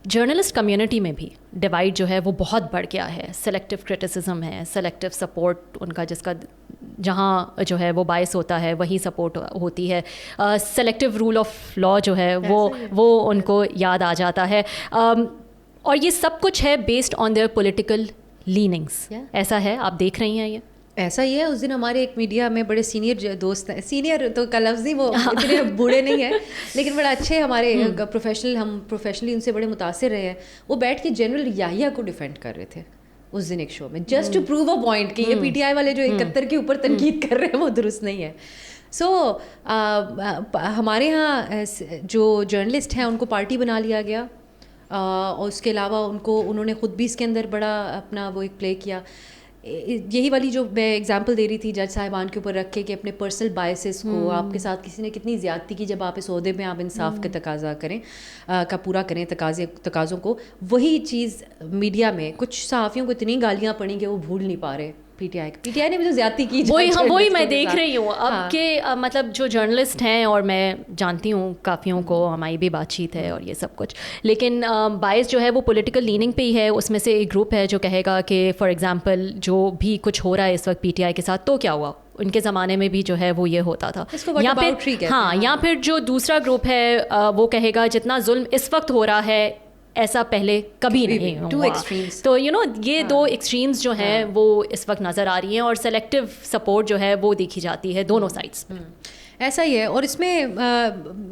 [SPEAKER 2] جرنلسٹ کمیونٹی میں بھی ڈیوائڈ جو ہے وہ بہت بڑھ گیا ہے. سلیکٹیو کرٹیسزم ہے، سلیکٹیو سپورٹ ان کا، جس کا جہاں جو ہے وہ باعث ہوتا ہے وہیں سپورٹ ہوتی ہے. سلیکٹیو رول آف لا جو ہے وہ ان کو یاد آ جاتا ہے. اور یہ سب کچھ ہے بیسڈ آن دیئر پولیٹیکل لیننگس. ایسا ہے، آپ دیکھ رہی ہیں یہ؟
[SPEAKER 1] ایسا ہی ہے. اس دن ہمارے ایک میڈیا میں بڑے سینئر دوست ہیں، سینئر تو کا لفظ ہی، وہ اتنے بوڑھے نہیں ہیں لیکن بڑا اچھے ہمارے پروفیشنل، ہم پروفیشنلی ان سے بڑے متاثر رہے ہیں. وہ بیٹھ کے جنرل یحییٰ کو ڈیفینڈ کر رہے تھے اس دن ایک شو میں، just to prove a point کہ یہ PTI والے جو 71 کے اوپر تنقید کر رہے ہیں وہ درست نہیں ہے. سو ہمارے یہاں جو جرنلسٹ ہیں ان کو پارٹی بنا لیا گیا، اور اس کے علاوہ انہوں نے خود بھی اس کے اندر بڑا اپنا وہ ایک پلے کیا. یہی والی جو میں اگزامپل دے رہی تھی جج صاحبان کے اوپر رکھ کے کہ اپنے پرسنل بائسز کو، آپ کے ساتھ کسی نے کتنی زیادتی کی، جب آپ اس عہدے میں آپ انصاف کا تقاضا کریں، کا پورا کریں تقاضوں کو، وہی چیز میڈیا میں کچھ صحافیوں کو اتنی گالیاں پڑیں کہ وہ بھول نہیں پا رہے. PTI نے بھی تو زیادتی کی،
[SPEAKER 2] وہی میں دیکھ رہی ہوں اب کہ مطلب جو جرنلسٹ ہیں، اور میں جانتی ہوں کافیوں کو، ہماری بھی بات چیت ہے اور یہ سب کچھ، لیکن باعث جو ہے وہ پولیٹیکل لیننگ پہ ہی ہے. اس میں سے ایک گروپ ہے جو کہے گا کہ فار ایگزامپل جو بھی کچھ ہو رہا ہے اس وقت PTI کے ساتھ، تو کیا ہوا، ان کے زمانے میں بھی جو ہے وہ یہ ہوتا تھا.
[SPEAKER 1] یا پھر
[SPEAKER 2] ہاں, یا پھر جو دوسرا گروپ ہے وہ کہے گا جتنا ظلم اس وقت ہو رہا ہے ایسا پہلے کبھی نہیں ہوا. تو یہ دو ایکسٹریمز جو ہیں وہ اس وقت نظر آ رہی ہیں, اور سلیکٹیو سپورٹ جو ہے وہ دیکھی جاتی ہے دونوں سائڈس پہ.
[SPEAKER 1] ایسا ہی ہے. اور اس میں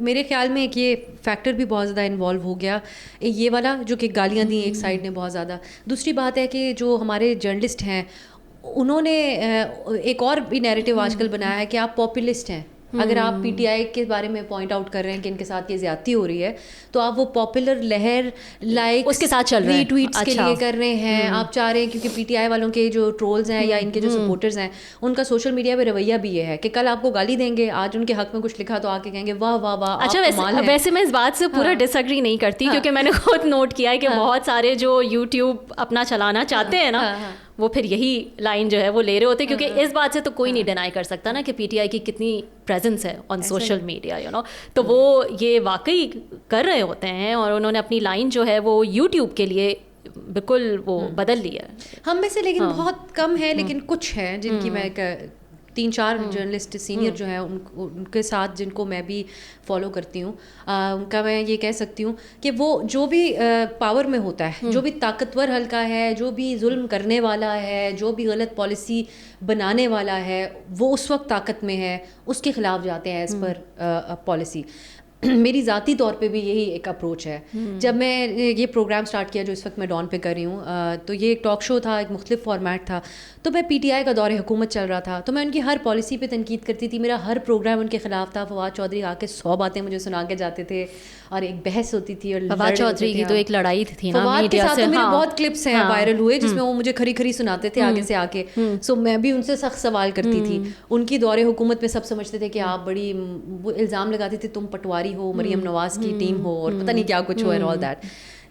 [SPEAKER 1] میرے خیال میں ایک یہ فیکٹر بھی بہت زیادہ انوالو ہو گیا, یہ والا جو کہ گالیاں دیں ایک سائڈ نے بہت زیادہ. دوسری بات ہے کہ جو ہمارے جرنلسٹ ہیں انہوں نے ایک اور بھی نیریٹو آج کل بنایا ہے کہ آپ پاپولسٹ ہیں. اگر آپ پی ٹی آئی کے بارے میں پوائنٹ آؤٹ کر رہے ہیں کہ ان کے ساتھ یہ زیادتی ہو رہی ہے تو آپ وہ پاپولر لہر لائک
[SPEAKER 2] اس کے ساتھ چل رہے ہیں,
[SPEAKER 1] ری ٹویٹس کے لیے کر رہے ہیں. آپ چاہ رہے ہیں کیونکہ پی ٹی آئی والوں کے جو ٹرولز ہیں یا ان کے جو سپورٹرز ہیں ان کا سوشل میڈیا پہ رویہ بھی یہ ہے کہ کل آپ کو گالی دیں گے, آج ان کے حق میں کچھ لکھا تو آ کے کہیں گے واہ واہ واہ.
[SPEAKER 2] اچھا ویسے میں اس بات سے پورا ڈس ایگری نہیں کرتی, کیونکہ میں نے خود نوٹ کیا ہے کہ بہت سارے جو یوٹیوب اپنا چلانا چاہتے ہیں نا وہ پھر یہی لائن جو ہے وہ لے رہے ہوتے ہیں, کیونکہ اس بات سے تو کوئی نہیں ڈینائی کر سکتا نا کہ پی ٹی آئی کی کتنی پریزنس ہے آن سوشل میڈیا, تو وہ یہ واقعی کر رہے ہوتے ہیں, اور انہوں نے اپنی لائن جو ہے وہ یوٹیوب کے لیے بالکل وہ بدل لی ہے.
[SPEAKER 1] ہم میں سے لیکن بہت کم ہے, لیکن کچھ ہیں جن کی میں 3-4 جرنلسٹ سینئر جو ہیں ان کے ساتھ جن کو میں بھی فالو کرتی ہوں, ان کا میں یہ کہہ سکتی ہوں کہ وہ جو بھی پاور میں ہوتا ہے, جو بھی طاقتور حلقہ ہے, جو بھی ظلم کرنے والا ہے, جو بھی غلط پالیسی بنانے والا ہے, وہ اس وقت طاقت میں ہے, اس کے خلاف جاتے ہیں ایز پر پالیسی. میری ذاتی طور پہ بھی یہی ایک اپروچ ہے. جب میں یہ پروگرام سٹارٹ کیا جو اس وقت میں ڈان پہ کر رہی ہوں, تو یہ ایک ٹاک شو تھا, ایک مختلف فارمیٹ تھا. تو میں پی ٹی آئی کا دور حکومت چل رہا تھا, تو میں ان کی ہر پالیسی پہ تنقید کرتی تھی. میرا ہر پروگرام ان کے خلاف تھا. فواد چودھری آ کے 100 باتیں مجھے سنا کے جاتے تھے اور ایک بحث ہوتی تھی. اور
[SPEAKER 2] فواد چودھری کی تو ایک لڑائی تھی نا
[SPEAKER 1] فواد کے ساتھ, میرے بہت کلپس ہیں وائرل ہوئے جس میں وہ مجھے کھری کھری سناتے تھے آگے سے آ کے. سو میں بھی ان سے سخت سوال کرتی تھی. ان کی دور حکومت میں سب سمجھتے تھے کہ آپ بڑی, وہ الزام لگاتے تھے تم پٹواری ہو, مریم نواز کی ٹیم ہو, اور پتہ نہیں کیا کچھ ہو, and all that.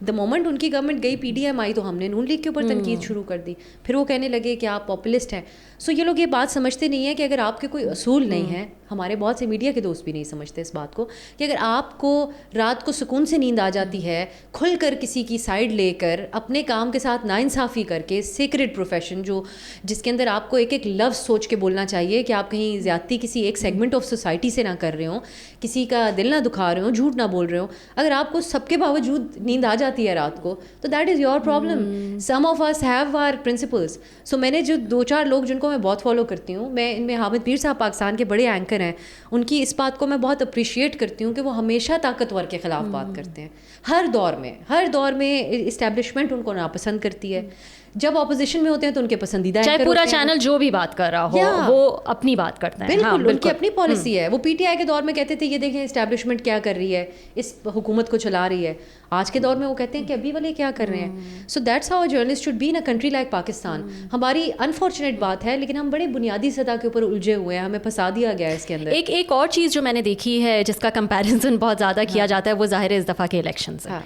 [SPEAKER 1] The moment ان کی گورنمنٹ گئی, پی ڈی ایم آئی, تو ہم نے نون لیگ کے اوپر تنقید شروع کر دی. پھر وہ کہنے لگے کہ آپ پاپولسٹ ہیں. سو یہ لوگ یہ بات سمجھتے نہیں ہیں کہ اگر آپ کے کوئی اصول نہیں ہیں, ہمارے بہت سے میڈیا کے دوست بھی نہیں سمجھتے اس بات کو, کہ اگر آپ کو رات کو سکون سے نیند آ جاتی ہے کھل کر کسی کی سائڈ لے کر, اپنے کام کے ساتھ ناانصافی کر کے, سیکرٹ پروفیشن جو جس کے اندر آپ کو ایک ایک لفظ سوچ کے بولنا چاہیے کہ آپ کہیں زیادتی کسی ایک سیگمنٹ آف سوسائٹی سے نہ کر رہے ہوں, کسی کا دل نہ دکھا رہے ہوں, جھوٹ نہ بول رہے ہوں, اگر آپ کو سب کے باوجود نیند آ جاتی ہے رات کو, تو that is your problem. Some of us have our principles. So میں نے جو 2-4 لوگ جن کو میں بہت فالو کرتی ہوں, میں ان میں حامد پیر صاحب پاکستان کے بڑے اینکر ہیں, ان کی اس بات کو میں بہت اپریشیٹ کرتی ہوں کہ وہ ہمیشہ طاقتور کے خلاف بات کرتے ہیں. ہر دور میں اسٹیبلشمنٹ ان کو ناپسند کرتی ہے. جب اپوزیشن میں ہوتے ہیں تو ان کے پسندیدہ,
[SPEAKER 2] چاہے پورا چینل جو بھی بات کر رہا ہو وہ اپنی بات کرتے ہیں.
[SPEAKER 1] بالکل ان کی اپنی پالیسی ہے. وہ پی ٹی آئی کے دور میں کہتے تھے یہ دیکھیں اسٹیبلشمنٹ کیا کر رہی ہے, اس حکومت کو چلا رہی ہے. آج کے دور میں وہ کہتے ہیں کہ ابھی والے کیا کر رہے ہیں. So that's how journalist should be in a country like Pakistan. ہماری انفارچونیٹ بات ہے, لیکن ہم بڑے بنیادی سطح کے اوپر الجھے ہوئے ہیں, ہمیں پھنسا دیا گیا ہے اس کے اندر.
[SPEAKER 2] ایک اور چیز جو میں نے دیکھی ہے جس کا کمپیریزن بہت زیادہ کیا جاتا ہے, وہ ظاہر ہے اس دفعہ کے الیکشنز ہیں,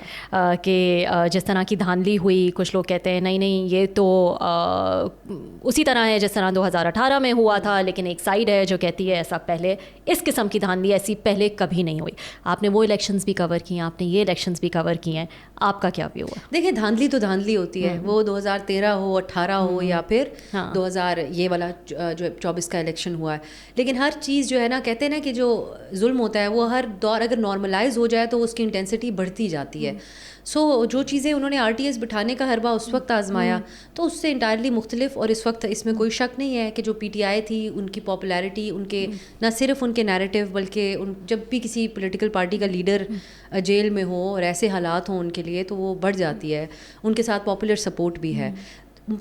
[SPEAKER 2] کہ جس طرح کی دھاندلی ہوئی. کچھ لوگ کہتے ہیں نہیں یہ تو اسی طرح ہے جس طرح 2018 میں ہوا تھا, لیکن ایک سائڈ ہے جو کہتی ہے ایسا پہلے اس قسم کی دھاندلی ایسی پہلے کبھی نہیں ہوئی. آپ نے وہ الیکشنز بھی کور کی ہیں, آپ نے یہ الیکشنز بھی کور کی ہیں, آپ کا کیا ویو ہے؟
[SPEAKER 1] دیکھیں دھاندلی تو دھاندلی ہوتی ہے, وہ 2013 ہو, 18 ہو, یا پھر 2000 یہ والا جو 24 کا الیکشن ہوا ہے. لیکن ہر چیز جو ہے نا, کہتے ہیں نا کہ جو ظلم ہوتا ہے وہ ہر دور اگر نارملائز ہو جائے تو اس کی انٹینسٹی بڑھتی جاتی ہے. سو جو چیزیں انہوں نے آر ٹی ایس بٹھانے کا حربہ اس وقت آزمایا تو اس سے انٹائرلی مختلف, اور اس وقت اس میں کوئی شک نہیں ہے کہ جو پی ٹی آئی تھی ان کی پاپولیرٹی, ان کے نہ صرف ان کے نیریٹو بلکہ جب بھی کسی پولیٹیکل پارٹی کا لیڈر جیل میں ہو اور ایسے حالات ہوں ان کے لیے تو وہ بڑھ جاتی ہے. ان کے ساتھ پاپولر سپورٹ بھی ہے.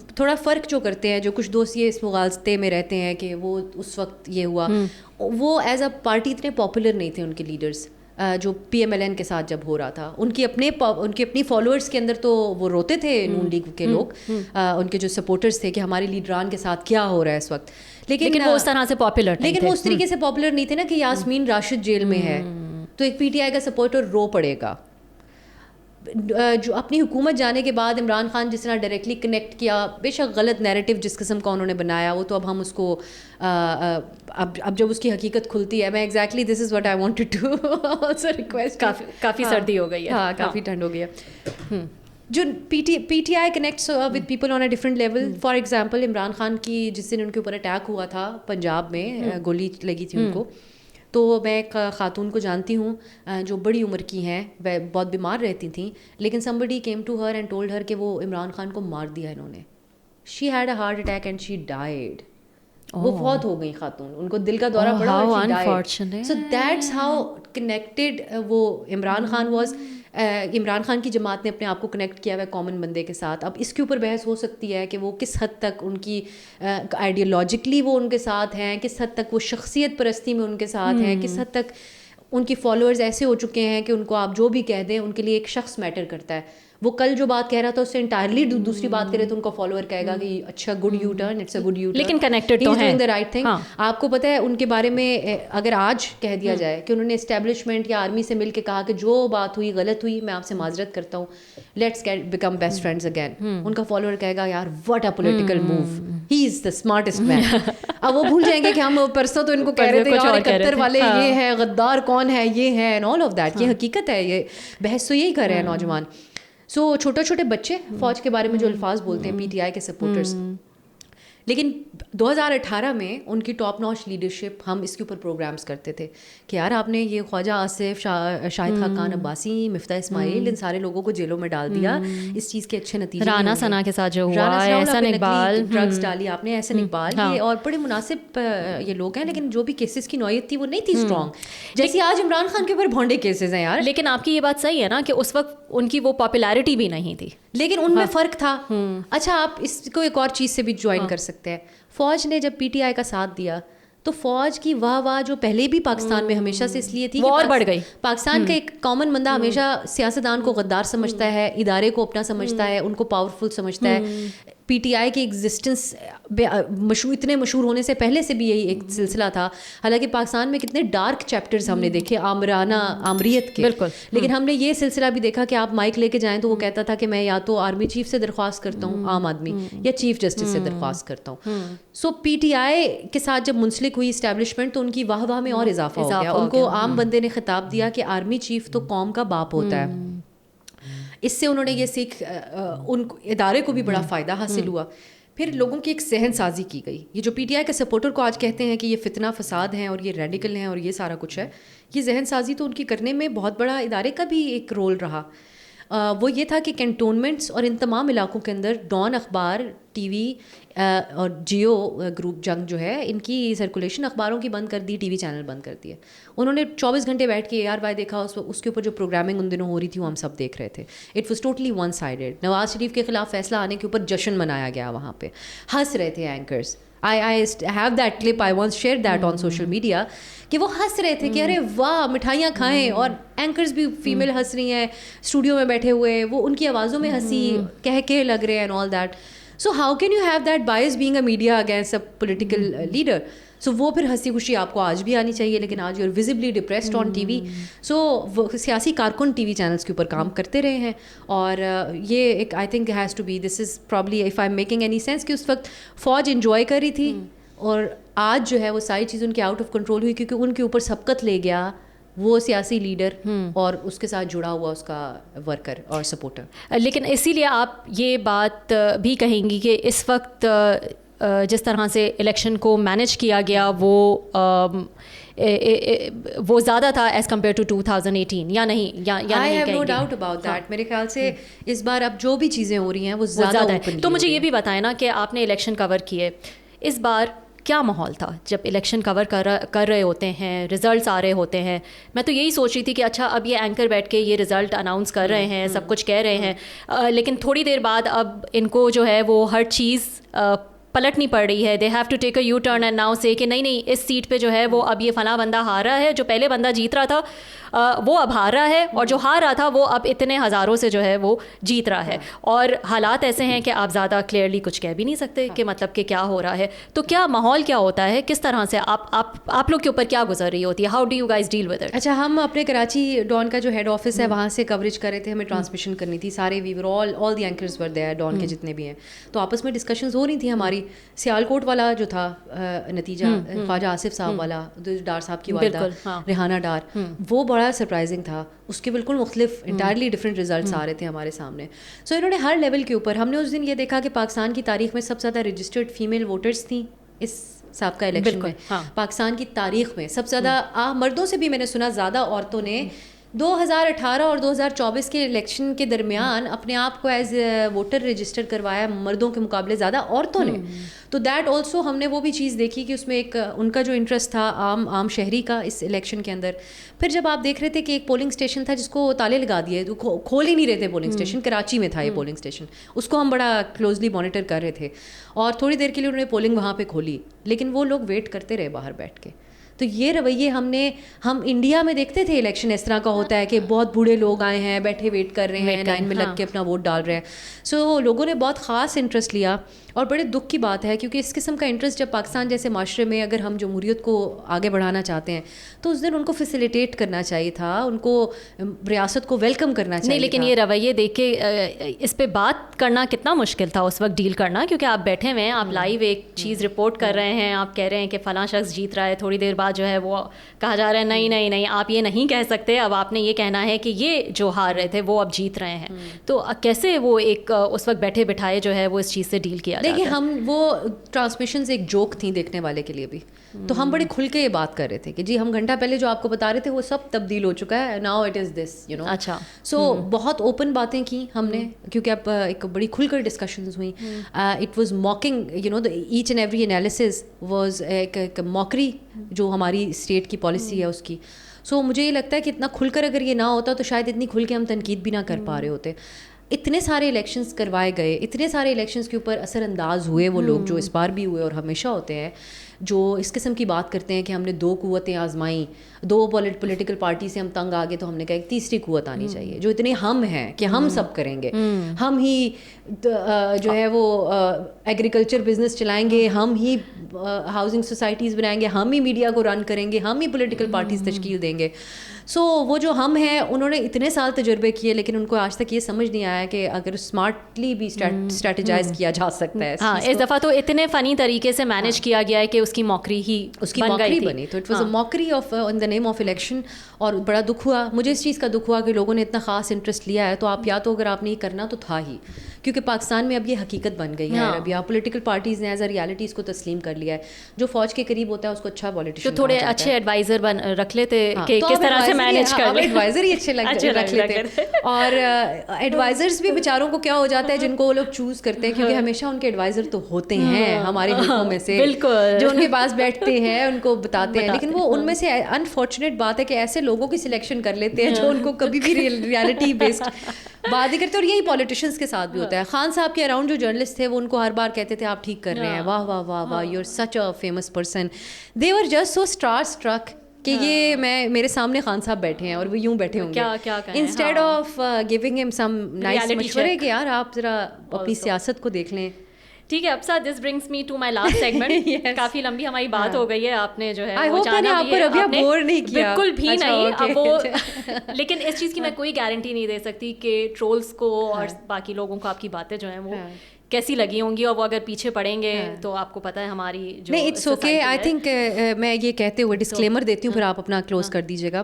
[SPEAKER 1] تھوڑا فرق جو کرتے ہیں, جو کچھ دوست یہ اس مغالطے میں رہتے ہیں کہ وہ اس وقت یہ ہوا, وہ ایز اے پارٹی اتنے پاپولر نہیں تھے ان کے لیڈرز. جو پی ایم ایل این کے ساتھ جب ہو رہا تھا, ان کی اپنی فالوورز کے اندر تو وہ روتے تھے نون لیگ کے لوگ, ان کے جو سپورٹرز تھے کہ ہمارے لیڈران کے ساتھ کیا ہو رہا ہے اس وقت. لیکن
[SPEAKER 2] وہ اس طرح سے پاپولر نہیں تھے,
[SPEAKER 1] لیکن وہ اس طریقے سے پاپولر نہیں تھے نا کہ یاسمین راشد جیل میں ہے تو ایک پی ٹی آئی کا سپورٹر رو پڑے گا. جو اپنی حکومت جانے کے بعد عمران خان جس طرح ڈائریکٹلی کنیکٹ کیا, بے شک غلط نیریٹو جس قسم کا انہوں نے بنایا, وہ تو اب ہم اس کو اب جب اس کی حقیقت کھلتی ہے, میں exactly this is what I wanted to also request.
[SPEAKER 2] کافی سردی ہو گئی ہے,
[SPEAKER 1] ہاں کافی ٹھنڈ ہو گئی ہے. جو P T I connects with people on a different level. For example Imran Khan کی جس دن ان کے اوپر اٹیک ہوا تھا پنجاب میں, گولی لگی تھی ان کو, تو میں ایک خاتون کو جانتی ہوں جو بڑی عمر کی ہیں, وہ بہت بیمار رہتی تھیں, لیکن somebody came to her and told her کہ وہ عمران خان کو مار دیا انہوں نے. she had a heart attack and she died. وہ بہت ہو گئی خاتون, ان کو دل کا دورہ پڑا اور she died. So that's how connected وہ عمران خان was. عمران خان کی جماعت نے اپنے آپ کو کنیکٹ کیا ہوا ہے کامن بندے کے ساتھ. اب اس کے اوپر بحث ہو سکتی ہے کہ وہ کس حد تک ان کی آئیڈیالوجیکلی وہ ان کے ساتھ ہیں, کس حد تک وہ شخصیت پرستی میں ان کے ساتھ ہیں, کس حد تک ان کی فالوورز ایسے ہو چکے ہیں کہ ان کو آپ جو بھی کہہ دیں ان کے لیے ایک شخص میٹر کرتا ہے. وہ کل جو بات کہہ رہا تھا اس سے انٹائرلی دوسری بات کرے تو ان کا فالوور کہے گا کہ اچھا good U turn, it's a good U turn,
[SPEAKER 2] لیکن کنیکٹڈ تو ہیں,
[SPEAKER 1] دا رائٹ تھنگ. آپ کو پتہ ہے ان کے بارے میں اگر آج کہہ دیا جائے کہ انہوں نے اسٹیبلشمنٹ یا آرمی سے مل کے کہا کہ جو بات ہوئی غلط ہوئی, میں آپ سے معذرت کرتا ہوں, let's become best friends again, ان کا فالوور کہے گا یار what a political move, he is the smartest man. اب وہ بھول جائیں گے کہ ہم پرسوں تو ان کو کہہ رہے تھے یار 71 والے یہ ہے, غدار کون ہے, یہ ہے, اینڈ آل آف دیٹ. یہ حقیقت ہے, یہ بحث تو یہی کر رہے ہیں نوجوان. سو چھوٹے چھوٹے بچے فوج کے بارے میں جو الفاظ بولتے ہیں پی ٹی آئی کے سپورٹرز, لیکن 2018 میں ان کی ٹاپ ناچ لیڈرشپ, ہم اس کے اوپر پروگرامز کرتے تھے کہ یار آپ نے یہ خواجہ آصف, شاہد خاقان عباسی, مفتاح اسماعیل, ان سارے لوگوں کو جیلوں میں ڈال دیا, اس چیز کے اچھے نتیجے.
[SPEAKER 2] رانا ثنا کے ساتھ جو ہوا, احسن اقبال,
[SPEAKER 1] ڈرگس ڈالی آپ نے, احسن اقبال, یہ اور بڑے مناسب یہ لوگ ہیں, لیکن جو بھی کیسز کی نوعیت تھی وہ نہیں تھی اسٹرانگ, جیسے آج عمران خان کے اوپر بھونڈے کیسز ہیں یار.
[SPEAKER 2] لیکن آپ کی یہ بات صحیح ہے نا کہ اس وقت ان کی وہ پاپولیرٹی بھی نہیں تھی,
[SPEAKER 1] لیکن ان میں فرق تھا. اچھا آپ اس کو ایک اور چیز سے بھی جوائن کر سکتے ہیں. فوج نے جب پی ٹی آئی کا ساتھ دیا تو فوج کی واہ واہ جو پہلے بھی پاکستان میں ہمیشہ سے اس لیے تھی,
[SPEAKER 2] اور بڑھ گئی.
[SPEAKER 1] پاکستان کا ایک کامن بندہ ہمیشہ سیاستدان کو غدار سمجھتا ہے, ادارے کو اپنا سمجھتا ہے, ان کو پاورفل سمجھتا ہے. پی ٹی آئی کی ایگزسٹنس اتنے مشہور ہونے سے پہلے سے بھی یہی ایک سلسلہ تھا. حالانکہ پاکستان میں کتنے ڈارک چیپٹرز ہم نے دیکھے آمرانہ آمریت کے,
[SPEAKER 2] بالکل,
[SPEAKER 1] لیکن ہم نے یہ سلسلہ بھی دیکھا کہ آپ مائک لے کے جائیں تو وہ کہتا تھا کہ میں یا تو آرمی چیف سے درخواست کرتا ہوں, عام آدمی, یا چیف جسٹس سے درخواست کرتا ہوں. سو پی ٹی آئی کے ساتھ جب منسلک ہوئی اسٹیبلشمنٹ تو ان کی واہ واہ میں اور اضافہ ہو گیا. ان کو عام بندے نے خطاب دیا کہ آرمی چیف تو قوم کا باپ ہوتا ہے. اس سے انہوں نے یہ سیکھ, ان ادارے کو بھی بڑا فائدہ حاصل ہوا. پھر لوگوں کی ایک ذہن سازی کی گئی. یہ جو پی ٹی آئی کے سپورٹر کو آج کہتے ہیں کہ یہ فتنہ فساد ہیں اور یہ ریڈیکل ہیں اور یہ سارا کچھ ہے, یہ ذہن سازی تو ان کی کرنے میں بہت بڑا ادارے کا بھی ایک رول رہا. وہ یہ تھا کہ کینٹونمنٹس اور ان تمام علاقوں کے اندر ڈان اخبار, ٹی وی اور جیو گروپ جنگ جو ہے, ان کی سرکولیشن اخباروں کی بند کر دی, ٹی وی چینل بند کر دیے. انہوں نے 24 گھنٹے بیٹھ کے AR وائی دیکھا, اس کے اوپر جو پروگرامنگ ان دنوں ہو رہی تھی وہ ہم سب دیکھ رہے تھے. It was totally one sided. Nawaz Sharif کے خلاف فیصلہ آنے کے اوپر جشن منایا گیا, وہاں پہ ہنس رہے تھے anchors. I have that clip, I once shared that on social media, کہ وہ ہنس رہے تھے کہ ارے واہ مٹھائیاں کھائیں, اور اینکرز بھی فیمیل ہنس رہی ہیں اسٹوڈیو میں بیٹھے ہوئے, وہ ان کی آوازوں میں ہنسی کہہ کے لگ رہے ہیں and all that. So how can you have that bias being a media against a political leader? So وہ پھر ہنسی خوشی آپ کو آج بھی آنی چاہیے, لیکن آج you're visibly depressed on TV. So وہ سیاسی کارکن ٹی وی چینلس کے اوپر کام کرتے رہے ہیں, اور یہ ایک I think has to be, this is probably if I'm making any sense, کہ اس وقت فوج انجوائے کر رہی تھی, اور آج جو ہے وہ ساری چیز ان کی آؤٹ آف کنٹرول ہوئی کیونکہ ان کے اوپر سبقت لے گیا وہ سیاسی لیڈر اور اس کے ساتھ جڑا ہوا اس کا ورکر اور سپورٹر.
[SPEAKER 2] لیکن اسی لیے آپ یہ بات بھی کہیں گی کہ اس وقت جس طرح سے الیکشن کو مینیج کیا گیا وہ زیادہ تھا ایز کمپیئر ٹو 2018, یا نہیں؟
[SPEAKER 1] I have no doubt about that. میرے خیال سے اس بار اب جو بھی چیزیں ہو رہی ہیں وہ زیادہ
[SPEAKER 2] ہے. تو مجھے یہ بھی بتائیں نا کہ آپ نے الیکشن کور کیے, اس بار کیا ماحول تھا جب الیکشن کور کر رہے ہوتے ہیں, رزلٹس آ رہے ہوتے ہیں؟ میں تو یہی سوچ رہی تھی کہ اچھا اب یہ اینکر بیٹھ کے یہ رزلٹ اناؤنس کر رہے ہیں, سب کچھ کہہ رہے ہیں, لیکن تھوڑی دیر بعد اب ان کو جو ہے وہ ہر چیز پلٹنی پڑ رہی ہے. They have to take a U turn and now say کہ نہیں اس سیٹ پہ جو ہے وہ اب یہ فلاں بندہ ہار رہا ہے, جو پہلے بندہ جیت رہا تھا وہ اب ہار رہا ہے, اور جو ہار رہا تھا وہ اب اتنے ہزاروں سے جو ہے وہ جیت رہا ہے. اور حالات ایسے ہیں کہ آپ زیادہ کلیئرلی کچھ کہہ بھی نہیں سکتے کہ مطلب کہ کیا ہو رہا ہے. تو کیا ماحول کیا ہوتا ہے, کس طرح سے آپ لوگ کے اوپر کیا گزر رہی ہوتی ہے, how do you guys deal with it?
[SPEAKER 1] اچھا, ہم اپنے کراچی ڈان کا جو ہیڈ آفس ہے وہاں سے کوریج کر رہے تھے, ہمیں ٹرانسمیشن کرنی تھی, سارے وی ور آل دی اینکرز ور دیئر, ڈان کے جتنے بھی ہیں, تو آپس میں ڈسکشنز ہو رہی تھیں ہماری. سیالکوٹ والا جو تھا نتیجہ, خواجہ آصف صاحب والا, ڈار صاحب کی والدہ ریحانہ ڈار, وہ بڑا بڑا سرپرائزنگ تھا, اس کے بالکل مختلف انٹائرلی ڈفرینٹ ریزلٹس آ رہے تھے ہمارے سامنے. سو انہوں نے ہر لیول کے اوپر, ہم نے اس دن یہ دیکھا کہ پاکستان کی تاریخ میں سب سے زیادہ رجسٹرڈ فیمیل ووٹرس تھیں اس سابقہ الیکشن میں. پاکستان کی تاریخ میں سب سے زیادہ مردوں سے بھی میں نے سنا زیادہ عورتوں نے 2018 اور 2024 کے الیکشن کے درمیان اپنے آپ کو ایز ووٹر رجسٹر کروایا مردوں کے مقابلے زیادہ عورتوں نے. تو دیٹ آلسو ہم نے وہ بھی چیز دیکھی کہ اس میں ایک ان کا جو انٹرسٹ تھا عام شہری کا اس الیکشن کے اندر. پھر جب آپ دیکھ رہے تھے کہ ایک پولنگ اسٹیشن تھا جس کو تالے لگا دیے, کھول ہی نہیں رہے تھے پولنگ اسٹیشن, کراچی میں تھا یہ پولنگ اسٹیشن, اس کو ہم بڑا کلوزلی مانیٹر کر رہے تھے, اور تھوڑی دیر کے لیے انہوں نے پولنگ وہاں پہ کھولی, لیکن وہ لوگ ویٹ کرتے رہے باہر بیٹھ کے. تو یہ رویے ہم انڈیا میں دیکھتے تھے الیکشن اس طرح کا ہوتا ہے کہ بہت بوڑھے لوگ آئے ہیں, بیٹھے ویٹ کر رہے ہیں, لائن میں لگ کے اپنا ووٹ ڈال رہے ہیں. سو لوگوں نے بہت خاص انٹرسٹ لیا, اور بڑے دکھ کی بات ہے کیونکہ اس قسم کا انٹرسٹ جب پاکستان جیسے معاشرے میں اگر ہم جمہوریت کو آگے بڑھانا چاہتے ہیں تو اس دن ان کو فیسیلیٹیٹ کرنا چاہیے تھا, ان کو ریاست کو ویلکم کرنا چاہیے.
[SPEAKER 2] نہیں, لیکن یہ رویے دیکھ کے اس پہ بات کرنا کتنا مشکل تھا اس وقت ڈیل کرنا, کیونکہ آپ بیٹھے ہوئے ہیں, آپ لائیو ایک چیز رپورٹ کر رہے ہیں, آپ کہہ رہے ہیں کہ فلاں شخص جیت رہا ہے, تھوڑی دیر بعد جو ہے وہ کہا جا رہا ہے نہیں آپ یہ نہیں کہہ سکتے, اب آپ نے یہ کہنا ہے کہ یہ جو ہار رہے تھے وہ اب جیت رہے ہیں. تو کیسے وہ ایک اس وقت بیٹھے بٹھائے جو ہے وہ اس چیز سے ڈیل کیا جاتا ہے؟
[SPEAKER 1] دیکھیے, ہم وہ ٹرانسمیشنز ایک جوک تھیں دیکھنے والے کے لیے بھی, تو ہم بڑے کھل کے یہ بات کر رہے تھے کہ جی ہم گھنٹہ پہلے جو آپ کو بتا رہے تھے وہ سب تبدیل ہو چکا ہے, now it is this, you know.
[SPEAKER 2] اچھا,
[SPEAKER 1] سو بہت اوپن باتیں کی ہم نے, کیونکہ اب ایک بڑی کھل کر ڈسکشنز ہوئیں. It was mocking, you know, each and every analysis was ایک موکری جو ہماری اسٹیٹ کی پالیسی ہے اس کی. سو مجھے یہ لگتا ہے کہ اتنا کھل کر اگر یہ نہ ہوتا تو شاید اتنی کھل کے ہم تنقید بھی نہ کر پا رہے ہوتے. اتنے سارے الیکشنز کروائے گئے, اتنے سارے الیکشنز کے اوپر اثر انداز ہوئے وہ لوگ جو اس بار بھی ہوئے اور ہمیشہ ہوتے ہیں, جو اس قسم کی بات کرتے ہیں کہ ہم نے 2 قوتیں آزمائیں, 2 پولیٹیکل پارٹی سے ہم تنگ آ گئے تو ہم نے کہا ایک تیسری قوت آنی چاہیے, جو اتنے ہم ہیں کہ ہم سب کریں گے, ہم ہی جو ہے وہ ایگریکلچر بزنس چلائیں گے, ہم ہی ہاؤسنگ سوسائٹیز بنائیں گے, ہم ہی میڈیا کو رن کریں گے, ہم ہی پولیٹیکل پارٹیز تشکیل دیں گے. سو وہ جو ہم ہیں انہوں نے اتنے سال تجربے کیے, لیکن ان کو آج تک یہ سمجھ نہیں آیا کہ اگر اسمارٹلی بھی اسٹریٹجائز کیا جا سکتا ہے.
[SPEAKER 2] ہاں, اس دفعہ تو اتنے فنی طریقے سے مینیج کیا گیا ہے کہ اس کی موکری بنی.
[SPEAKER 1] تو it was a mockery of in the name of election. اور بڑا دکھ ہوا, مجھے اس چیز کا دکھ ہوا کہ لوگوں نے اتنا خاص انٹرسٹ لیا ہے. تو آپ یا تو اگر آپ نے یہ کرنا تو تھا ہی, کیونکہ پاکستان میں اب یہ حقیقت بن گئی ہے, اب یا پولیٹیکل پارٹیز نے ایز اے ریالٹی اس کو تسلیم کر لیا ہے. جو فوج کے قریب ہوتا ہے اس کو اچھا پولیٹیشین,
[SPEAKER 2] تو تھوڑے اچھے ایڈوائزر رکھ لیتے کہ کس طرح سے مینیج کر لیں.
[SPEAKER 1] ایڈوائزر ہی اچھے رکھ لیتے, اور ایڈوائزرز بھی بیچاروں کو کیا ہو جاتا ہے جن کو وہ لوگ چوز کرتے ہیں, کیونکہ ہمیشہ ان کے ایڈوائزر تو ہوتے ہیں ہمارے حلقوں میں سے, جو ان کے پاس بیٹھتے ہیں ان کو بتاتے ہیں. لیکن وہ ان میں سے انفارچونیٹ بات ہے کہ ایسے لوگوں کی سلیکشن کر لیتے ہیں جو ان کو کبھی بھی ریالٹی بیسڈ بات ہی کرتے. اور یہی پالیٹیشینس کے ساتھ بھی ہوتا ہے. خان صاحب کے اراؤنڈ جو جرنلسٹ تھے وہ ان کو ہر بار کہتے تھے آپ ٹھیک کر رہے ہیں, واہ واہ واہ واہ, you are such a famous person. They were just so starstruck کہ یہ میرے سامنے خان صاحب بیٹھے ہیں اور وہ یوں بیٹھے ہوں گے, انسٹیڈ آف گیونگ ہم سم نائس مشورے کہ یار آپ ذرا اپنی سیاست کو دیکھ لیں.
[SPEAKER 2] ٹھیک ہے, اب ساتھ this brings me to my last segment. کافی لمبی ہماری بات ہو گئی ہے, آپ نے جو ہے
[SPEAKER 1] بور نہیں کیا,
[SPEAKER 2] بالکل بھی نہیں. اب وہ لیکن اس چیز کی میں کوئی گارنٹی نہیں دے سکتی کہ ٹرولز کو اور باقی لوگوں کو آپ کی باتیں جو ہیں وہ کیسی لگی ہوں گی, اور وہ اگر پیچھے پڑیں گے تو آپ کو پتہ ہے ہماری جو
[SPEAKER 1] نہیں. اٹس اوکے, آئی تھنک میں یہ کہتے ہوئے ڈسکلیمر دیتی ہوں, پھر آپ اپنا کلوز کر دیجیے گا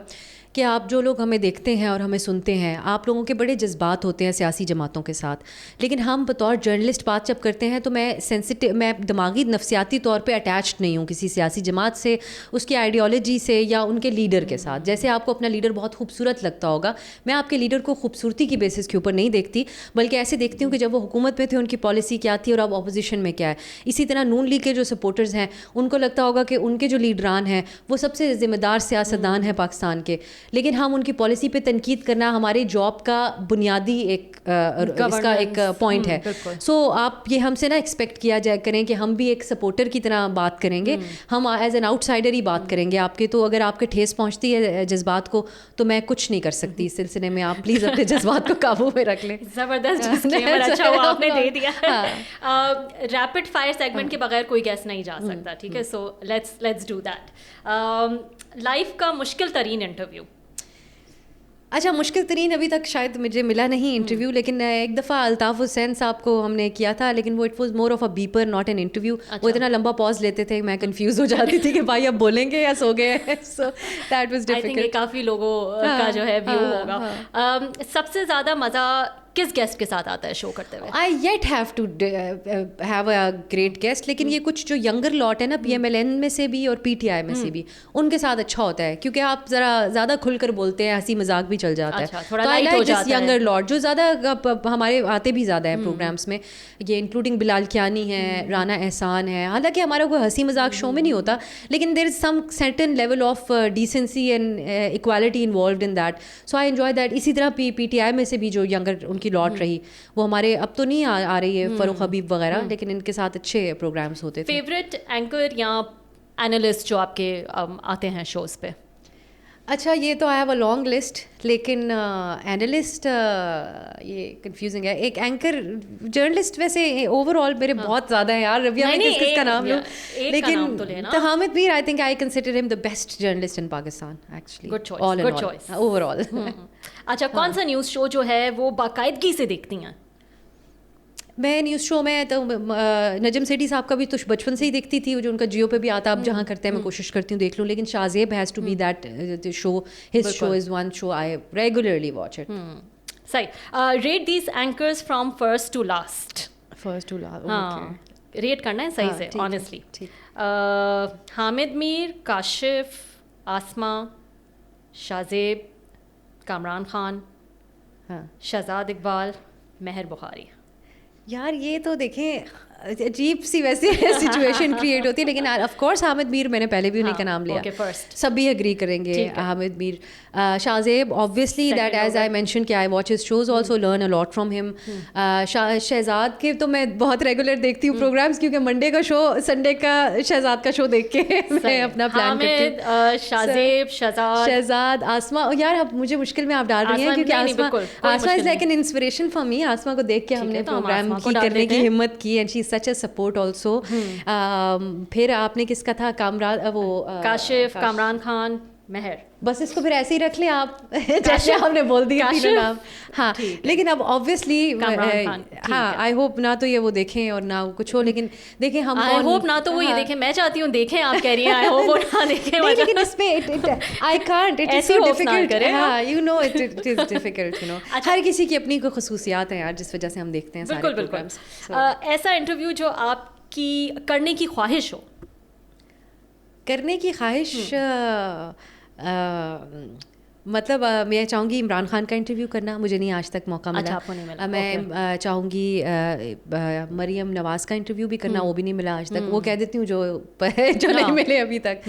[SPEAKER 1] کہ آپ جو لوگ ہمیں دیکھتے ہیں اور ہمیں سنتے ہیں, آپ لوگوں کے بڑے جذبات ہوتے ہیں سیاسی جماعتوں کے ساتھ, لیکن ہم بطور جرنلسٹ بات جب کرتے ہیں تو میں دماغی نفسیاتی طور پہ اٹیچڈ نہیں ہوں کسی سیاسی جماعت سے, اس کی آئیڈیالوجی سے یا ان کے لیڈر کے ساتھ. جیسے آپ کو اپنا لیڈر بہت خوبصورت لگتا ہوگا, میں آپ کے لیڈر کو خوبصورتی کی بیسس کے اوپر نہیں دیکھتی, بلکہ ایسے دیکھتی ہوں کہ جب وہ حکومت میں تھے ان کی پالیسی کیا تھی اور اب اپوزیشن میں کیا ہے. اسی طرح نون لیگ کے جو سپورٹرز ہیں ان کو لگتا ہوگا کہ ان کے جو لیڈران ہیں وہ سب سے ذمہ دار سیاستدان ہیں پاکستان کے, لیکن ہم ان کی پالیسی پہ تنقید کرنا ہمارے جاب کا بنیادی ایک پوائنٹ ہے. سو آپ یہ ہم سے نہ ایکسپیکٹ کیا جائے کریں کہ ہم بھی ایک سپورٹر کی طرح بات کریں گے, ہم ایز این آؤٹ سائڈر ہی بات کریں گے آپ کے. تو اگر آپ کے ٹھیس پہنچتی ہے جذبات کو تو میں کچھ نہیں کر سکتی اس سلسلے میں, آپ پلیز اپنے جذبات کو قابو میں رکھ لیں.
[SPEAKER 2] زبردست, اچھا ہوا آپ نے دے دیا. ریپڈ فائر سیگمنٹ کے بغیر کوئی گیس نہیں جا سکتا, ٹھیک ہے, so let's do that. Life کا مشکل ترین انٹرویو.
[SPEAKER 1] اچھا مشکل ترین ابھی تک شاید مجھے ملا نہیں انٹرویو, لیکن ایک دفعہ الطاف حسین صاحب کو ہم نے کیا تھا, لیکن وہ it was more of a beeper not an interview. وہ اتنا لمبا پاز لیتے تھے میں کنفیوز ہو جاتی تھی کہ بھائی اب بولیں گے یا سو گئے. So that was difficult.
[SPEAKER 2] کافی لوگوں کا جو ہے ویو ہوگا. سب سے زیادہ مزہ کس گیسٹ کے ساتھ آتا ہے شو کرتے ہوئے؟
[SPEAKER 1] I yet have to have a great guest, لیکن یہ کچھ جو ینگر لاٹ ہے نا پی ایم ایل این میں سے بھی اور پی ٹی آئی میں سے بھی, ان کے ساتھ اچھا ہوتا ہے کیونکہ آپ ذرا زیادہ کھل کر بولتے ہیں, ہنسی مذاق بھی چل جاتا ہے. تو آئی لائک دس ینگر لاٹ جو زیادہ ہمارے آتے بھی زیادہ ہیں پروگرامس میں, یہ انکلوڈنگ بلال کیانی ہے, رانا احسان ہے. حالانکہ ہمارا کوئی ہنسی مذاق شو میں نہیں ہوتا, لیکن there is some certain level of decency and equality involved in that. So I enjoy that. اسی طرح پی ٹی آئی میں سے بھی جو ینگر ان کی لاٹ رہی, وہ ہمارے اب تو نہیں آ رہی ہے فروخ حبیب وغیرہ, لیکن ان کے ساتھ اچھے پروگرامس ہوتے تھے.
[SPEAKER 2] فیوریٹ اینکر یا اینالسٹ جو آپ کے آتے ہیں شوز پہ؟
[SPEAKER 1] اچھا یہ تو آئی ہیو اے لانگ لسٹ, لیکن اینالسٹ یہ کنفیوزنگ ہے. ایک اینکر جرنلسٹ ویسے اوور آل میرے بہت زیادہ ہیں یار, ربیہ میں کس کا نام لوں, لیکن حامد میر آئی تھنک آئی کنسیڈر ہم the best journalist in Pakistan actually.
[SPEAKER 2] Good choice over all. اچھا کون سا نیوز شو جو ہے وہ باقاعدگی سے دیکھتی ہیں؟
[SPEAKER 1] میں نیوز شو میں تو نجم سیٹھی صاحب کا بھی تو بچپن سے ہی دیکھتی تھی, جو ان کا جیو پہ بھی آتا, اب جہاں کرتے ہیں میں کوشش کرتی ہوں دیکھ لوں. لیکن Shah has to be that show, his show is one show I regularly watch it.
[SPEAKER 2] صحیح. Rate these anchors from first to last. ہاں ریٹ کرنا ہے صحیح سے آنیسٹلی. حامد میر, کاشف, آسما, شاہزیب, کامران خان, شہزاد اقبال, مہر بخاری.
[SPEAKER 1] یار یہ تو دیکھیں عجیب سی ویسے سچویشن کریٹ ہوتی ہے, لیکن آف کورس حامد میر میں نے پہلے بھی انہیں کا نام لیا, سب بھی اگری کریں گے. حامد میر, شاہ زیب obviously that as I mentioned کہ I watch his shows also learn a lot from him. Shahzad کے تو میں بہت ریگولر دیکھتی ہوں پروگرامس, کیونکہ منڈے کا شو سنڈے کا شہزاد کا شو دیکھ کے میں اپنا پلان کرتی ہوں.
[SPEAKER 2] شہزیب,
[SPEAKER 1] شہزاد, آسما. یار اب مجھے مشکل میں آپ ڈال رہی ہیں کیونکہ Asma is like an inspiration for me. Asma کو دیکھ کے ہم نے پروگرام کی کرنے کی ہمت کی, and she is such a support also. پھر آپ نے کس کا تھا, کامران, وہ
[SPEAKER 2] کاشف, کامران خان, مہر.
[SPEAKER 1] بس اس کو پھر ایسے ہی رکھ لیں آپ جیسے ہم نے بول دیا تینوں نام. ہاں لیکن اب آبویسلی ہاں آئی ہوپ نہ تو یہ وہ دیکھیں اور نہ کچھ ہو, لیکن دیکھیں ہم
[SPEAKER 2] آئی ہوپ نہ تو وہ یہ دیکھیں, میں چاہتی ہوں دیکھیں, آپ کہہ رہی ہیں آئی ہوپ وہ نہ دیکھیں,
[SPEAKER 1] لیکن اس میں I can't, it is so difficult. ہاں you know it is difficult, you know ہر کسی کی اپنی کوئی خصوصیات ہیں یار جس وجہ سے ہم دیکھتے ہیں سارے پروگرامس.
[SPEAKER 2] ایسا انٹرویو جو آپ کی کرنے کی خواہش ہو؟
[SPEAKER 1] کرنے کی خواہش مطلب میں چاہوں گی عمران خان کا انٹرویو کرنا, مجھے نہیں آج تک موقع ملا. میں چاہوں گی مریم نواز کا انٹرویو بھی کرنا, وہ بھی نہیں ملا آج تک. وہ کہہ دیتی ہوں جو نہیں ملے ابھی تک.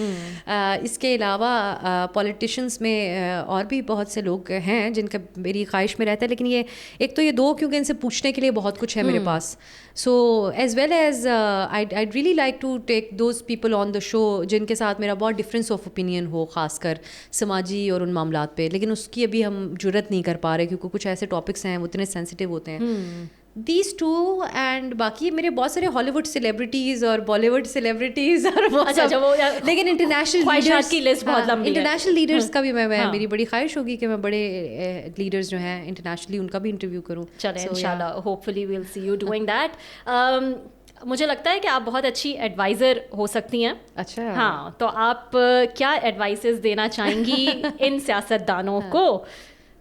[SPEAKER 1] اس کے علاوہ پولیٹیشینس میں اور بھی بہت سے لوگ ہیں جن کا میری خواہش میں رہتا ہے, لیکن یہ ایک تو یہ دو کیونکہ ان سے پوچھنے کے لیے بہت کچھ ہے میرے پاس. So as well as I really like to take those people on the show جن کے ساتھ میرا بہت ڈفرینس آف اوپینین ہو, خاص کر سماجی اور ان معاملات پہ, لیکن اس کی ابھی ہم جرت نہیں کر پا رہے کیونکہ کچھ ایسے ٹاپکس ہیں وہ اتنے سینسٹیو ہوتے ہیں. دیز ٹو, اینڈ باقی میرے بہت سارے ہالی ووڈ سیلیبریٹیز اور بالی ووڈ سیلیبریٹیز اور لیکن انٹرنیشنل لیڈرس کا بھی میں میری بڑی خواہش ہوگی کہ میں بڑے لیڈرز جو ہیں انٹرنیشنلی ان کا بھی انٹرویو کروں.
[SPEAKER 2] چلیں انشاءاللہ, hopefully we'll see you doing that. مجھے لگتا ہے کہ آپ بہت اچھی ایڈوائزر ہو سکتی ہیں.
[SPEAKER 1] اچھا
[SPEAKER 2] ہاں, تو آپ کیا ایڈوائسز دینا چاہیں گی ان سیاستدانوں کو؟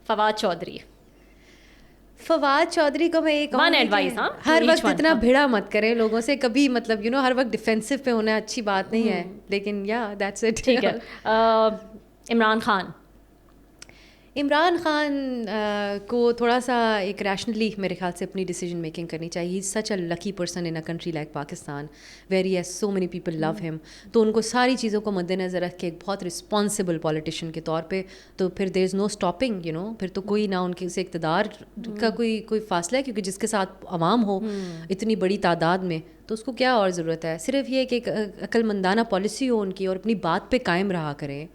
[SPEAKER 2] فواد چودھری کو میں یہ کہوں گی ہر وقت اتنا بھیڑا مت کریں لوگوں سے کبھی, مطلب یو نو ہر وقت ڈیفینسو پہ ہونا اچھی بات نہیں ہے, لیکن یا دیٹس اٹ. ٹھیک ہے.
[SPEAKER 1] عمران خان کو تھوڑا سا ایک ریشنلی میرے خیال سے اپنی ڈیسیجن میکنگ کرنی چاہیے. He is such a lucky person in a country like Pakistan where he has so many people love him. تو ان کو ساری چیزوں کو مد نظر رکھ کے ایک بہت رسپانسبل پولیٹیشین کے طور پہ, تو پھر دیر از نو اسٹاپنگ, یو نو پھر تو کوئی نہ ان کے سے اقتدار کا کوئی فاصلہ ہے, کیونکہ جس کے ساتھ عوام ہو اتنی بڑی تعداد میں تو اس کو کیا اور ضرورت ہے. صرف یہ کہ ایک عقل مندانہ پالیسی ہو ان کی اور اپنی بات پہ قائم رہا کریں,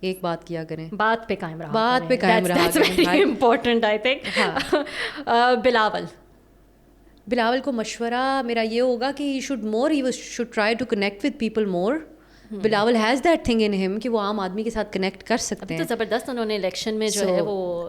[SPEAKER 1] ایک بات کیا کریں,
[SPEAKER 2] بات پہ قائم رہا کریں. Important I think. بلاول
[SPEAKER 1] کو مشورہ میرا یہ ہوگا کہ he should try to connect with people more Bilawal has that thing in ہم کہ وہ عام آدمی کے ساتھ کنیکٹ کر سکتے ہیں.
[SPEAKER 2] تو زبردست انہوں نے الیکشن میں جو ہے وہ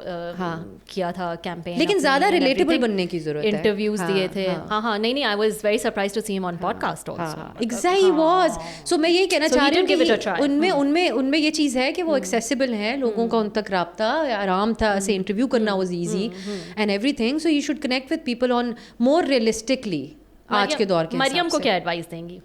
[SPEAKER 2] کیا تھا کیمپین,
[SPEAKER 1] لیکن زیادہ ریلیٹیبل بننے کی ضرورت ہے.
[SPEAKER 2] انٹرویوز دیے تھے. ہاں نہیں I was very surprised to see him on podcast also.
[SPEAKER 1] Exactly he was. So میں یہی کہنا چاہ رہی ہوں کہ ان میں یہ چیز ہے کہ وہ ایکسیسیبل ہیں, لوگوں کا ان تک رابطہ آرام تھا, سے انٹرویو کرنا was easy and every thing. So you should connect with people on more realistically آج کے دور کے.
[SPEAKER 2] مریم کو کیا ایڈوائس دیں گی,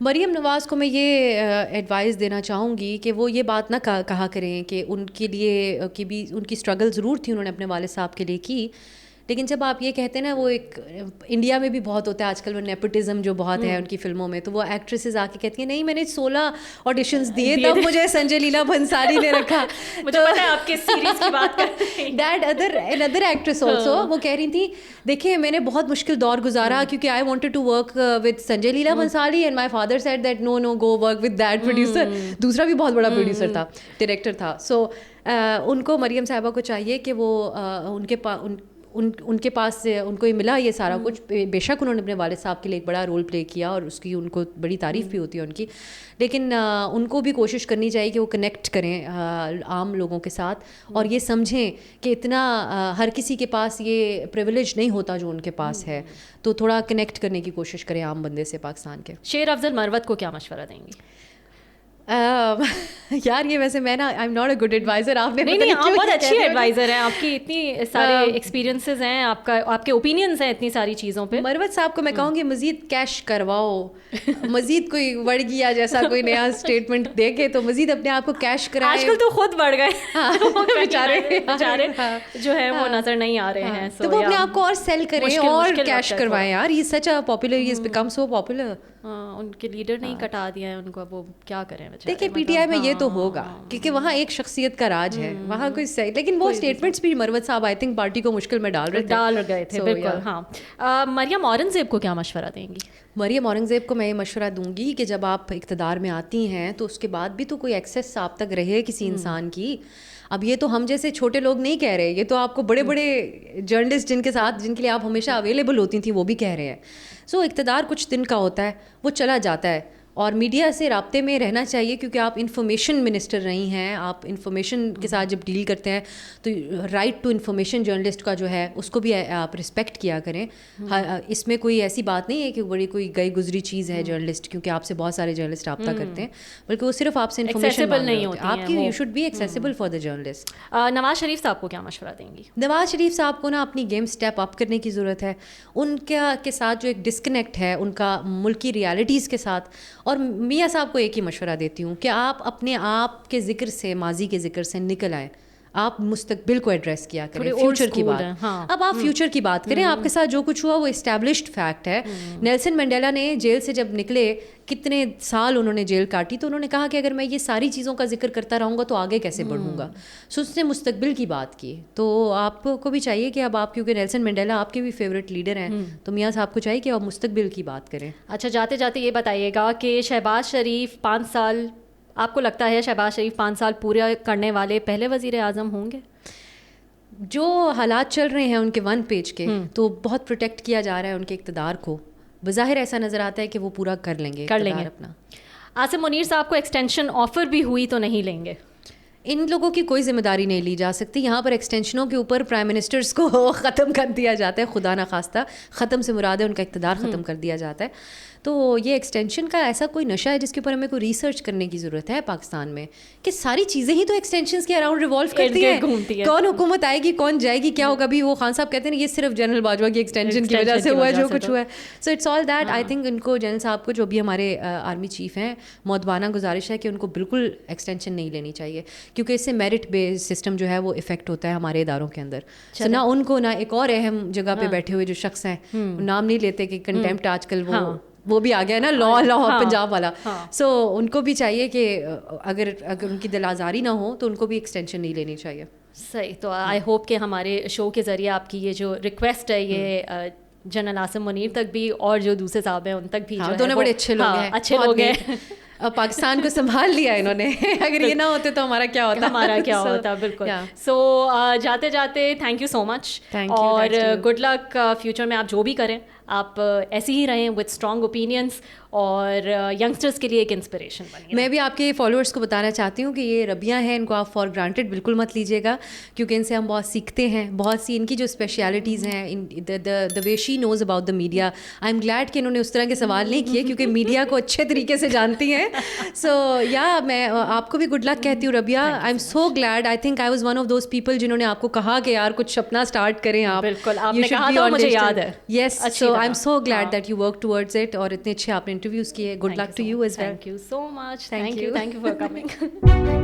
[SPEAKER 1] مریم نواز کو میں یہ ایڈوائس دینا چاہوں گی کہ وہ یہ بات نہ کہا کریں کہ ان کے لیے کہ بھی ان کی اسٹرگل ضرور تھی, انہوں نے اپنے والد صاحب کے لیے کی, لیکن جب آپ یہ کہتے ہیں نا, وہ ایک انڈیا میں بھی بہت ہوتا ہے آج کل, وہ نیپوٹزم جو بہت ہے ان کی فلموں میں, تو وہ ایکٹریسز آ کے کہتی ہیں نہیں میں نے 16 آڈیشنز دیے تب مجھے سنجے لیلا بھنسالی نے رکھا.
[SPEAKER 2] مجھے پتا ہے آپ کے سیریز کی بات کر رہے ہیں.
[SPEAKER 1] دیٹ another actress also, وہ کہہ رہی تھی دیکھیں میں نے بہت مشکل دور گزارا کیونکہ I wanted to work with Sanjay Lila Bhansali and my father said that no go work with that producer. دوسرا بھی بہت بڑا پروڈیوسر تھا, ڈائریکٹر تھا. سو ان کو مریم صاحبہ کو چاہیے کہ وہ ان کے پاس ان کو یہ ملا یہ سارا کچھ. بے شک انہوں نے اپنے والد صاحب کے لیے ایک بڑا رول پلے کیا اور اس کی ان کو بڑی تعریف بھی ہوتی ہے ان کی, لیکن ان کو بھی کوشش کرنی چاہیے کہ وہ کنیکٹ کریں عام لوگوں کے ساتھ, اور یہ سمجھیں کہ اتنا ہر کسی کے پاس یہ پریویلیج نہیں ہوتا جو ان کے پاس ہے, تو تھوڑا کنیکٹ کرنے کی کوشش کریں عام بندے سے پاکستان کے.
[SPEAKER 2] شیر افضل مروت کو کیا مشورہ دیں گی؟
[SPEAKER 1] یار یہ ویسے میں نا I am not a good advisor. آپ نے
[SPEAKER 2] نہیں آپ بہت اچھی ایڈوائزر ہیں, آپ کی اتنی سارے ایکسپیرینسز ہیں, آپ کے اوپینینس ہیں اتنی ساری چیزوں پہ.
[SPEAKER 1] مروت صاحب کو میں کہوں گی مزید کیش کرواؤ, مزید کوئی بڑھ گیا جیسا کوئی نیا اسٹیٹمنٹ دے کے تو مزید اپنے آپ کو کیش کرائیں.
[SPEAKER 2] آج کل تو خود بڑھ گئے بیچارے جو ہے وہ نظر نہیں آ رہے ہیں,
[SPEAKER 1] تو وہ اپنے آپ کو اور سیل کریں اور کیش کروائیں. یار یہ such a popular, he is become so popular.
[SPEAKER 2] ان کے لیڈر نہیں کٹا دیا ہے ان کو, وہ کیا کریں.
[SPEAKER 1] دیکھیں پی ٹی آئی میں یہ تو ہوگا کیونکہ وہاں ایک شخصیت کا راج ہے, وہاں کوئی صحیح, لیکن وہ اسٹیٹمنٹس بھی مروت صاحب آئی تھنک پارٹی کو مشکل میں ڈال
[SPEAKER 2] گئے تھے. بالکل ہاں. مریم اورنگزیب کو کیا مشورہ دیں گی؟
[SPEAKER 1] مریم اورنگزیب کو میں یہ مشورہ دوں گی کہ جب آپ اقتدار میں آتی ہیں تو اس کے بعد بھی تو کوئی ایکسیس آپ تک رہے کسی انسان کی. اب یہ تو ہم جیسے چھوٹے لوگ نہیں کہہ رہے, یہ تو آپ کو بڑے بڑے جرنلسٹ جن کے لیے آپ ہمیشہ اویلیبل ہوتی تھیں وہ بھی کہہ رہے ہیں. سو اقتدار کچھ دن کا ہوتا ہے, وہ چلا جاتا ہے, اور میڈیا سے رابطے میں رہنا چاہیے کیونکہ آپ انفارمیشن منسٹر رہی ہیں. آپ انفارمیشن کے ساتھ جب ڈیل کرتے ہیں تو رائٹ ٹو انفارمیشن جرنلسٹ کا جو ہے اس کو بھی آپ رسپیکٹ کیا کریں. اس میں کوئی ایسی بات نہیں ہے کہ بڑی کوئی گئی گزری چیز ہے جرنلسٹ, کیونکہ آپ سے بہت سارے جرنلسٹ رابطہ کرتے ہیں, بلکہ وہ صرف آپ سے انفارمیشن نہیں ہوتی آپ کی. You should be accessible for the journalist.
[SPEAKER 2] Nawaz Sharif صاحب کو کیا مشورہ دیں گی؟
[SPEAKER 1] نواز شریف صاحب کو نا اپنی گیم اسٹیپ اپ کرنے کی ضرورت ہے. ان کے ساتھ جو ایک ڈسکنیکٹ ہے ان کا ملکی ریالٹیز کے ساتھ, اور میاں صاحب کو ایک ہی مشورہ دیتی ہوں کہ آپ اپنے آپ کے ذکر سے, ماضی کے ذکر سے نکل آئیں, آپ مستقبل کو ایڈریس کیا کریں, فیوچر کی بات. اب آپ فیوچر کی بات کریں. آپ کے ساتھ جو کچھ ہوا وہ اسٹیبلشڈ فیکٹ ہے. نیلسن منڈیلا نے جیل سے جب نکلے, کتنے سال انہوں نے جیل کاٹی, تو انہوں نے کہا کہ اگر میں یہ ساری چیزوں کا ذکر کرتا رہوں گا تو آگے کیسے بڑھوں گا. سو اس نے مستقبل کی بات کی. تو آپ کو بھی چاہیے کہ اب آپ, کیونکہ نیلسن منڈیلا آپ کے بھی فیوریٹ لیڈر ہیں, تو میاں صاحب کو چاہیے کہ آپ مستقبل کی بات کریں.
[SPEAKER 2] اچھا جاتے جاتے یہ بتائیے گا کہ شہباز شریف 5 سال, آپ کو لگتا ہے شہباز شریف 5 سال پورے کرنے والے پہلے وزیر اعظم ہوں گے؟
[SPEAKER 1] جو حالات چل رہے ہیں ان کے 1 پیج کے, تو بہت پروٹیکٹ کیا جا رہا ہے ان کے اقتدار کو. بظاہر ایسا نظر آتا ہے کہ وہ پورا کر لیں گے اپنا.
[SPEAKER 2] عاصم منیر صاحب کو ایکسٹینشن آفر بھی ہوئی تو نہیں لیں گے؟
[SPEAKER 1] ان لوگوں کی کوئی ذمہ داری نہیں لی جا سکتی. یہاں پر ایکسٹینشنوں کے اوپر پرائم منسٹرز کو ختم کر دیا جاتا ہے, خدا نخواستہ. ختم سے مراد ہے ان کا اقتدار ختم کر دیا جاتا ہے. تو یہ ایکسٹینشن کا ایسا کوئی نشہ ہے جس کے اوپر ہمیں کوئی ریسرچ کرنے کی ضرورت ہے پاکستان میں, کہ ساری چیزیں ہی تو ایکسٹینشنز کے اراؤنڈ ریوالو کرتی ہیں. کون حکومت آئے گی, کون جائے گی, کیا ہوگا. بھی وہ خان صاحب کہتے ہیں یہ صرف جنرل باجوہ کی ایکسٹینشن کی وجہ سے ہوا ہے جو کچھ ہوا ہے. So it's all that. I think ان کو, جنرل صاحب کو, جو بھی ہمارے آرمی چیف ہیں, مؤدبانہ گزارش ہے کہ ان کو بالکل ایکسٹینشن نہیں لینی چاہیے, کیونکہ اس سے میرٹ بیس سسٹم جو ہے وہ افیکٹ ہوتا ہے ہمارے اداروں کے اندر. نہ ان کو, نہ ایک اور اہم جگہ پہ بیٹھے ہوئے جو شخص ہیں, نام نہیں لیتے کہ کنٹیمپٹ آج کل وہ بھی آ گیا نا, لا پنجاب والا. سو ان کو بھی چاہیے کہ اگر ان کی دل آزاری نہ ہو تو ان کو بھی ایکسٹینشن نہیں لینی چاہیے.
[SPEAKER 2] صحیح. تو آئی ہوپ کہ ہمارے شو کے ذریعے آپ کی یہ جو ریکویسٹ ہے یہ جنرل عاصم منیر تک بھی, اور جو دوسرے صاحب ہیں ان تک بھی.
[SPEAKER 1] دونوں بڑے اچھے لوگ ہیں,
[SPEAKER 2] اچھے لوگ ہیں.
[SPEAKER 1] پاکستان کو سنبھال لیا انہوں نے. اگر یہ نہ ہوتے تو ہمارا کیا ہوتا.
[SPEAKER 2] بالکل. سو جاتے جاتے تھینک یو سو مچ, اور گڈ لک فیوچر میں آپ جو بھی کریں. آپ ایسے ہی رہیں with strong opinions اور ینگسٹرس کے لیے ایک انسپریشن بنیے.
[SPEAKER 1] میں بھی آپ کے فالوورس کو بتانا چاہتی ہوں کہ یہ ربیہ ہیں, ان کو آپ فار گرانٹیڈ بالکل مت لیجیے گا, کیونکہ ان سے ہم بہت سیکھتے ہیں. بہت سی ان کی جو اسپیشلٹیز ہیں, the way she knows about the media. I am glad کہ انہوں نے اس طرح کے سوال نہیں کیے, کیونکہ میڈیا کو اچھے طریقے سے جانتی ہیں. سو یا میں آپ کو بھی گڈ لک کہتی ہوں Rabia. I am so glad. I think I was one of those people جنہوں نے آپ کو کہا کہ یار کچھ اپنا اسٹارٹ کریں آپ.
[SPEAKER 2] بالکل, آپ نے کہا تھا, مجھے یاد ہے.
[SPEAKER 1] Yes, so I am so glad that you work towards it, اور اتنے اچھے آپ نے انٹرویوز کیے. Good luck to you as well.
[SPEAKER 2] Thank you so much. Thank you for coming.